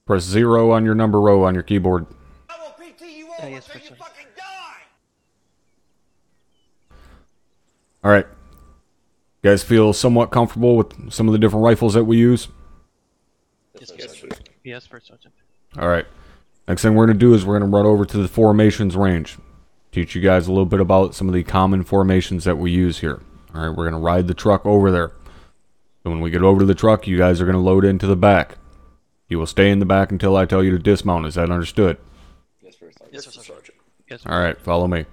Press 0 on your number row on your keyboard. I will PT you all Yes, until for you sure. fucking die! Alright. You guys feel somewhat comfortable with some of the different rifles that we use? Yes, Yes, sir. please. Yes, First Sergeant. Alright. Next thing we're going to do is we're going to run over to the formations range. Teach you guys a little bit about some of the common formations that we use here. Alright, we're going to ride the truck over there. So when we get over to the truck, you guys are going to load into the back. You will stay in the back until I tell you to dismount. Is that understood? Yes, sir, Sergeant. Yes. Alright, follow me.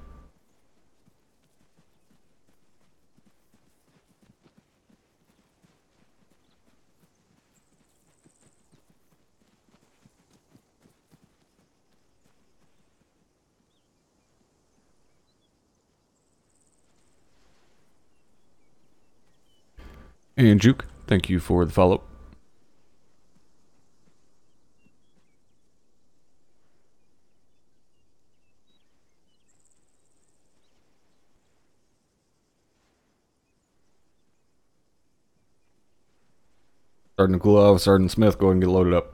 And Juke, thank you for the follow. Sergeant Kulov, Sergeant Smith, go ahead and get loaded up.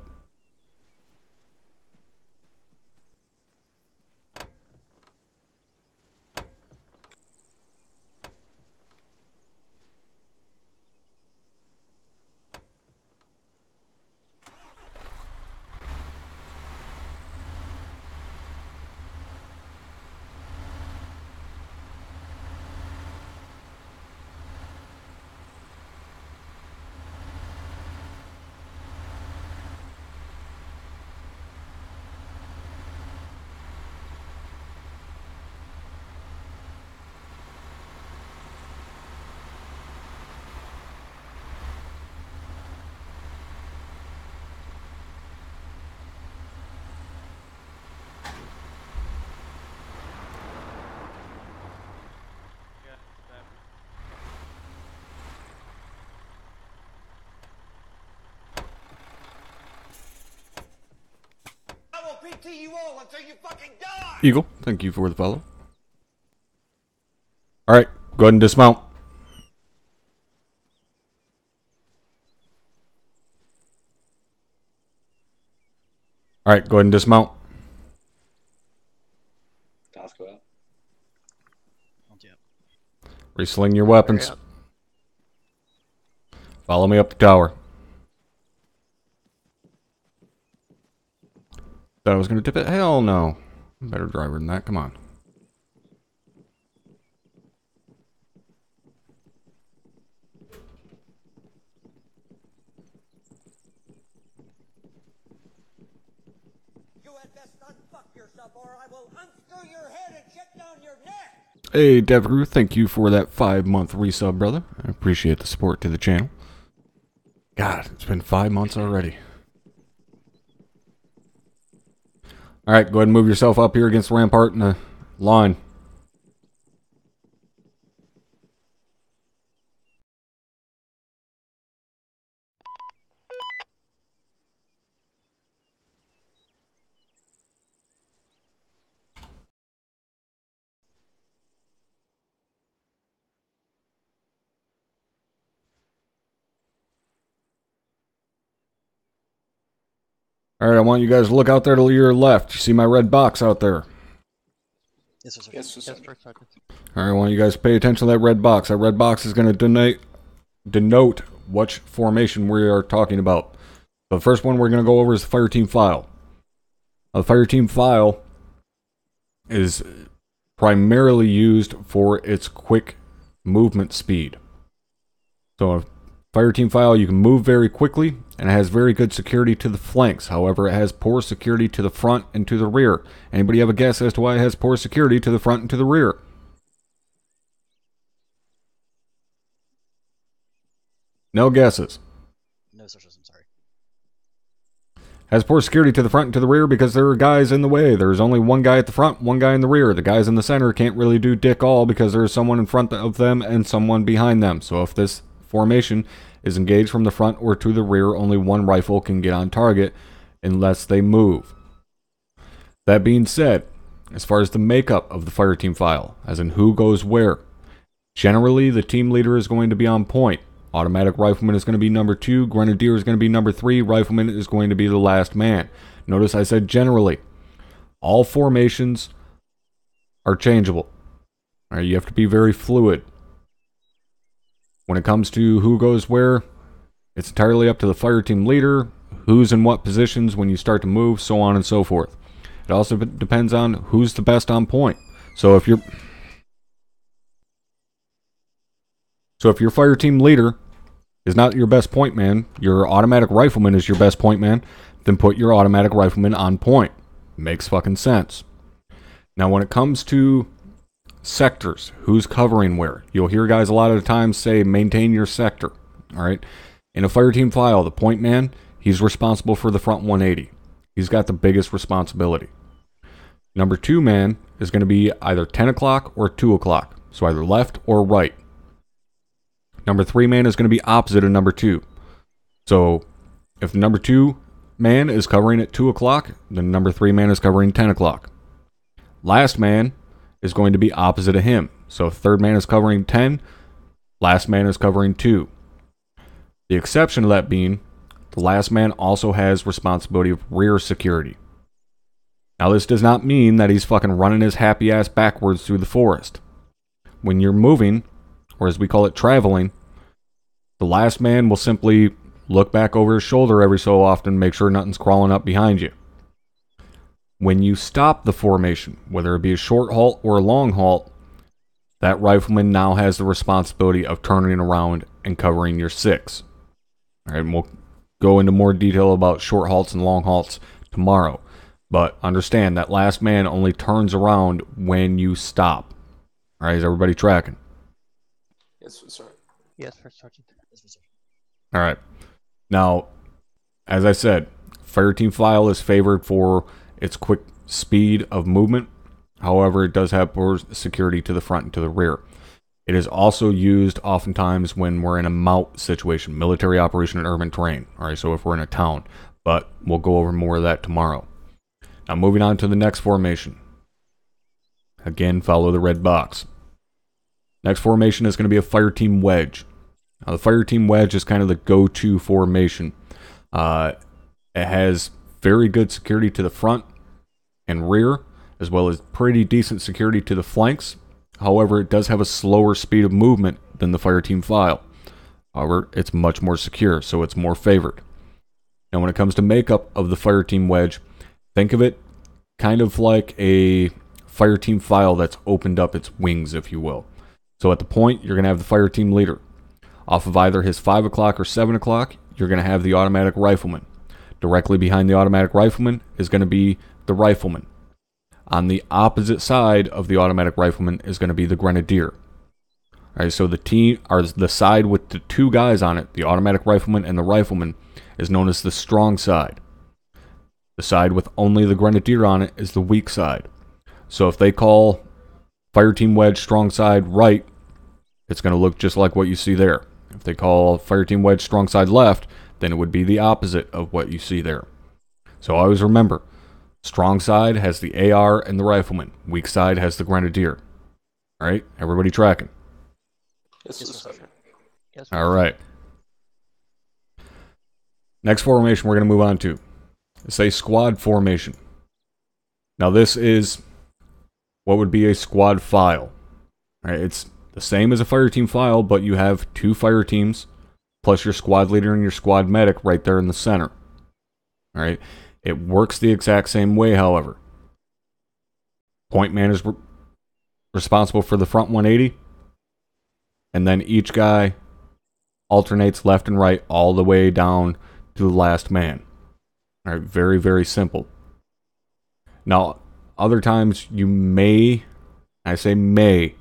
I will PT you all until you fucking die! Eagle, thank you for the follow. Alright, go ahead and dismount. Alright, go ahead and dismount. Okay. Resling your weapons. Yeah. Follow me up the tower. Thought I was going to tip it? Hell no. I'm a better driver than that. Come on. You had best unfuck yourself or I will unscrew your head and shit down your neck! Hey, Devgru, thank you for that 5-month resub, brother. I appreciate the support to the channel. God, it's been 5 months already. Alright, go ahead and move yourself up here against the rampart in the line. Alright, I want you guys to look out there to your left. You see my red box out there? Yes, sir. Yes, Yes, Sergeant. First Sergeant. Alright, I want you guys to pay attention to that red box. That red box is going to denote which formation we are talking about. The first one we're going to go over is the fire team file. The fire team file is primarily used for its quick movement speed. So a fire team file, you can move very quickly, and it has very good security to the flanks. However, it has poor security to the front and to the rear. Anybody have a guess as to why it has poor security to the front and to the rear? No guesses. No, sir. I'm sorry. Has poor security to the front and to the rear because there are guys in the way. There's only one guy at the front, one guy in the rear. The guys in the center can't really do dick all because there's someone in front of them and someone behind them. So if this formation is engaged from the front or to the rear, only one rifle can get on target unless they move. That being said, as far as the makeup of the fire team file, as in who goes where, generally the team leader is going to be on point. Automatic rifleman is going to be number 2. Grenadier is going to be number 3. Rifleman is going to be the last man. Notice I said generally. All formations are changeable. All right, you have to be very fluid. When it comes to who goes where, it's entirely up to the fire team leader, who's in what positions when you start to move, so on and so forth. It also depends on who's the best on point. So if your fire team leader is not your best point man, your automatic rifleman is your best point man, then put your automatic rifleman on point. Makes fucking sense. Now when it comes to sectors, who's covering where, you'll hear guys a lot of the times say maintain your sector. Alright? In a fire team file, the point man, he's responsible for the front 180. He's got the biggest responsibility. Number 2 man is going to be either 10 o'clock or 2 o'clock. So either left or right. Number 3 man is going to be opposite of number 2. So, if the number 2 man is covering at 2 o'clock, then number 3 man is covering 10 o'clock. Last man is going to be opposite of him. So, if third man is covering 10, last man is covering 2. The exception to that being, the last man also has responsibility of rear security. Now, this does not mean that he's fucking running his happy ass backwards through the forest. When you're moving, or as we call it, traveling, the last man will simply look back over his shoulder every so often, make sure nothing's crawling up behind you. When you stop the formation, whether it be a short halt or a long halt, that rifleman now has the responsibility of turning around and covering your 6. All right, and we'll go into more detail about short halts and long halts tomorrow. But understand that last man only turns around when you stop. All right, is everybody tracking? Yes, sir. Yes, First Sergeant. All right. Now, as I said, fire team file is favored for its quick speed of movement. However, it does have poor security to the front and to the rear. It is also used oftentimes when we're in a MOUT situation, military operation in urban terrain. All right, so if we're in a town. But we'll go over more of that tomorrow. Now, moving on to the next formation. Again, follow the red box. Next formation is going to be a fire team wedge. Now, the fire team wedge is kind of the go-to formation. It has very good security to the front and rear, as well as pretty decent security to the flanks. However, it does have a slower speed of movement than the fireteam file. However, it's much more secure, so it's more favored. Now, when it comes to makeup of the fireteam wedge, think of it kind of like a fireteam file that's opened up its wings, if you will. So at the point, you're going to have the fireteam leader. Off of either his 5 o'clock or 7 o'clock, you're going to have the automatic rifleman. Directly behind the automatic rifleman is going to be the rifleman. On the opposite side of the automatic rifleman is going to be the grenadier. All right, so the side with the two guys on it, the automatic rifleman and the rifleman, is known as the strong side. The side with only the grenadier on it is the weak side. So if they call fireteam wedge strong side right, it's going to look just like what you see there. If they call fireteam wedge strong side left, then it would be the opposite of what you see there. So always remember, strong side has the AR and the rifleman. Weak side has the grenadier. All right, everybody tracking? Yes, sir. Yes. All right. Next formation we're going to move on to is a squad formation. Now this is what would be a squad file. All right, it's the same as a fireteam file, but you have 2 fire teams plus your squad leader and your squad medic right there in the center. All right, it works the exact same way, however. Point man is responsible for the front 180, and then each guy alternates left and right all the way down to the last man. All right, very, very simple. Now, other times you may, I say may,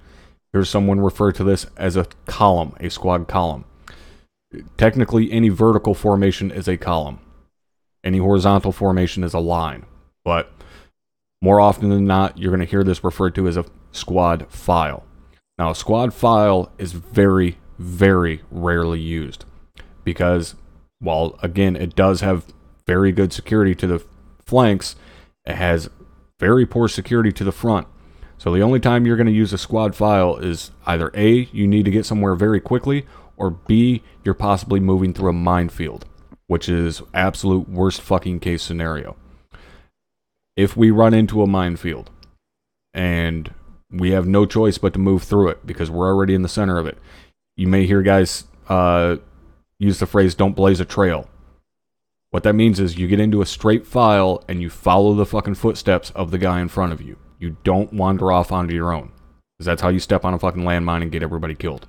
hear someone refer to this as a column, a squad column. Technically, any vertical formation is a column. Any horizontal formation is a line. But more often than not, you're going to hear this referred to as a squad file. Now, a squad file is very, very rarely used because, while again, it does have very good security to the flanks, it has very poor security to the front. So the only time you're going to use a squad file is either A, you need to get somewhere very quickly, or B, you're possibly moving through a minefield, which is absolute worst fucking case scenario. If we run into a minefield and we have no choice but to move through it because we're already in the center of it, you may hear guys use the phrase "don't blaze a trail." What that means is you get into a straight file and you follow the fucking footsteps of the guy in front of you. You don't wander off onto your own, because that's how you step on a fucking landmine and get everybody killed.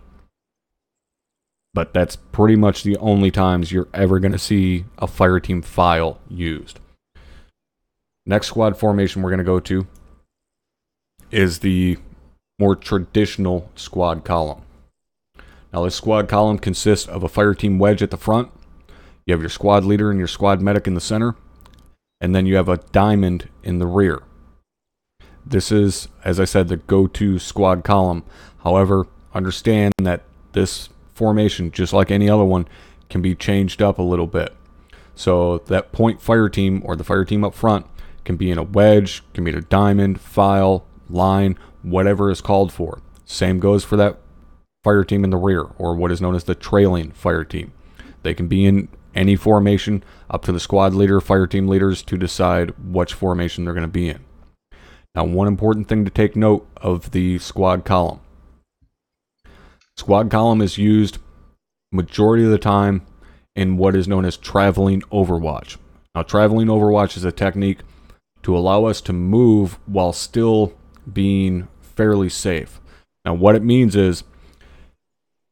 But that's pretty much the only times you're ever going to see a fireteam file used. Next squad formation we're going to go to is the more traditional squad column. Now, this squad column consists of a fireteam wedge at the front. You have your squad leader and your squad medic in the center. And then you have a diamond in the rear. This is, as I said, the go-to squad column. However, understand that this formation, just like any other one, can be changed up a little bit. So that point fire team, or the fire team up front, can be in a wedge, can be in a diamond, file, line, whatever is called for. Same goes for that fire team in the rear, or what is known as the trailing fire team. They can be in any formation, up to the squad leader, fire team leaders to decide which formation they're going to be in. Now, one important thing to take note of the squad column. Squad column is used majority of the time in what is known as traveling overwatch. Now, traveling overwatch is a technique to allow us to move while still being fairly safe. Now, what it means is,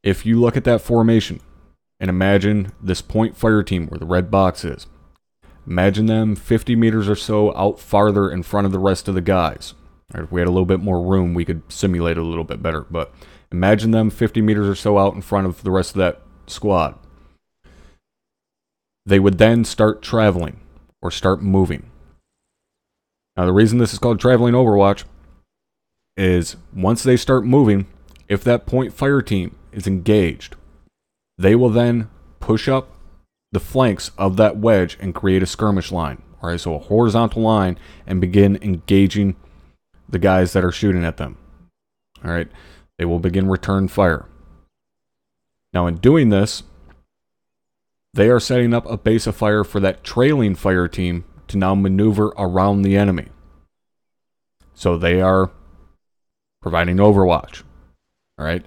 if you look at that formation and imagine this point fire team where the red box is, imagine them 50 meters or so out farther in front of the rest of the guys. Right, if we had a little bit more room, we could simulate it a little bit better. But imagine them 50 meters or so out in front of the rest of that squad. They would then start traveling or start moving. Now, the reason this is called traveling overwatch is once they start moving, if that point fire team is engaged, they will then push up the flanks of that wedge and create a skirmish line. All right, so a horizontal line, and begin engaging the guys that are shooting at them. All right, they will begin return fire. Now, in doing this, they are setting up a base of fire for that trailing fire team to now maneuver around the enemy. So they are providing overwatch. All right.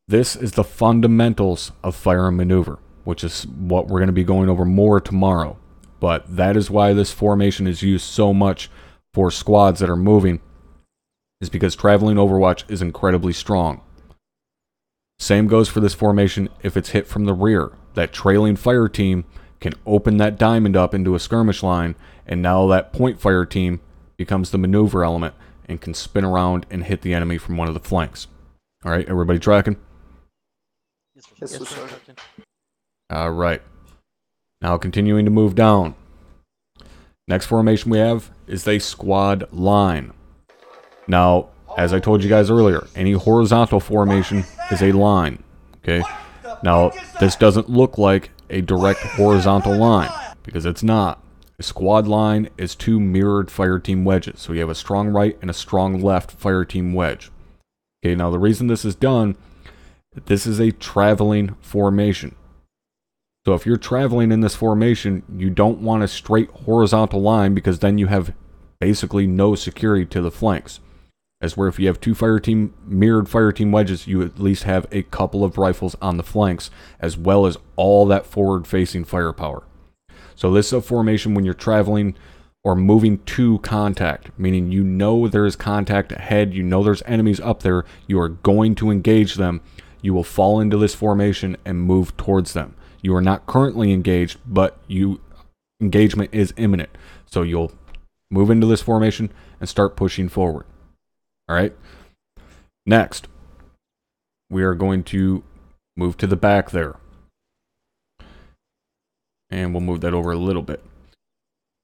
This is the fundamentals of fire and maneuver, which is what we're going to be going over more tomorrow. But that is why this formation is used so much for squads that are moving, is because traveling overwatch is incredibly strong. Same goes for this formation if it's hit from the rear. That trailing fire team can open that diamond up into a skirmish line, and now that point fire team becomes the maneuver element and can spin around and hit the enemy from one of the flanks. All right, everybody tracking? Yes, First Sergeant. All right. Now continuing to move down. Next formation we have is a squad line. Now, as I told you guys earlier, any horizontal formation is a line. Okay. Now, this doesn't look like a direct horizontal line because it's not. A squad line is two mirrored fire team wedges. So you have a strong right and a strong left fire team wedge. Okay, now the reason this is done, this is a traveling formation. So if you're traveling in this formation, you don't want a straight horizontal line because then you have basically no security to the flanks. As where if you have two mirrored fire team wedges, you at least have a couple of rifles on the flanks, as well as all that forward-facing firepower. So this is a formation when you're traveling or moving to contact, meaning you know there is contact ahead, you know there's enemies up there, you are going to engage them, you will fall into this formation and move towards them. You are not currently engaged, but engagement is imminent. So you'll move into this formation and start pushing forward. All right. Next, we are going to move to the back there. And we'll move that over a little bit.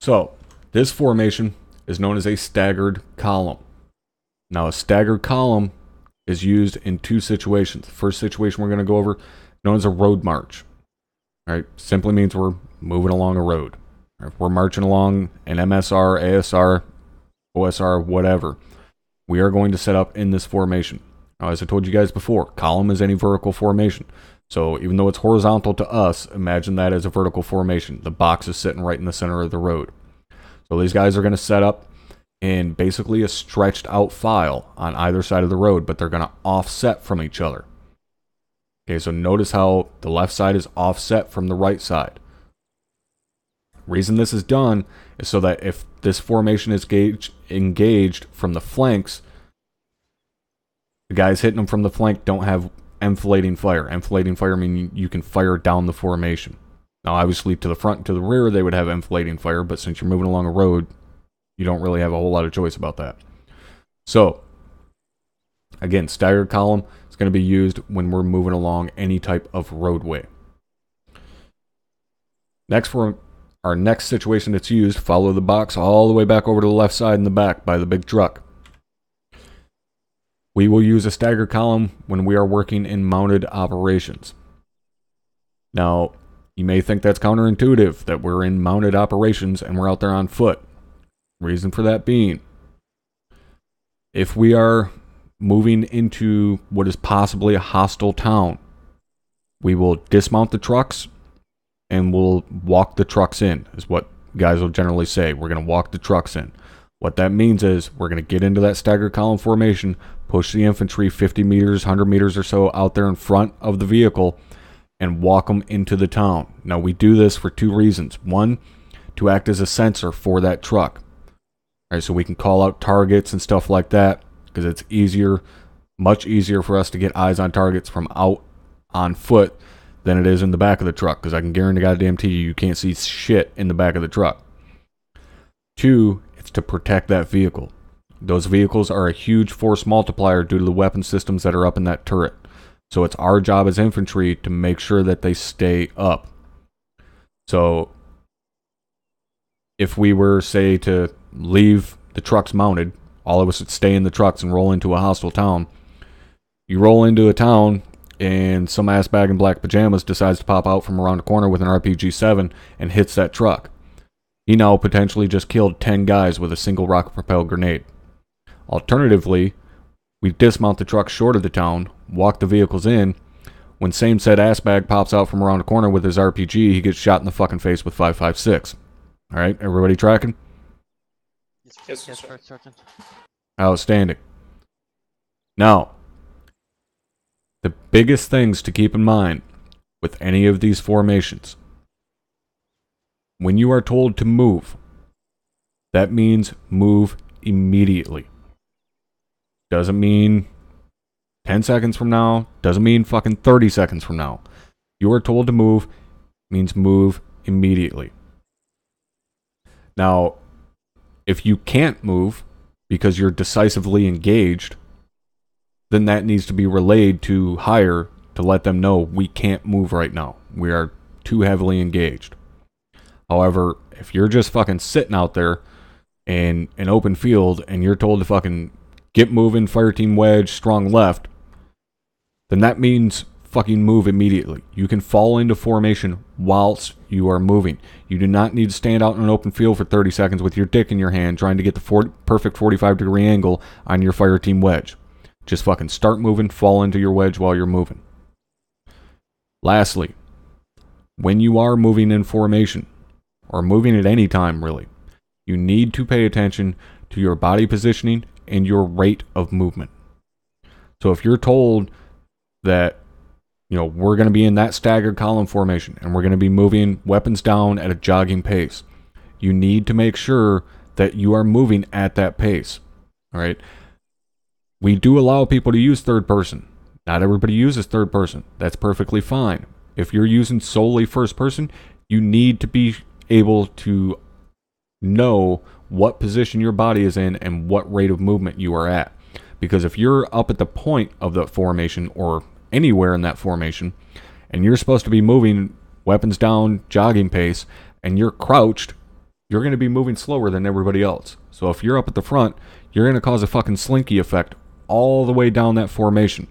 So, this formation is known as a staggered column. Now, a staggered column is used in two situations. The first situation we're going to go over, known as a road march. All right, simply means we're moving along a road. If we're marching along an MSR, ASR, OSR, whatever, we are going to set up in this formation. Now, as I told you guys before, column is any vertical formation. So even though it's horizontal to us, imagine that as a vertical formation. The box is sitting right in the center of the road. So these guys are going to set up in basically a stretched out file on either side of the road, but they're going to offset from each other. Okay, so notice how the left side is offset from the right side. Reason this is done is so that if this formation is engaged from the flanks, the guys hitting them from the flank don't have enfilading fire. Enfilading fire means you can fire down the formation. Now, obviously, to the front and to the rear, they would have enfilading fire, but since you're moving along a road, you don't really have a whole lot of choice about that. So, again, staggered column is going to be used when we're moving along any type of roadway. Next, for our next situation that's used, follow the box all the way back over to the left side in the back by the big truck. We will use a staggered column when we are working in mounted operations. Now, you may think that's counterintuitive, that we're in mounted operations and we're out there on foot. Reason for that being, if we are moving into what is possibly a hostile town, we will dismount the trucks and we'll walk the trucks in, is what guys will generally say. We're going to walk the trucks in. What that means is we're going to get into that staggered column formation, push the infantry 50 meters, 100 meters or so out there in front of the vehicle, and walk them into the town. Now, we do this for two reasons. One, to act as a sensor for that truck. All right, so we can call out targets and stuff like that, because it's easier, much easier for us to get eyes on targets from out on foot than it is in the back of the truck, because I can guarantee goddamn to you can't see shit in the back of the truck. Two, it's to protect that vehicle. Those vehicles are a huge force multiplier due to the weapon systems that are up in that turret. So it's our job as infantry to make sure that they stay up. So if we were, say, to leave the trucks mounted, all of us would stay in the trucks and roll into a hostile town. You roll into a town and some ass bag in black pajamas decides to pop out from around the corner with an RPG-7 and hits that truck. He now potentially just killed 10 guys with a single rocket-propelled grenade. Alternatively, we dismount the truck short of the town, walk the vehicles in. When same said ass bag pops out from around the corner with his RPG, he gets shot in the fucking face with 5.56. All right, everybody tracking? Yes, Yes, First Sergeant. Outstanding. Now, the biggest things to keep in mind with any of these formations, when you are told to move, that means move immediately. Doesn't mean 10 seconds from now, doesn't mean fucking 30 seconds from now. You are told to move, means move immediately. Now, if you can't move because you're decisively engaged, then that needs to be relayed to higher to let them know we can't move right now. We are too heavily engaged. However, if you're just fucking sitting out there in an open field and you're told to fucking get moving, fire team wedge, strong left, then that means fucking move immediately. You can fall into formation whilst you are moving. You do not need to stand out in an open field for 30 seconds with your dick in your hand trying to get the perfect 45-degree angle on your fire team wedge. Just fucking start moving, fall into your wedge while you're moving. Lastly, when you are moving in formation, or moving at any time really, you need to pay attention to your body positioning and your rate of movement. So if you're told that, you know, we're going to be in that staggered column formation and we're going to be moving weapons down at a jogging pace, you need to make sure that you are moving at that pace. All right. We do allow people to use third person. Not everybody uses third person. That's perfectly fine. If you're using solely first person, you need to be able to know what position your body is in and what rate of movement you are at. Because if you're up at the point of the formation or anywhere in that formation and you're supposed to be moving weapons down, jogging pace, and you're crouched, you're going to be moving slower than everybody else. So if you're up at the front, you're going to cause a fucking slinky effect all the way down that formation.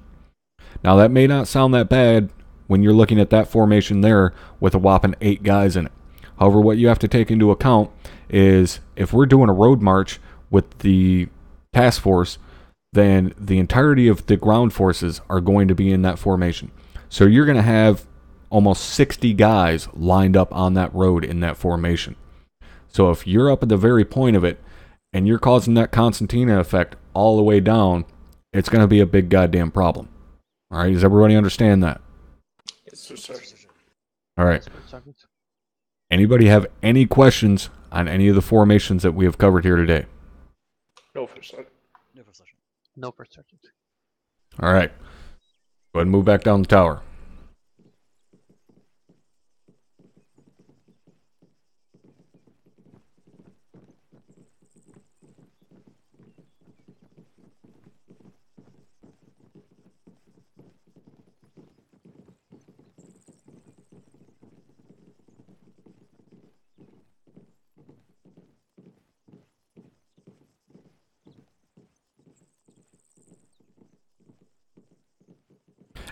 Now that may not sound that bad when you're looking at that formation there with a whopping 8 guys in it. However, what you have to take into account is if we're doing a road march with the task force, then the entirety of the ground forces are going to be in that formation. So you're going to have almost 60 guys lined up on that road in that formation. So if you're up at the very point of it and you're causing that concertina effect all the way down, it's going to be a big goddamn problem. All right, does everybody understand that? Yes, sir. All right. Anybody have any questions on any of the formations that we have covered here today? No, First Sergeant. No, First Sergeant. No, First Sergeant. All right. Go ahead and move back down the tower.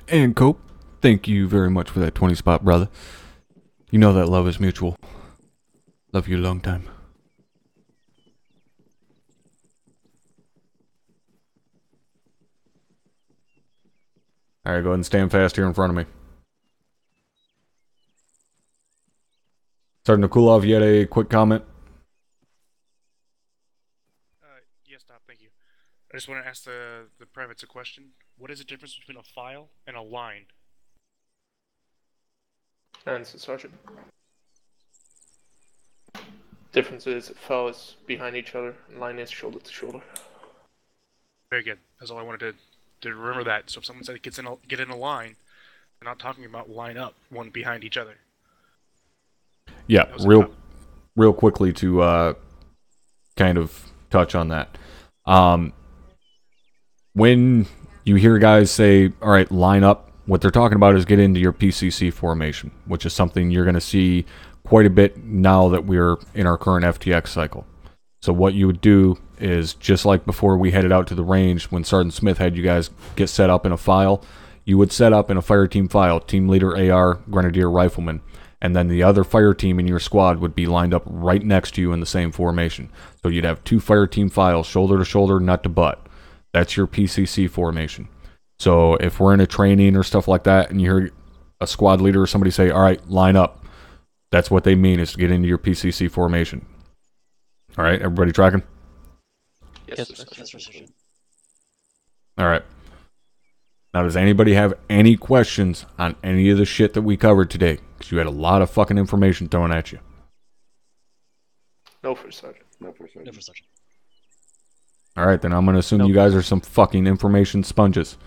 And Cope, thank you very much for that 20 spot, brother. You know that love is mutual. Love you a long time. Alright, go ahead and stand fast here in front of me. Sergeant Akulov, you had a quick comment? Yes, Doc, thank you. I just want to ask the privates a question. What is the difference between a file and a line? Answer, Sergeant. Difference is file is behind each other, and line is shoulder to shoulder. Very good. That's all I wanted to remember that. So if someone said get in a line, they're not talking about line up, one behind each other. Yeah, real quickly to kind of touch on that. When you hear guys say, all right, line up, what they're talking about is get into your PCC formation, which is something you're going to see quite a bit now that we're in our current FTX cycle. So what you would do is, just like before we headed out to the range, when Sergeant Smith had you guys get set up in a file, you would set up in a fire team file, team leader AR, grenadier, rifleman, and then the other fire team in your squad would be lined up right next to you in the same formation. So you'd have 2 fire team files, shoulder to shoulder, nut to butt. That's your PCC formation. So if we're in a training or stuff like that and you hear a squad leader or somebody say, all right, line up, that's what they mean, is to get into your PCC formation. All right, everybody tracking? Yes, Yes, Sergeant. All right. Now, does anybody have any questions on any of the shit that we covered today? Because you had a lot of fucking information thrown at you. No, First Sergeant. No, First Sergeant. All right, then I'm going to assume you guys are some fucking information sponges.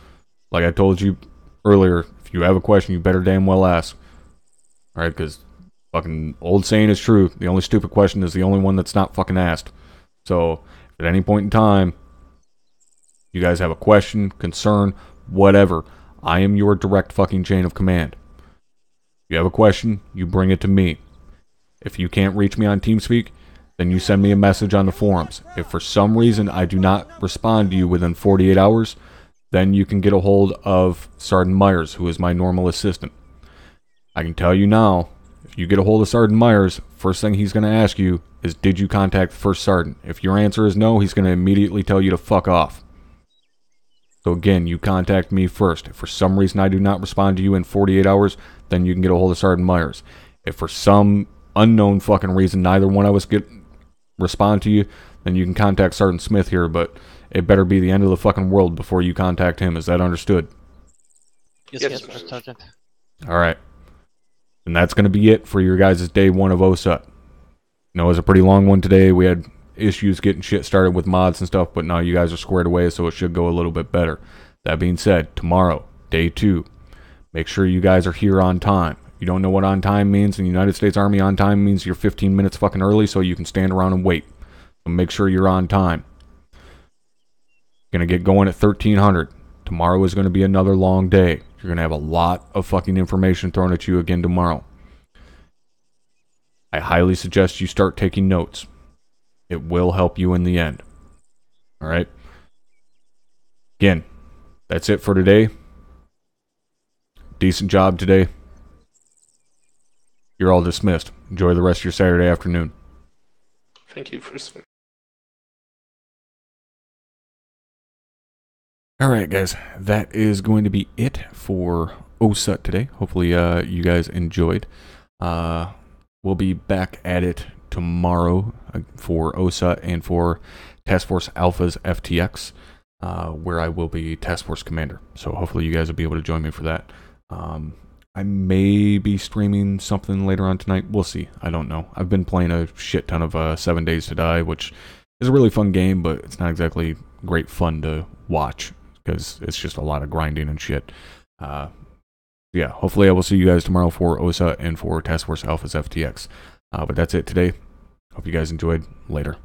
Like I told you earlier, if you have a question, you better damn well ask. All right, because fucking old saying is true. The only stupid question is the only one that's not fucking asked. So, if at any point in time, you guys have a question, concern, whatever, I am your direct fucking chain of command. If you have a question, you bring it to me. If you can't reach me on TeamSpeak, then you send me a message on the forums. If for some reason I do not respond to you within 48 hours, then you can get a hold of Sergeant Myers, who is my normal assistant. I can tell you now, if you get a hold of Sergeant Myers, first thing he's going to ask you is, did you contact the first sergeant? If your answer is no, he's going to immediately tell you to fuck off. So again, you contact me first. If for some reason I do not respond to you in 48 hours, then you can get a hold of Sergeant Myers. If for some unknown fucking reason neither one of us respond to you, then you can contact Sergeant Smith here, but it better be the end of the fucking world before you contact him. Is that understood? Yes, First Sergeant. Alright. And that's going to be it for your guys' day 1 of OSUT. You know, it was a pretty long one today. We had issues getting shit started with mods and stuff, but now you guys are squared away, so it should go a little bit better. That being said, tomorrow, day 2, make sure you guys are here on time. If you don't know what on time means, in the United States Army, on time means you're 15 minutes fucking early so you can stand around and wait. So make sure you're on time. Gonna get going at 1300. Tomorrow is going to be another long day. You're going to have a lot of fucking information thrown at you again tomorrow. I highly suggest you start taking notes. It will help you in the end. Alright? Again, that's it for today. Decent job today. You're all dismissed. Enjoy the rest of your Saturday afternoon. Thank you, First Sergeant. Alright guys, that is going to be it for OSUT today. Hopefully you guys enjoyed. We'll be back at it tomorrow for OSUT and for Task Force Alpha's FTX, where I will be Task Force Commander. So hopefully you guys will be able to join me for that. I may be streaming something later on tonight. We'll see. I don't know. I've been playing a shit ton of 7 Days to Die, which is a really fun game, but it's not exactly great fun to watch because it's just a lot of grinding and shit. Yeah, hopefully I will see you guys tomorrow for OSUT and for Task Force Alpha's FTX. But that's it today. Hope you guys enjoyed. Later.